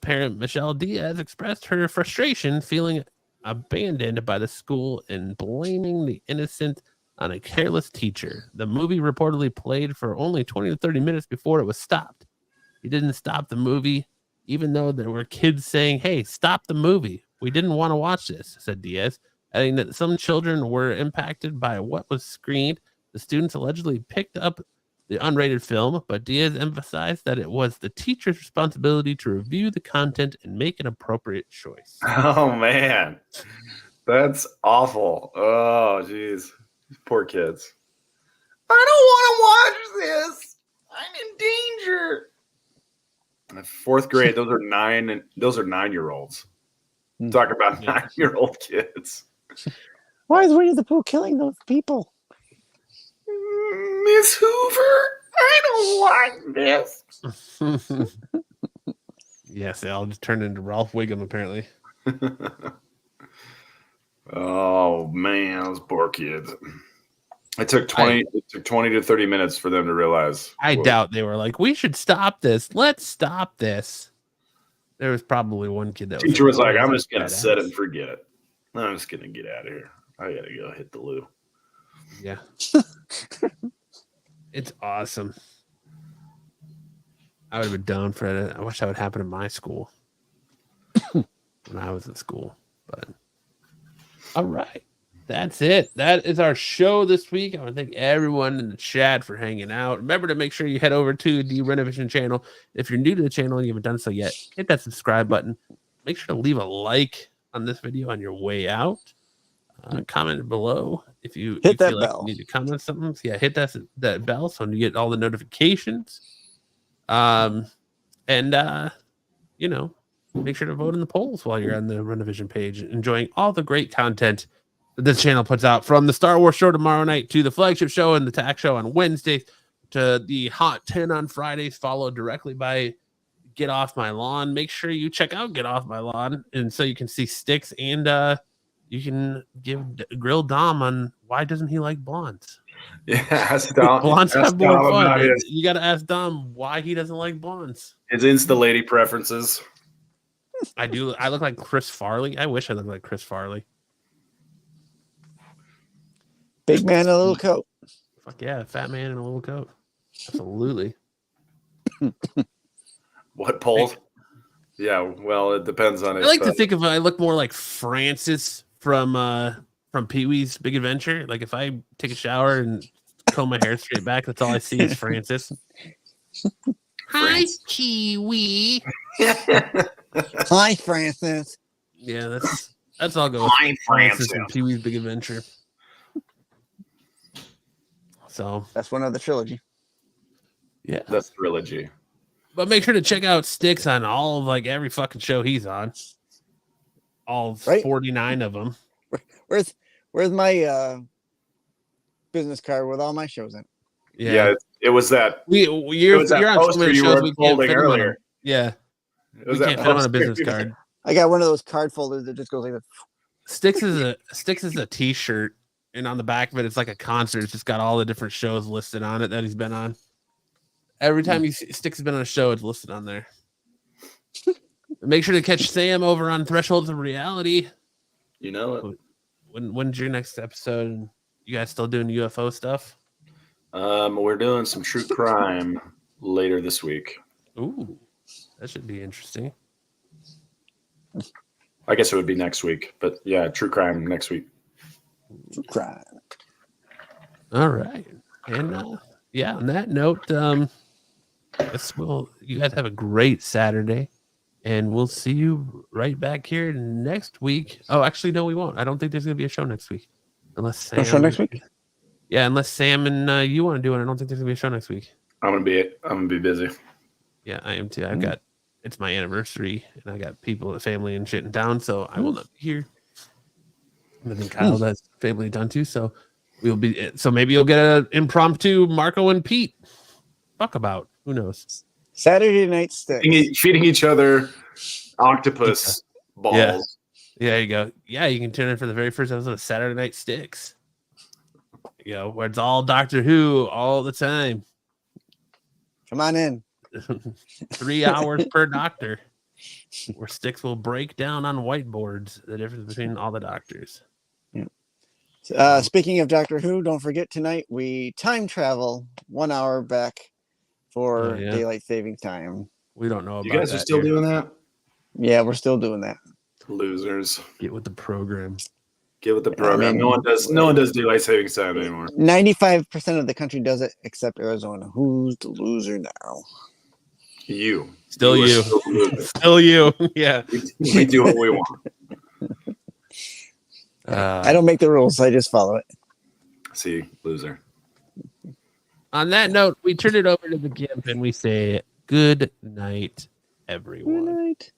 Parent Michelle Diaz expressed her frustration feeling abandoned by the school and blaming the innocent on a careless teacher. The movie reportedly played for only 20 to 30 minutes before it was stopped. He didn't stop the movie, even though there were kids saying, "Hey, stop the movie. We didn't want to watch this," said Diaz, adding that some children were impacted by what was screened. The students allegedly picked up the unrated film, but Diaz emphasized that it was the teacher's responsibility to review the content and make an appropriate choice. Oh man, that's awful. Oh jeez, poor kids. I don't want to watch this. I'm in danger. Fourth grade, those are 9-year-olds. Talk about 9-year-old kids. Why is Winnie the Pooh killing those people? Miss Hoover, I don't like this. Yes, they all just turned into Ralph Wiggum, apparently. Oh man, those poor kids. It took 20 to 30 minutes for them to realize. I doubt they were like, "We should stop this. Let's stop this." There was probably one kid that Teacher was like, "Oh, "I'm this just gonna is set it badass." and forget it. I'm just gonna get out of here. I gotta go hit the loo." Yeah. It's awesome. I would have been down for it. I wish that would happen in my school when I was in school. But all right. That's it. That is our show this week. I want to thank everyone in the chat for hanging out. Remember to make sure you head over to the Renovision channel. If you're new to the channel and you haven't done so yet, hit that subscribe button. Make sure to leave a like on this video on your way out. Comment below if you Hit that feel like bell. you need to comment something. Yeah, hit that bell so you get all the notifications. And make sure to vote in the polls while you're on the Renovision page, enjoying all the great content that this channel puts out, from the Star Wars show tomorrow night to the flagship show and the TAC show on Wednesdays to the Hot 10 on Fridays, followed directly by Get Off My Lawn. Make sure you check out Get Off My Lawn, and so you can see Sticks, and you can grill Dom on why doesn't he like blondes. Yeah, ask Dom. Blondes ask have more Dom fun. about his You got to ask Dom why he doesn't like blondes. Insta lady preferences. I do. I look like Chris Farley. I wish I looked like Chris Farley. Big man in a little coat. Fuck yeah, fat man in a little coat. Absolutely. What polls? Yeah, well, it depends on it. I like to think of I look more like Francis from Pee-wee's Big Adventure. Like if I take a shower and comb my hair straight back, that's all I see is Francis. Hi, Pee-wee. Hi, Francis. Yeah, that's all go with Hi, Francis Francis. and Pee-wee's Big Adventure. So That's one of the trilogy. yeah, That's trilogy. but make sure to check out Sticks on all of every fucking show he's on. All Right. 49 of them. Where's my business card with all my shows in? Yeah, it was that. You're was that on so poster many you shows were we can't folding fit 'em on earlier. a- Yeah, It we was can't that fit them on a poster. business card. I got one of those card folders that just goes like this. Sticks is a t-shirt, and on the back of it, it's like a concert. It's just got all the different shows listed on it that he's been on. Every time Sticks has been on a show, it's listed on there. Make sure to catch Sam over on Thresholds of Reality. You know it. When's your next episode? You guys still doing UFO stuff? We're doing some true crime later this week. Ooh, that should be interesting. I guess it would be next week, but yeah, true crime next week. Crime. All right, and yeah, on that note, you guys have a great Saturday, and we'll see you right back here next week. Oh, actually, no, we won't. I don't think there's gonna be a show next week, unless Sam. No show next week? Yeah, unless Sam and you want to do it. I don't think there's gonna be a show next week. I'm gonna be busy. Yeah, I am too. I've got it's my anniversary, and I got people, family, and shit in town, so I will not be here. And then Kyle has family in town too, so we'll be. So maybe you'll get an impromptu Marco and Pete fuck about. Who knows? Saturday night Sticks. Feeding each other octopus balls. Yeah, there you go. Yeah, you can tune in for the very first episode of Saturday Night Sticks. You know, where it's all Doctor Who all the time. Come on in. 3 hours per doctor. Where Sticks will break down on whiteboards the difference between all the doctors. Speaking of Doctor Who, don't forget tonight we time travel 1 hour back for daylight savings time. We don't know about You guys that are still here. doing that? Yeah, we're still doing that. Losers. Get with the program. Get with the program. mean, no one does daylight savings time anymore. 95% of the country does it except Arizona. Who's the loser now? You. Still are you. still the loser. Still you. Yeah. We do what we want. I don't make the rules. I just follow it. See, loser. On that note, we turn it over to the Gimp and we say good night, everyone. Good night.